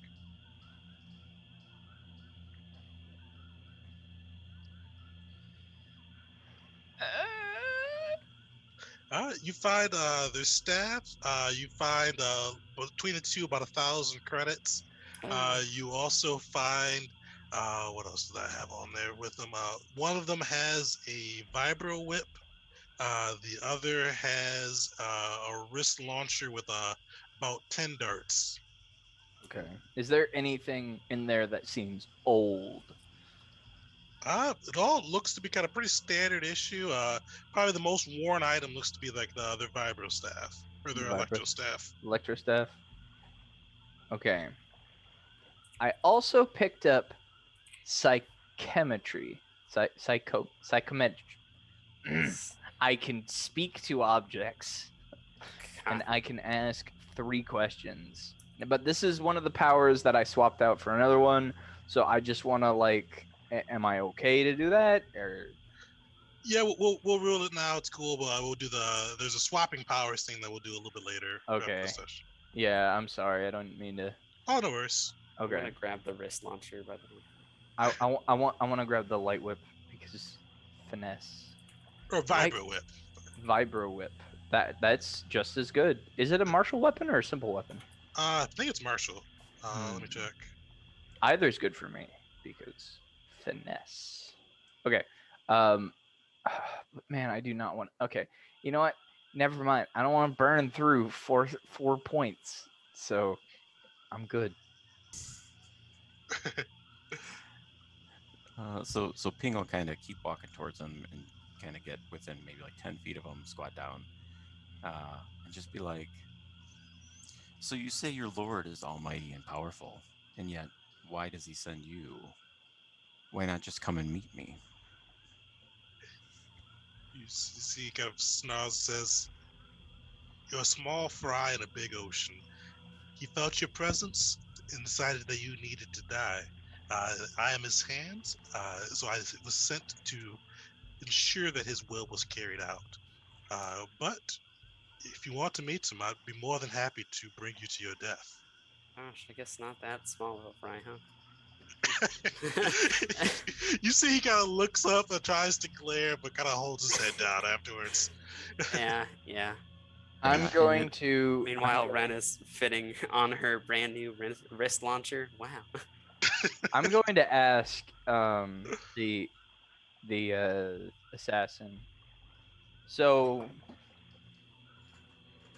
You find their staff. You find between the two about 1,000 credits. You also find what else did I have on there with them? One of them has a vibro whip. The other has a wrist launcher with about 10 darts. Okay. Is there anything in there that seems old? It all looks to be kind of pretty standard issue. Probably the most worn item looks to be like their vibro staff or their electro staff. Electro staff? Okay. I also picked up psychometry. Psychometry. I can speak to objects and I can ask 3 questions. But this is one of the powers that I swapped out for another one. So I just want to like, am I okay to do that? Or Yeah, we'll rule it now. It's cool, but we'll do there's a swapping powers thing that we'll do a little bit later. Okay. This session. yeah, I'm sorry. I don't mean to. Oh, no worries. I'm Okay. gonna grab the wrist launcher by the way. I want to grab the light whip because finesse. Or vibro whip. Vibro whip. That's just as good. Is it a martial weapon or a simple weapon? I think it's martial. Let me check. Either's good for me because finesse. Okay. Man, I do not want. Okay. You know what? Never mind. I don't want to burn through four points. So I'm good. So Ping will kind of keep walking towards him and kind of get within maybe like 10 feet of him, squat down, and just be like, so you say your Lord is almighty and powerful, and yet why does he send you? Why not just come and meet me? You see, kind of snarls, says, "You're a small fry in a big ocean. He felt your presence and decided that you needed to die. I am his hands, so I was sent to ensure that his will was carried out. But if you want to meet him, I'd be more than happy to bring you to your death." Gosh, I guess not that small of a fry, huh? You see, he kind of looks up and tries to glare, but kind of holds his head down afterwards. Yeah. I'm going to. Meanwhile, Ren is fitting on her brand new wrist launcher. Wow. I'm going to ask the assassin. So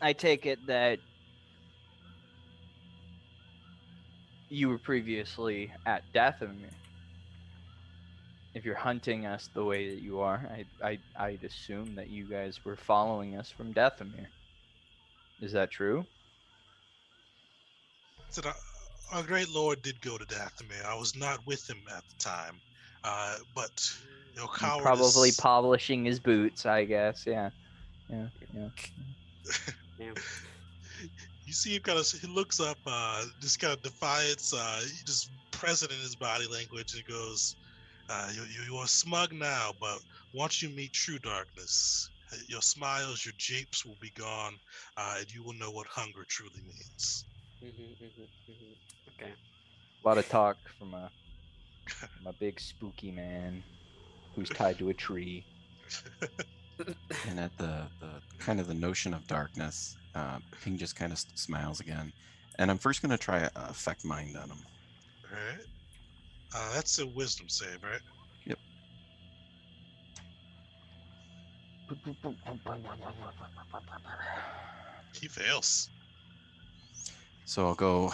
I take it that you were previously at Dathomir. If you're hunting us the way that you are, I'd assume that you guys were following us from Dathomir. Is that true? Said, our great lord did go to Dathomir. I was not with him at the time, but cowardice. Probably polishing his boots, I guess. Yeah. You see him he looks up, just kind of defiance, just present in his body language, and goes, You are smug now, but once you meet true darkness, your smiles, your japes will be gone, and you will know what hunger truly means. Okay. A lot of talk from a big spooky man who's tied to a tree. And at the kind of the notion of darkness, Ping just kind of smiles again. And I'm first going to try affect mind on him. All right. That's a wisdom save, right? Yep. He fails. So I'll go,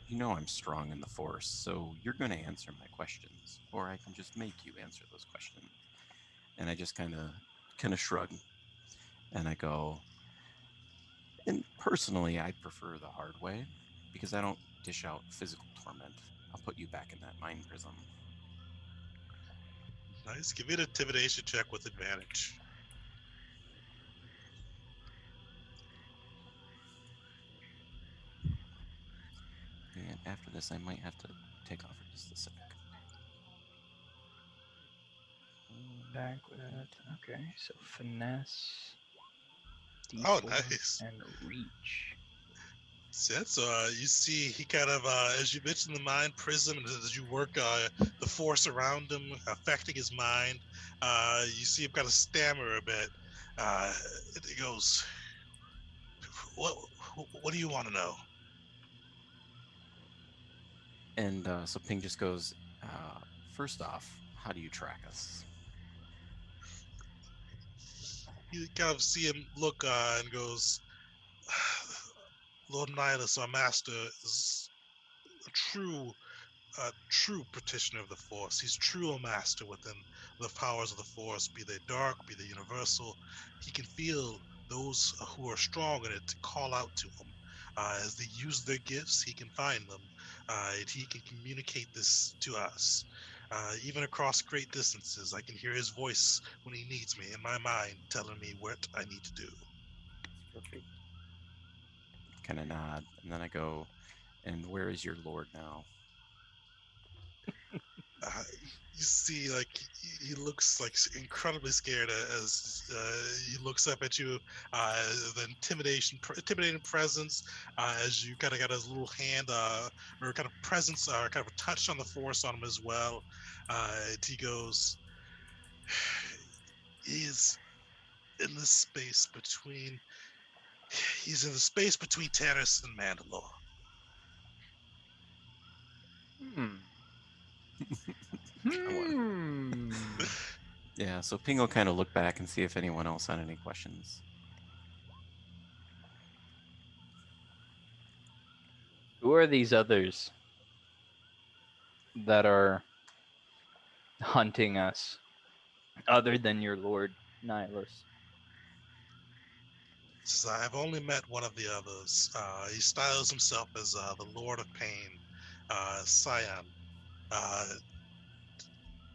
you know I'm strong in the Force, so you're going to answer my questions, or I can just make you answer those questions. And I just kind of shrug, and I go, and personally, I'd prefer the hard way, because I don't dish out physical torment. I'll put you back in that mind prison. Nice. Give me an intimidation check with advantage. And after this, I might have to take off for just a sec. Back with it. Okay, so finesse, Oh, D4, nice. and reach. So you see, he kind of, as you mentioned, the mind prism, and as you work the force around him, affecting his mind, you see him kind of stammer a bit. And he goes, "What? What do you want to know?" And so Ping just goes, first off, how do you track us? You kind of see him look and goes, "Lord Nihilus, our master, is a true practitioner of the Force. He's true a master within the powers of the Force, be they dark, be they universal. He can feel those who are strong in it to call out to him. As they use their gifts, he can find them, and he can communicate this to us. Even across great distances, I can hear his voice when he needs me in my mind, telling me what I need to do." Perfect. Kind of nod, and then I go, and where is your lord now? uh, you see, like he looks like incredibly scared as he looks up at you. The intimidating presence, as you kind of got his little hand or kind of presence, or kind of a touch on the force on him as well. He goes, he's in the space between. He's in the space between Terrace and Mandalore. Yeah, so Ping will kind of look back and see if anyone else had any questions. Who are these others that are hunting us, other than your Lord Nihilus? Says, I've only met one of the others. He styles himself as the Lord of Pain, Scion. Uh,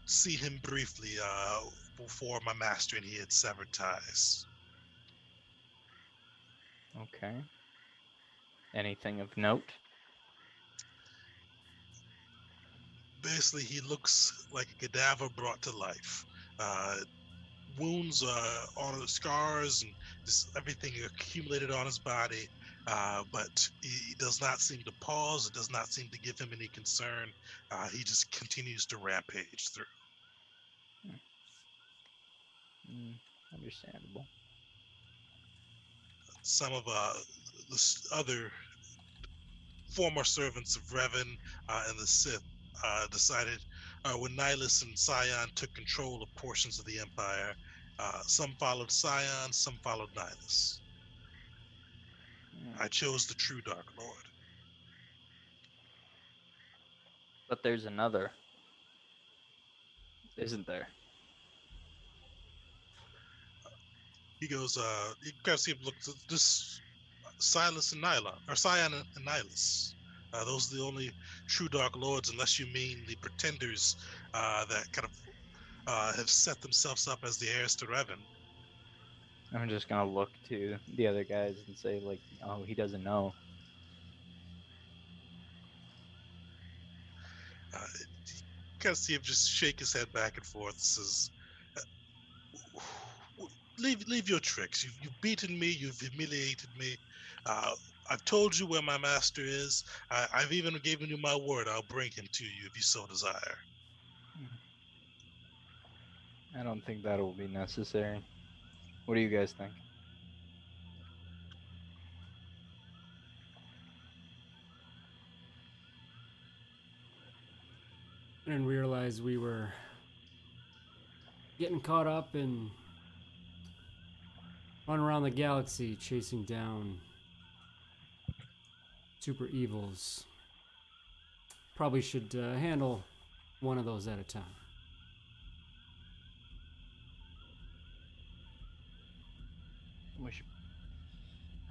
see him briefly before my master and he had severed ties. Okay. Anything of note? Basically, he looks like a cadaver brought to life. Wounds on his scars and just everything accumulated on his body. But he does not seem to pause. It does not seem to give him any concern. He just continues to rampage through. Understandable. Some of the other former servants of Revan and the Sith decided when Nihilus and Scion took control of portions of the Empire, some followed Scion, some followed Nihilus. I chose the true Dark Lord. But there's another, isn't there? He goes, you kind of see him look, this Silas and Nihilus, or Scion and Nihilus. Those are the only true Dark Lords, unless you mean the pretenders that kind of have set themselves up as the heirs to Revan. I'm just gonna look to the other guys and say, like, oh, he doesn't know. He kind of see him just shake his head back and forth. Says, leave your tricks. You've beaten me. You've humiliated me. I've told you where my master is. I've even given you my word. I'll bring him to you if you so desire. I don't think that will be necessary. What do you guys think? I didn't realize we were getting caught up in running around the galaxy chasing down super evils. Probably should handle one of those at a time. We should,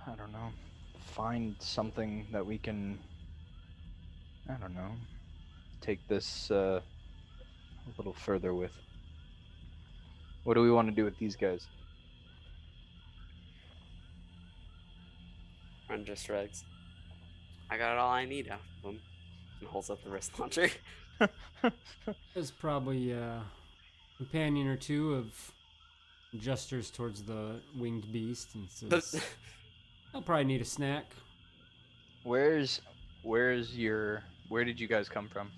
I don't know, find something that we can, I don't know, take this a little further with. What do we want to do with these guys? Run just shrugs. I got all I need out of them. And holds up the wrist launcher. There's probably a companion or two of gestures towards the winged beast and says, I'll probably need a snack. Where did you guys come from?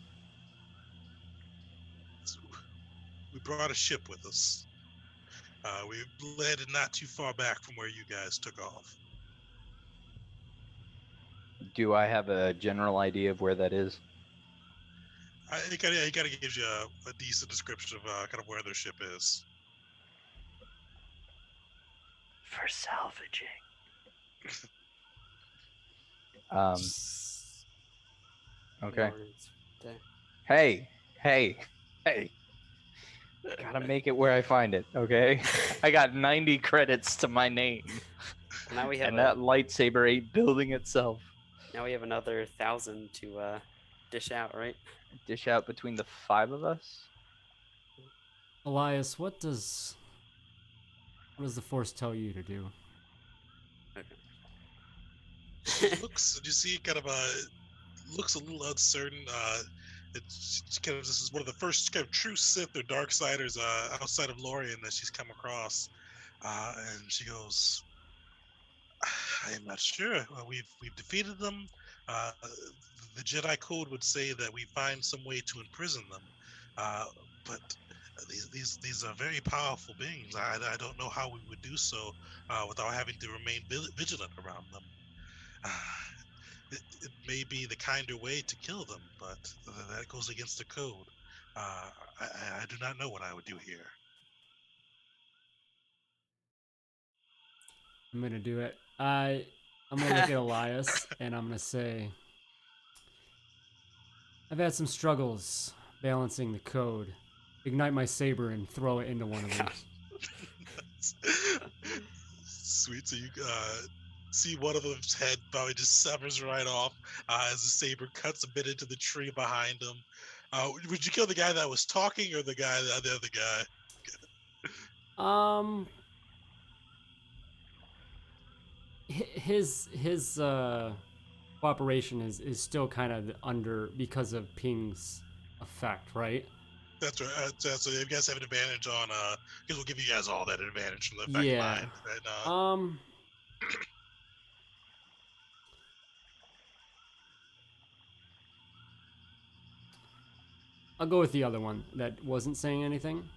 We brought a ship with us. We landed not too far back from where you guys took off. Do I have a general idea of where that is? It kind of gives you a decent description of kind of where their ship is. For salvaging. Okay. Hey. Gotta make it where I find it, okay? I got 90 credits to my name. Now we have And that lightsaber ain't building itself. Now we have another 1,000 to dish out, right? Dish out between the 5 of us? Elias, what does the Force tell you to do? Okay. Looks, you see, kind of looks a little uncertain. It's kind of, this is one of the first kind of true Sith or Darksiders outside of Lorien that she's come across, and she goes, "I am not sure. We've defeated them. The Jedi Code would say that we find some way to imprison them, but these are very powerful beings. I don't know how we would do so without having to remain vigilant around them. It may be the kinder way to kill them, but that goes against the code. I do not know what I would do here." I'm gonna do it. I'm gonna look at Elias and I'm gonna say, I've had some struggles balancing the code. Ignite my saber and throw it into one of these. Sweet. So you see one of them's head probably just severs right off as the saber cuts a bit into the tree behind him. Would you kill the guy that was talking or the other guy? His cooperation is still kind of under because of Ping's effect, right? That's right. So you guys have an advantage on because we'll give you guys all that advantage from the effect Yeah. line. And, I'll go with the other one that wasn't saying anything.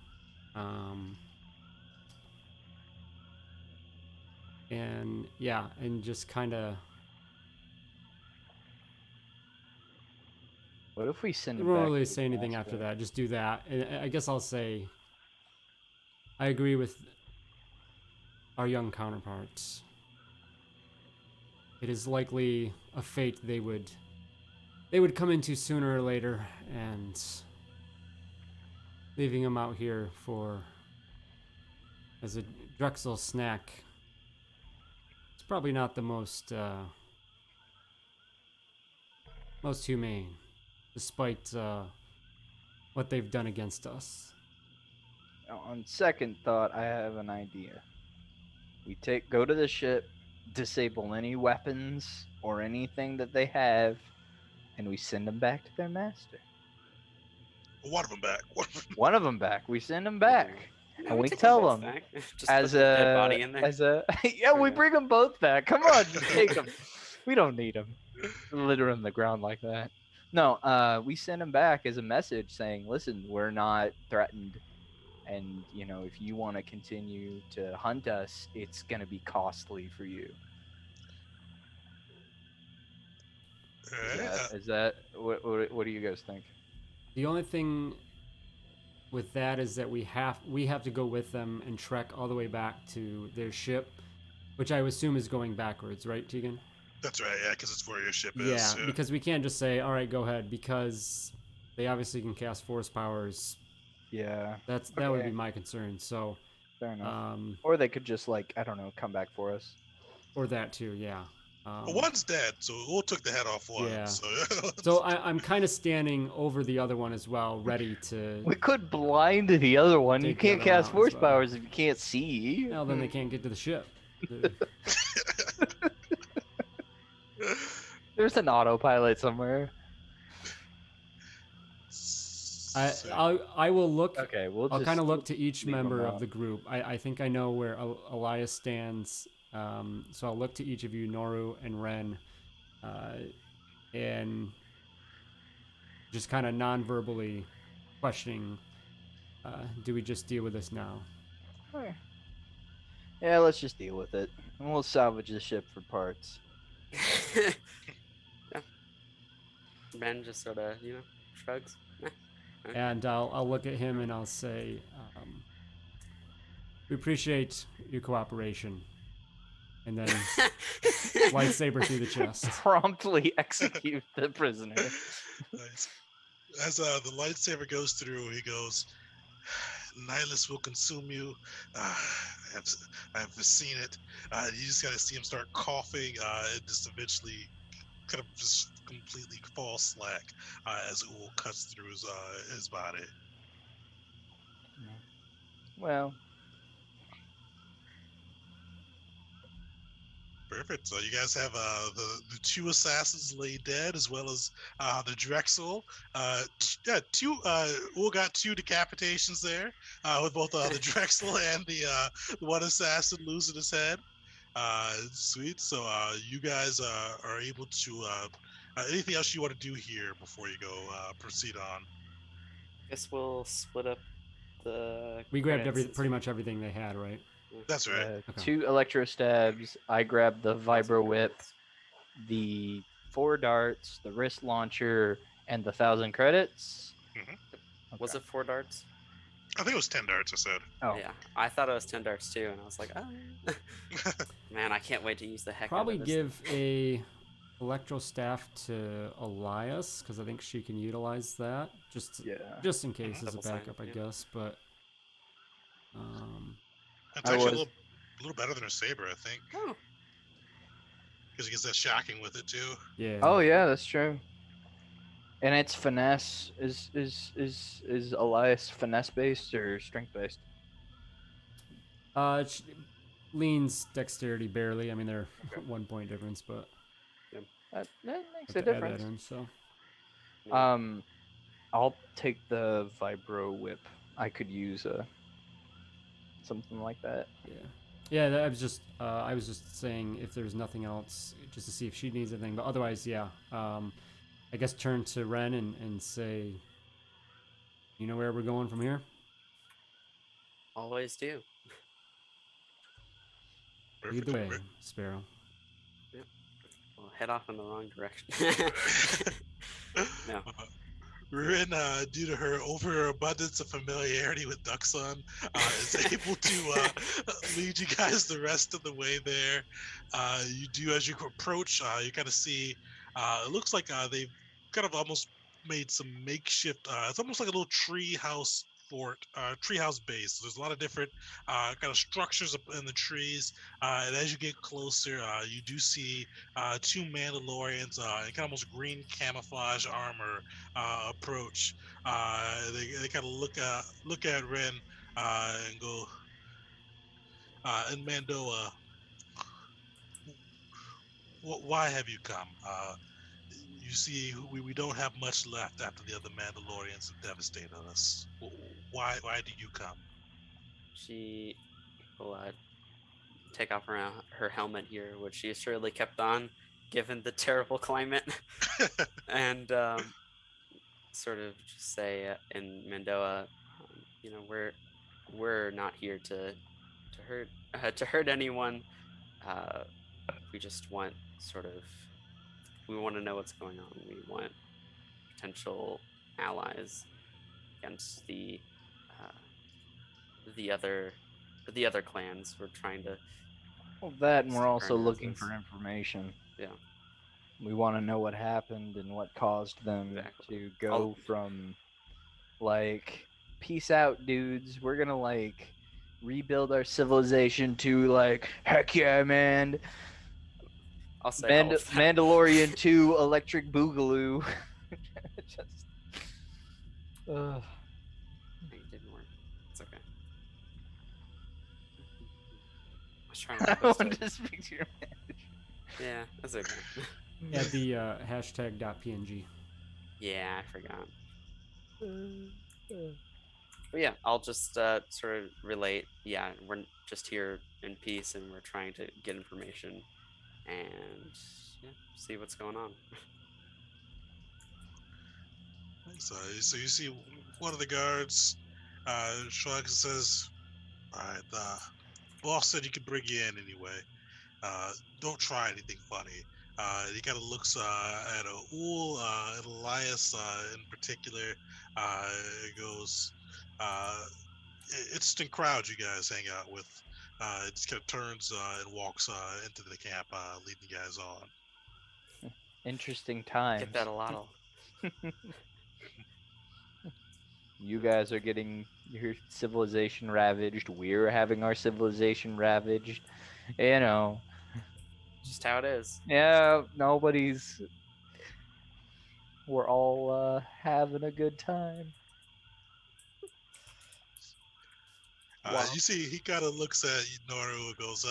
And yeah, and just kind of. What if we send I him won't back really to say the anything master? after that. Just do that. And I guess I'll say I agree with our young counterparts. It is likely a fate they would come into sooner or later, and leaving him out here as a Drexel snack, it's probably not the most humane, despite what they've done against us. On second thought, I have an idea. We go to the ship, disable any weapons or anything that they have, and we send them back to their master. One of them back. One of them back. We send them We back, do. No, and we we take tell both them back. Just as put the dead a body in there. as a yeah. We Yeah. bring them both back. Come on, just take them. We don't need them. Litter on the ground like that. No, we send them back as a message saying, "Listen, we're not threatened, and if you want to continue to hunt us, it's gonna be costly for you." All right. Is that what do you guys think? The only thing with that is that we have to go with them and trek all the way back to their ship, which I assume is going backwards, right, Tegan? That's right. Yeah, because it's where your ship Yeah, is. Yeah. because we can't just say, "All right, go ahead," because they obviously can cast force powers. Yeah, That would Okay. be my concern. So, fair enough. um, Or they could just I don't know, come back for us. or that too, yeah. Well, one's dead, so we'll took the head off one. Yeah. So, So I'm kind of standing over the other one as well, ready to. We could blind the other one. You Take the can't other one cast out as force well. powers if you can't see. Well, then they can't get to the ship. The- There's an autopilot somewhere. I will look. Okay, we'll I'll just kind of look to each leave 'em member of out. the group. I think I know where Elias stands. So I'll look to each of you, Noru and Ren, and just kind of non-verbally questioning. Do we just deal with this now? Okay. Yeah, let's just deal with it. And we'll salvage the ship for parts. Yeah. Ben just sort of, shrugs. And I'll look at him and I'll say, we appreciate your cooperation. And then lightsaber through the chest. Promptly execute the prisoner. nice. As the lightsaber goes through, he goes, "Nihilus will consume you. I've seen it. You just gotta see him start coughing and just eventually kind of just completely fall slack as Uul cuts through his body." Well, Perfect. So you guys have the two assassins laid dead, as well as the Drexel. Two. Uul got two decapitations there, with both the Drexel and the one assassin losing his head. Sweet. So you guys are able to. Anything else you want to do here before you go proceed on? Guess we'll split up the. We grabbed credits pretty much everything they had, right? That's right. Okay. 2 electro stabs. I grabbed the vibro whip, the 4 darts, the wrist launcher, and the 1,000 credits. Was it 4 darts? I think it was 10 darts. I said. Oh, Yeah, I thought it was 10 darts too, and I was like, oh. Man, I can't wait to use the heck Probably out of this. give a electro staff to Elias because I think she can utilize that just in case as a Double-sided, backup, I yeah. guess. But It's I actually was- a little better than her saber, I think, Oh, because he gets that shocking with it too. yeah. Oh yeah, that's true. And it's finesse. Is Elias finesse based or strength based? It leans dexterity barely. I mean, they're 1 point difference, but That makes have a to add that difference. in, so I'll take the vibro whip. I could use something like that. yeah. I was just saying if there's nothing else, just to see if she needs anything. But otherwise, yeah. I guess turn to Ren and say, you know where we're going from here? always do. Lead the way, Sparrow. We'll head off in the wrong direction. No. Rin, due to her overabundance of familiarity with Dxun, is able to lead you guys the rest of the way there. You do, as you approach, you kind of see, it looks like they've kind of almost made some makeshift, it's almost like a little tree house fort, treehouse base. So there's a lot of different kind of structures up in the trees. And as you get closer, you do see 2 Mandalorians in kind of almost green camouflage armor approach. They kind of look at Ren and go, and Mandoa, why have you come? you see, we don't have much left after the other Mandalorians have devastated us. Why do you come? She will take off her helmet here, which she assuredly kept on given the terrible climate, and sort of just say in Mandoa, you know, we're not here to hurt anyone. Uh, we just want we want to know what's going on. We want potential allies against uh, the other clans. We're trying to Well, that, and stick we're our also looking noses. for information. Yeah, We want to know what happened and what caused them exactly. to go from, like, peace out, dudes. We're gonna, like, rebuild our civilization to, like, heck yeah, man. I'll say all of that. Mandalorian 2 Electric Boogaloo. Just. It didn't work. It's okay. I was trying to I post wanted it. to speak to your manager. Yeah, that's okay. Yeah, the hashtag .png. Yeah, I forgot. But yeah, I'll just sort of relate. Yeah, we're just here in peace, and we're trying to get information and see what's going on. So you see one of the guards shrugs and says, "All right, the boss said you could bring you in anyway. Don't try anything funny." He kind of looks at Ul and Elias in particular. Goes, "Interesting crowd you guys hang out with." It just kind of turns and walks into the camp, leading you guys on. Interesting times. Get that a lot. You guys are getting your civilization ravaged. We're having our civilization ravaged. You know. Just how it is. Yeah, nobody's. We're all having a good time. Wow. You see, he kind of looks at Noru and goes,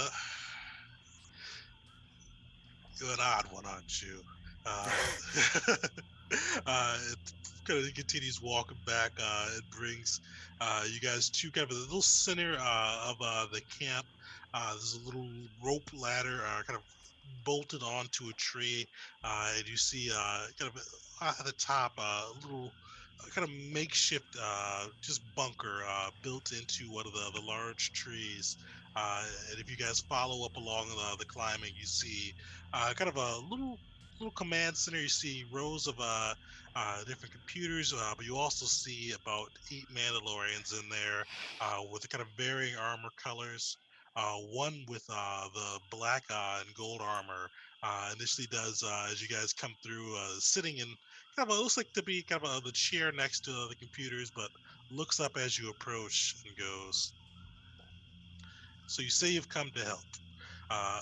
"You're an odd one, aren't you?" It kind of continues walking back. It brings you guys to kind of a little center of the camp. There's a little rope ladder kind of bolted onto a tree, and you see kind of at the top a little kind of makeshift just bunker built into one of the large trees. And if you guys follow up along the climbing, you see kind of a little command center. You see rows of different computers, but you also see about 8 Mandalorians in there with kind of varying armor colors. One with the black and gold armor initially does as you guys come through, sitting in kind of looks like to be kind of the chair next to the computers, but looks up as you approach and goes, "So you say you've come to help. Uh,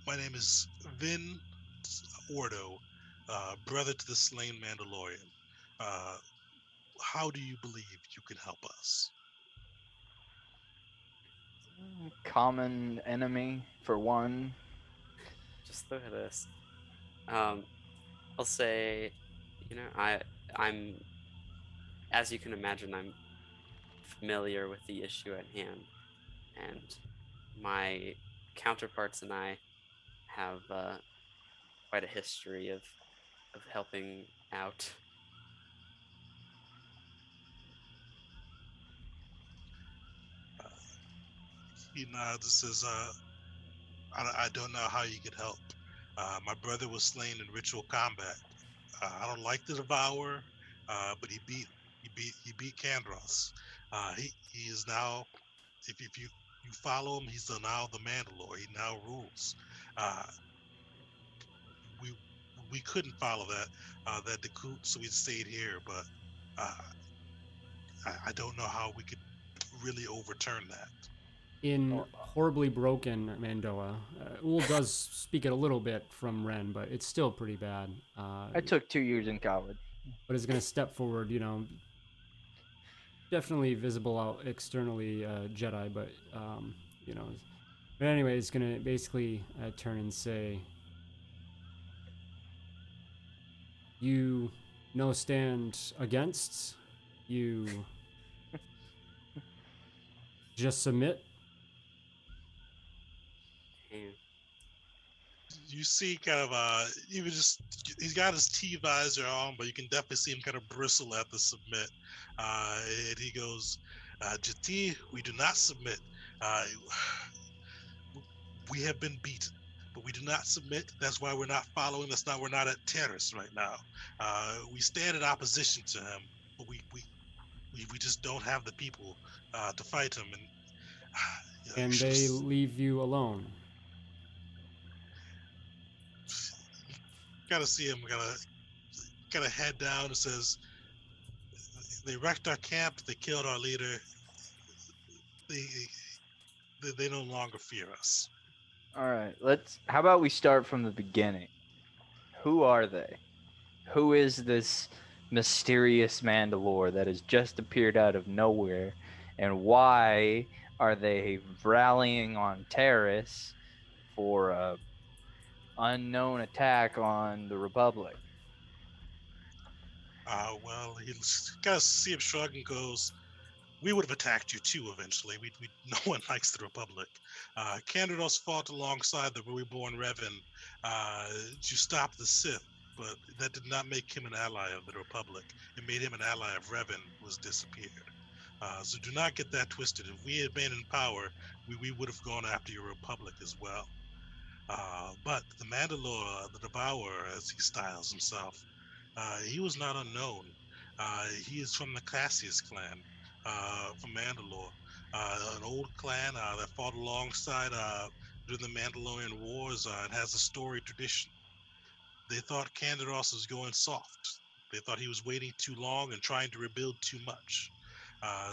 my name is Vin Ordo, brother to the slain Mandalorian. Uh, how do you believe you can help us?" Common enemy, for one. Just look at this. I'll say, I'm, as you can imagine, I'm familiar with the issue at hand, and my counterparts and I have quite a history of helping out. He nods and says, I don't know how you could help. My brother was slain in ritual combat. I don't like the Devourer, but he beat Kandros. He is now, if you follow him, he's now the Mandalore. He now rules. Uh, we we couldn't follow that Dakut, so we stayed here. But uh, I don't know how we could really overturn that. In horribly broken Mandoa, Ul does speak it a little bit from Ren, but it's still pretty bad. I took 2 years in college. But is going to step forward, definitely visible out externally Jedi, but, you know. But anyway, it's going to basically turn and say, You no stand against. You just submit. Damn. You see kind of even just he's got his T visor on, but you can definitely see him kind of bristle at the submit. And he goes, Jati, we do not submit. Uh, we have been beaten, but we do not submit. That's why we're not following. That's not we're not at terrorists right now. We stand in opposition to him, but we just don't have the people to fight him. And you And should they leave you alone. kind of see him kind of head down and says, they wrecked our camp. They killed our leader. They they no longer fear us. All right, how about we start from the beginning? Who are they? Who is this mysterious Mandalore that has just appeared out of nowhere? And why are they rallying on terrorists for a unknown attack on the Republic? Well, he kind of see him shrug and goes, we would have attacked you too eventually. No one likes the Republic. Candidos fought alongside the reborn Revan to stop the Sith, but that did not make him an ally of the Republic. It made him an ally of Revan, who has disappeared. So do not get that twisted. If we had been in power, we would have gone after your Republic as well. But the Mandalore, the Devourer, as he styles himself, he was not unknown. He is from the Cassius clan, from Mandalore, an old clan that fought alongside during the Mandalorian Wars and has a storied tradition. They thought Candidos was going soft. They thought he was waiting too long and trying to rebuild too much.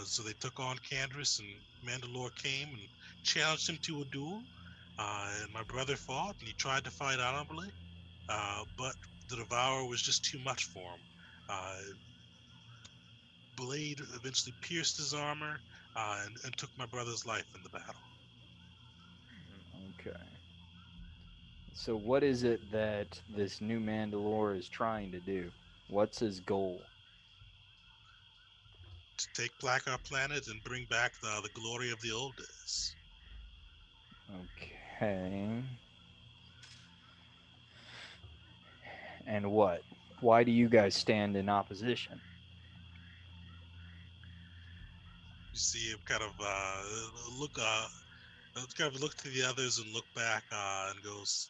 So they took on Candace, and Mandalore came and challenged him to a duel. And my brother fought, and he tried to fight honorably, but the Devourer was just too much for him. Blade eventually pierced his armor and took my brother's life in the battle. Okay. So what is it that this new Mandalore is trying to do? What's his goal? To take back our planet and bring back the glory of the old days. Okay. And what? Why do you guys stand in opposition? You see him kind of look to the others and look back and goes,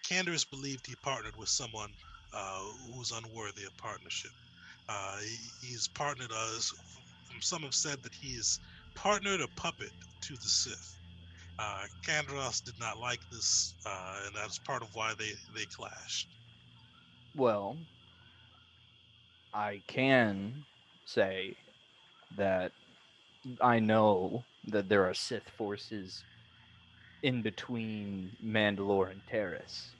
Candace believed he partnered with someone who was unworthy of partnership. He's partnered us. Some have said that he's partnered a puppet to the Sith. Candace did not like this, and that's part of why they clashed. Well, I can say that I know that there are Sith forces in between Mandalore and Terrace.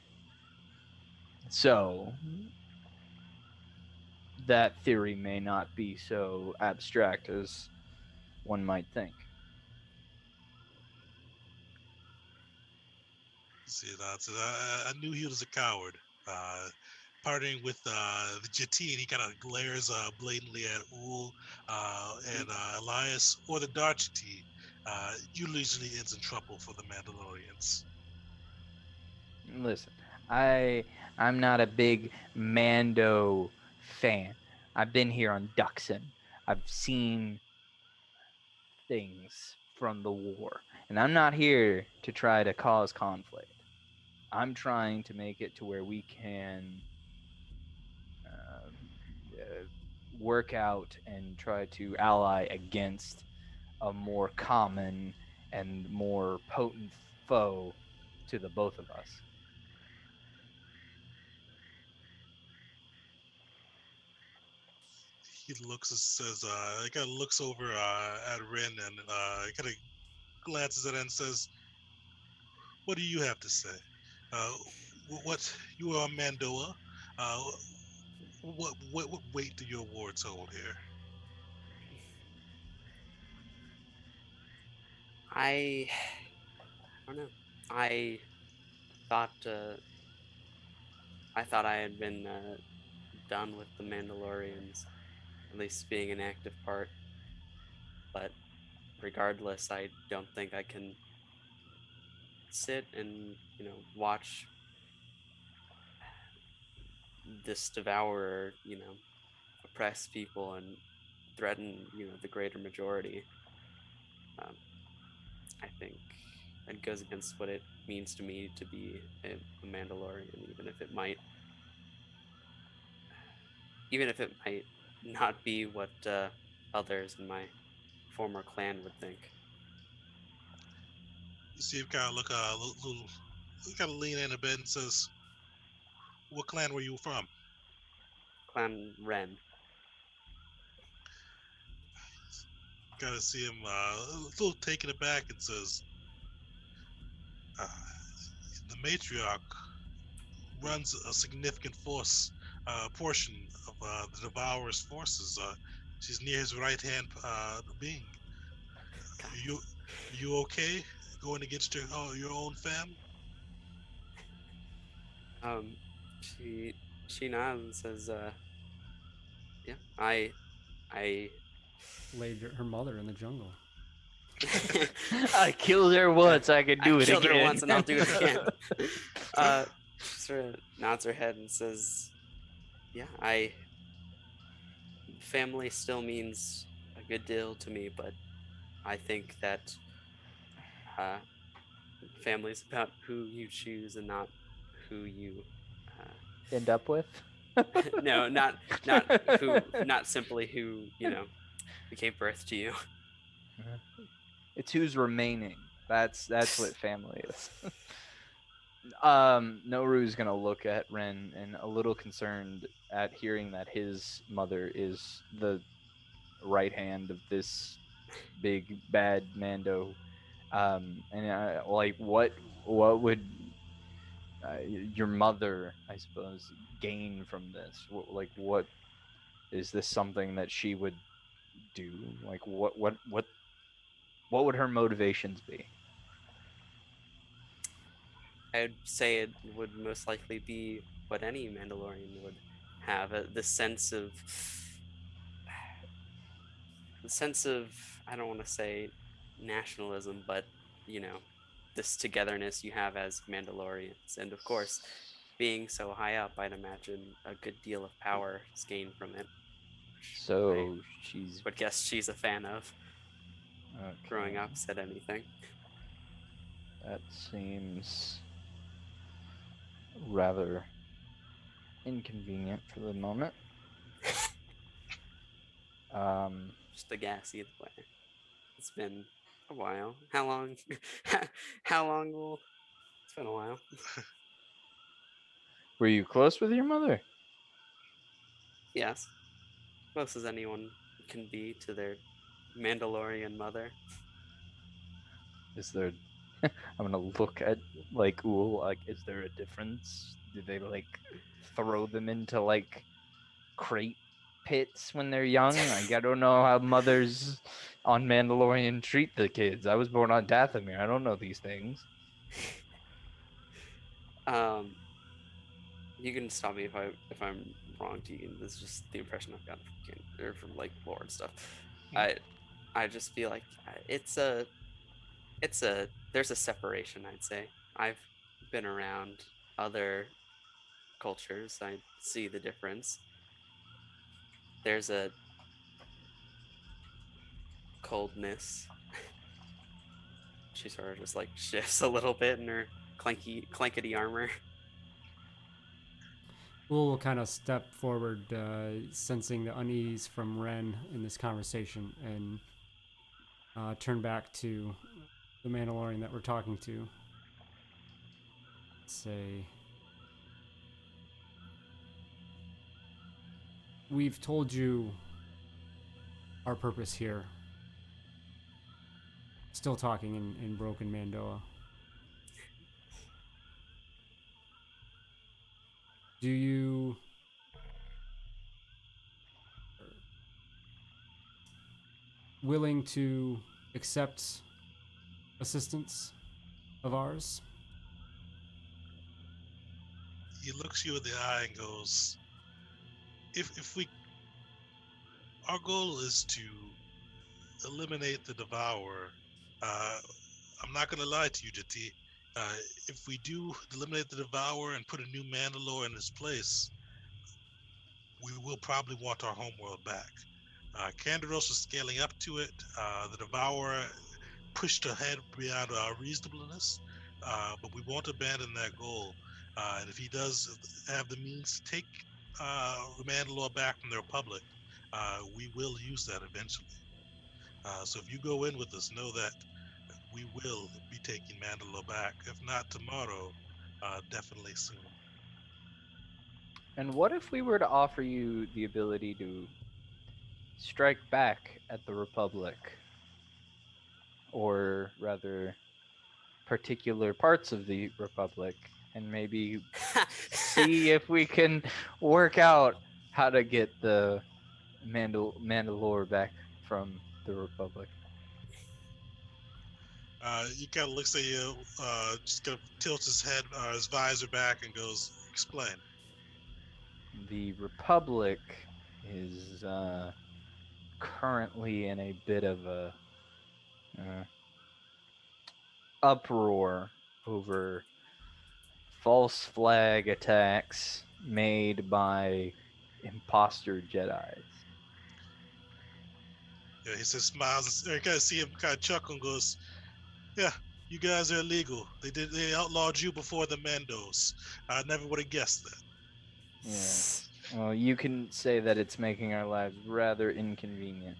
So, that theory may not be so abstract as one might think. See, that's I knew he was a coward. Partnering with the Jatine, he kind of glares blatantly at Ul and Elias, or the Darchiti. Usually ends in trouble for the Mandalorians. Listen, I'm not a big Mando fan. I've been here on Dxun. I've seen things from the war, and I'm not here to try to cause conflict. I'm trying to make it to where we can uh, work out and try to ally against a more common and more potent foe to the both of us. He looks and says, he kind of looks over at Rin and kind of glances at it and says, "What do you have to say? Uh, what you are Mandoa? Uh, what weight do your words hold here?" I don't know. I thought I thought I had been done with the Mandalorians, at least being an active part. But regardless, I don't think I can sit and watch this devourer oppress people and threaten the greater majority. I think it goes against what it means to me to be a Mandalorian, even if it might not be what others in my former clan would think. You see him kind of look a little, kind of lean in a bit and says, "What clan were you from?" Clan Ren. Kind of see him a little taken aback and says, uh, "The matriarch runs a significant portion of the Devourer's forces. She's near his right hand being. You, you okay? Going against your own fam?" She nods and says, "Yeah, I Laid her mother in the jungle. I killed her once. I could do I it killed again. her once and I'll do it again." Sort of nods her head and says, "Yeah, family still means a good deal to me, but I think that family is about who you choose and not who you End up with. no, not simply who gave birth to you." It's who's remaining. That's what family is. Noru's gonna look at Ren and a little concerned at hearing that his mother is the right hand of this big bad Mando. And like, what would your mother, I suppose, gain from this? What is this something that she would do? Like, what would her motivations be? I'd say it would most likely be what any Mandalorian would have, the sense of I don't want to say nationalism, but this togetherness you have as Mandalorians, and of course, being so high up, I'd imagine a good deal of power is gained from it. So she's Would guess she's a fan of. Growing okay. up, said anything. That seems rather inconvenient for the moment. Just a gas either way. It's been a while. How long? How long will? It's been a while. Were you close with your mother? Yes, close as anyone can be to their Mandalorian mother. Is there? I'm gonna look at like Uul. Like, is there a difference? Do they like throw them into like crate pits when they're young? Like, I don't know how mothers on Mandalorian treat the kids. I was born on Dathomir. I don't know these things. You can stop me if I'm wrong, Dean. This is just the impression I've gotten from like lore and stuff. I just feel like there's a separation, I'd say. I've been around other cultures. I see the difference. There's a coldness. She sort of just like shifts a little bit in her clankety armor. We'll kind of step forward, sensing the unease from Ren in this conversation, and turn back to the Mandalorian that we're talking to. Say, we've told you our purpose here. Still talking in broken Mandoa. Do you willing to accept assistance of ours? he looks you in the eye and goes, if we, our goal is to eliminate the devourer. I'm not going to lie to you, Jati. If we do eliminate the devourer and put a new Mandalore in his place, we will probably want our homeworld back. Canderos is scaling up to it. The devourer pushed ahead beyond reasonableness, but we won't abandon that goal. And if he does have the means to take Mandalore back from the Republic, we will use that eventually. So if you go in with us, know that we will be taking Mandalore back. If not tomorrow, definitely soon. And what if we were to offer you the ability to strike back at the Republic? Or rather, particular parts of the Republic, and maybe see if we can work out how to get the Mandalore back from the Republic. He kind of looks at you, just kind of tilts his head, his visor back, and goes, "Explain." The Republic is currently in a bit of a uproar over false flag attacks made by imposter Jedis. Yeah, he says, smiles. You kind of see him kind of chuckle and goes, "Yeah, you guys are illegal. They outlawed you before the Mandos. I never would have guessed that." Yes. Well, you can say that it's making our lives rather inconvenient.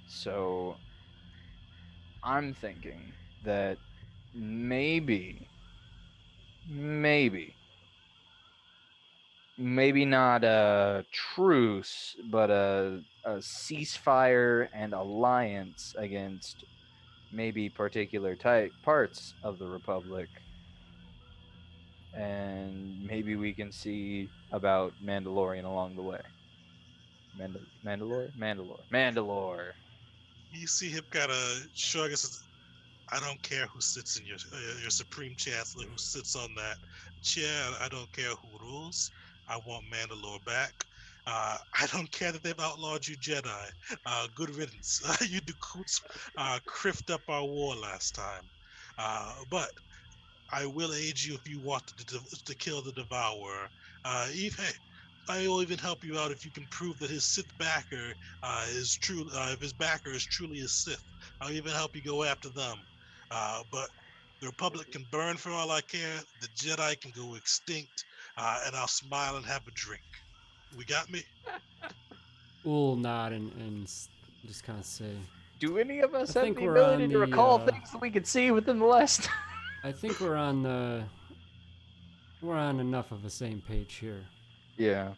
So I'm thinking that maybe not a truce, but a ceasefire and alliance against maybe particular parts of the Republic. And maybe we can see about Mandalorian along the way. Mandalore. You see him kind of shrug and says, "I don't care who sits in your Supreme Chancellor, who sits on that chair. I don't care who rules. I want Mandalore back. I don't care that they've outlawed you Jedi. Good riddance. You Dakoots criffed up our war last time. But I will aid you if you want to kill the Devourer. Hey, I will even help you out if you can prove that his Sith backer is true. If his backer is truly a Sith, I'll even help you go after them. But the Republic can burn for all I care. The Jedi can go extinct, and I'll smile and have a drink. We got me?" We'll nod and just kind of say, Do any of us I have think the we're ability on to the, recall things that we could see within the last? I think we're on enough of the same page here. Yeah.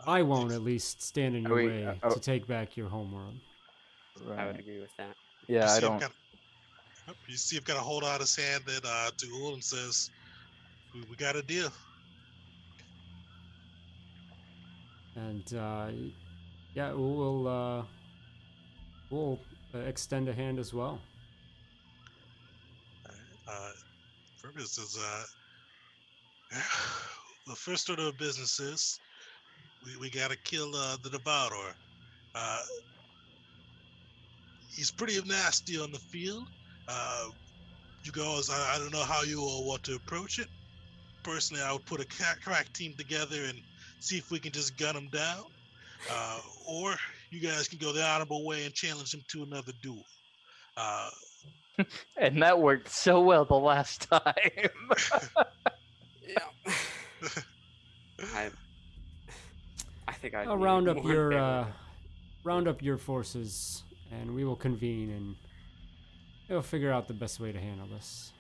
I won't at least stand in your we- way to take back your homeworld. Right. I would agree with that. Yeah, I don't. You see him kind of hold out his hand then to Ul and says, "We got a deal." And yeah, we'll extend a hand as well. Fergus says, "The first order of business is we got to kill the Devourer. He's pretty nasty on the field. You guys, I don't know how you all want to approach it. Personally, I would put a crack team together and see if we can just gun him down. Or you guys can go the honorable way and challenge him to another duel." And that worked so well the last time. Yeah. I think I'd I'll be round up more in favor of your forces, and we will convene, and we'll figure out the best way to handle this.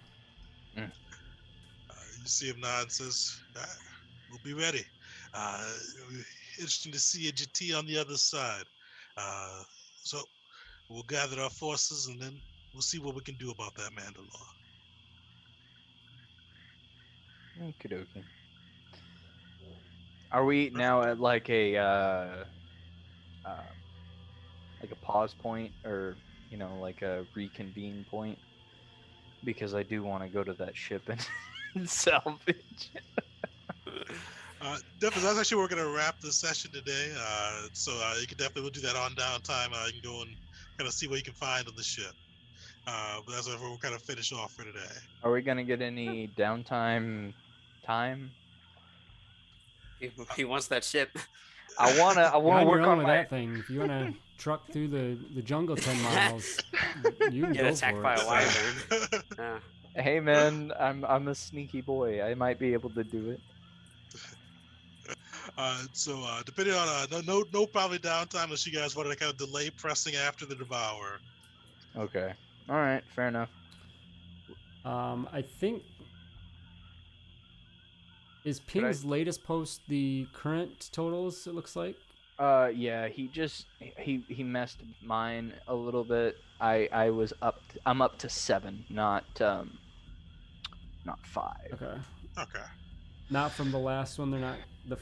You see him nod and says, "We'll be ready. Interesting to see a GT on the other side. So we'll gather our forces and then we'll see what we can do about that Mandalore." Okie dokie. Are we now at like a pause point, or like a reconvene point? Because I do want to go to that ship and salvage. Definitely, that's actually where we're gonna wrap the session today. So you can definitely we'll do that on downtime. You can go and kind of see what you can find on the ship. But that's where we'll kind of finish off for today. Are we gonna get any downtime time? He wants that ship. I wanna You're on your work own on with my. that thing. If you wanna truck through the jungle 10 miles, you can Get go attacked for by it. a wyvern. Yeah. Hey man, I'm a sneaky boy. I might be able to do it. So depending on no probably downtime unless you guys want to kind of delay pressing after the devour. Okay. All right. Fair enough. I think is Ping's latest post the current totals? It looks like. Yeah. He messed mine a little bit. I'm up to 7, not 5. Okay. Okay. Not from the last one. They're not the.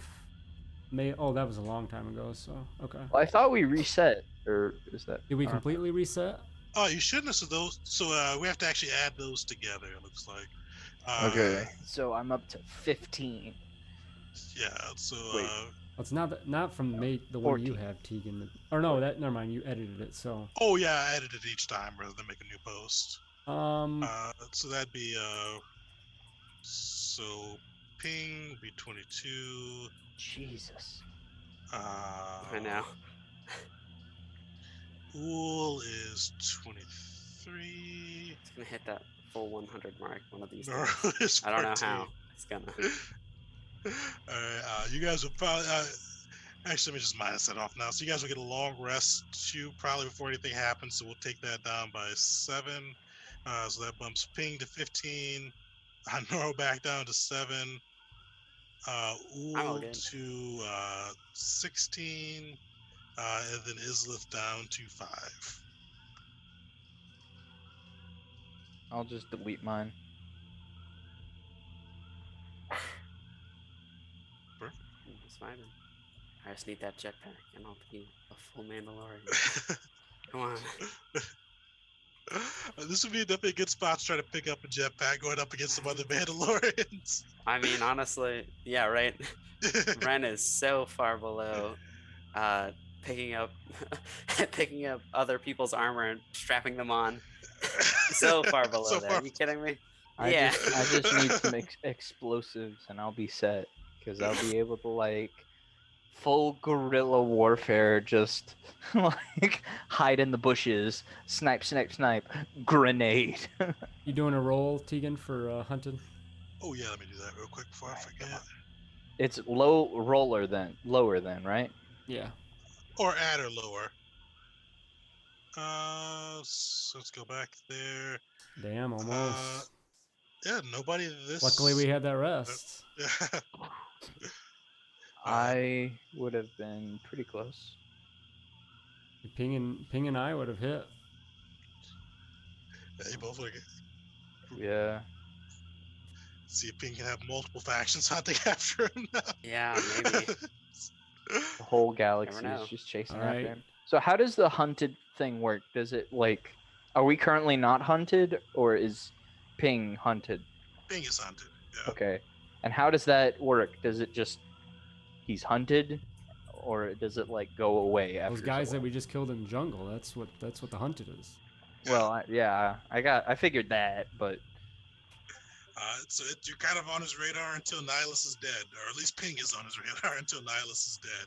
May. Oh, that was a long time ago. So okay. Well, I thought we reset, or is that? Did we completely reset? Oh, you shouldn't have. So those. So we have to actually add those together. It looks like. Okay. So I'm up to 15. Yeah. So. Wait. It's not from the one you 14. have, Tegan. Or no, that never mind. You edited it. So. Oh yeah, I edited each time rather than make a new post. So that'd be so ping would be 22. Jesus. I know. Ool is 23. It's gonna hit that full 100 mark one of these Noro days. is I don't know 14. how. It's gonna. Alright, you guys will probably actually let me just minus that off now. So you guys will get a long rest too, probably before anything happens. So we'll take that down by 7. So that bumps ping to 15. Noro back down to 7. I'm all Ool good. to 16. And then Islith down to 5. I'll just delete mine. It's fine. I just need that jetpack, and I'll be a full Mandalorian. Come on. This would be definitely a good spot to try to pick up a jetpack going up against some other Mandalorians. I mean, honestly, yeah, right. Ren is so far below picking up picking up other people's armor and strapping them on. So far below So that. far. Are you kidding me? I Yeah. just need some explosives and I'll be set, because I'll be able to like full guerrilla warfare, just like hide in the bushes, snipe, grenade. You doing a roll, Tegan, for hunting? Oh yeah, let me do that real quick before I forget. It's lower than, right? Yeah. Or add or lower. So let's go back there. Damn, almost. Yeah, nobody this. Luckily, we had that rest. Yeah. I would have been pretty close. Ping and I would have hit. Yeah, you both like it. Yeah. See if Ping can have multiple factions hunting after him now. Yeah, maybe. The whole galaxy know. is just chasing Alright. after him. So how does the hunted thing work? Does it like, are we currently not hunted, or is Ping hunted? Ping is hunted. Yeah. Okay. And how does that work? Does it just, he's hunted, or does it like go away after? Those guys that we just killed in the jungle. That's what the hunted is. Well, I figured that, but You're kind of on his radar until Nihilus is dead, or at least Ping is on his radar until Nihilus is dead.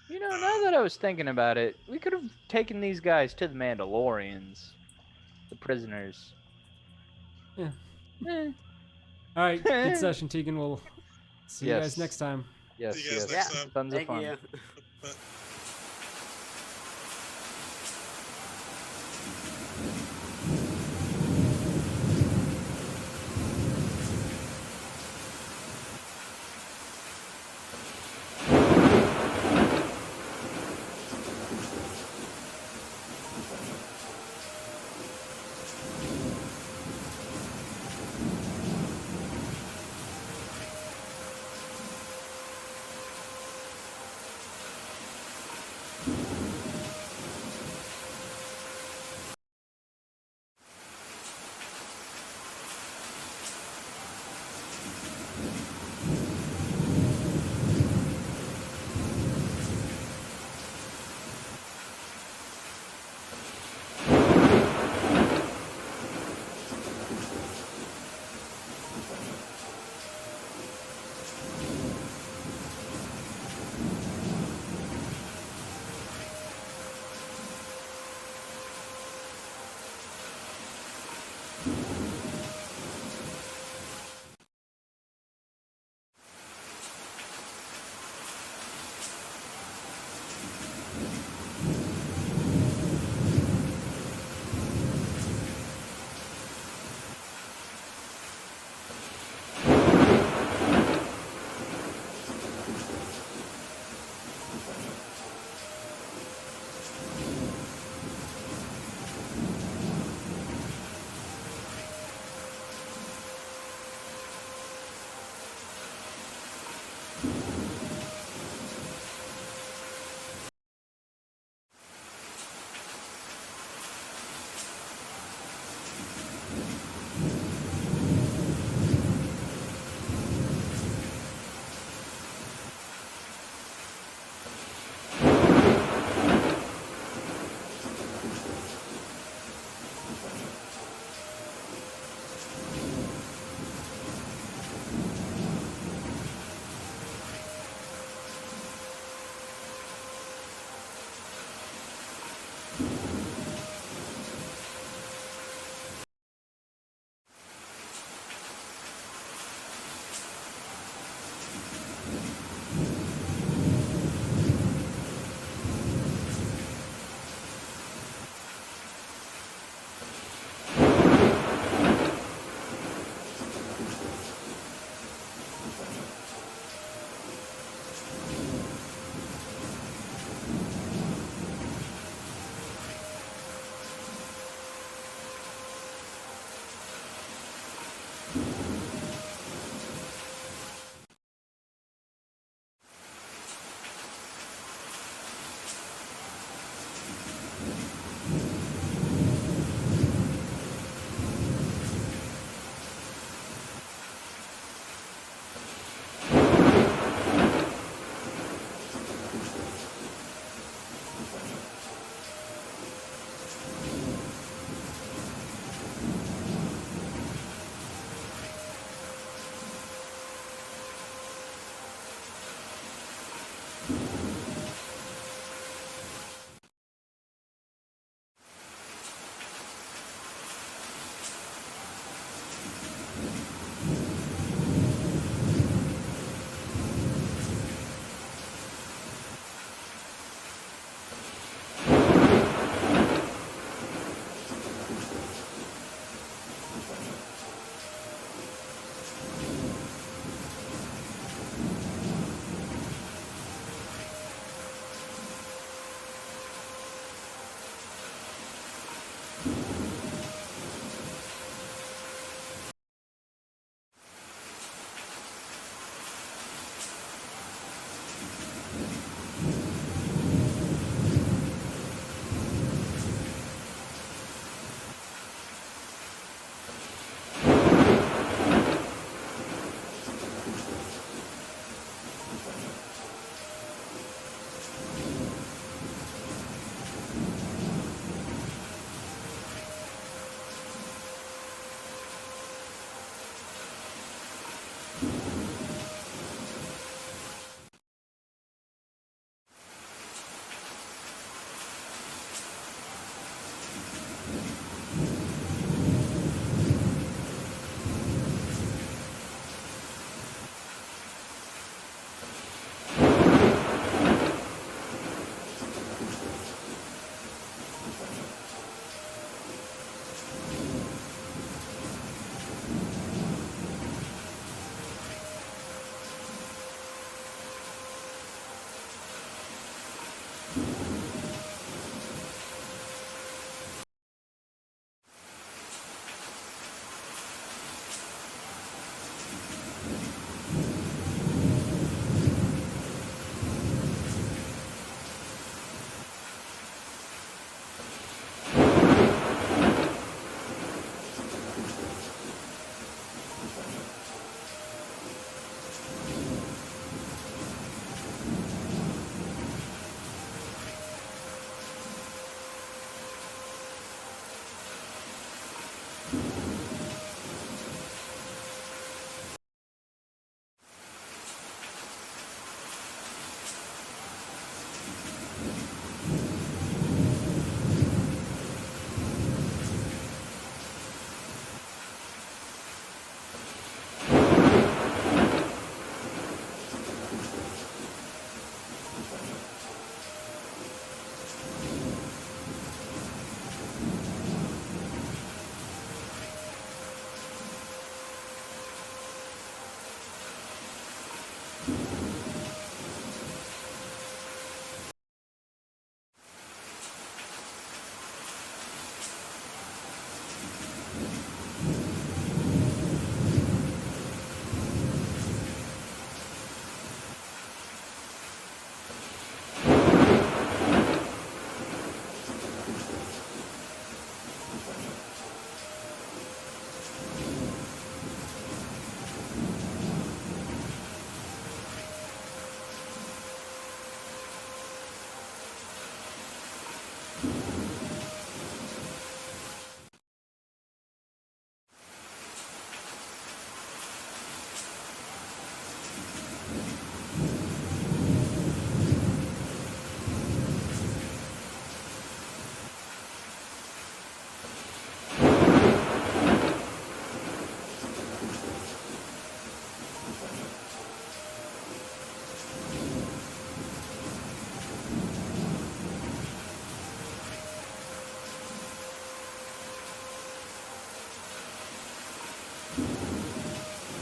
you know, now that I was thinking about it, we could have taken these guys to the Mandalorians, the prisoners. Yeah. Eh. All right. Good session, Tegan. We'll see you Yes. guys next time. Yes, See you guys yes. next time. Tons of Thank fun. you. But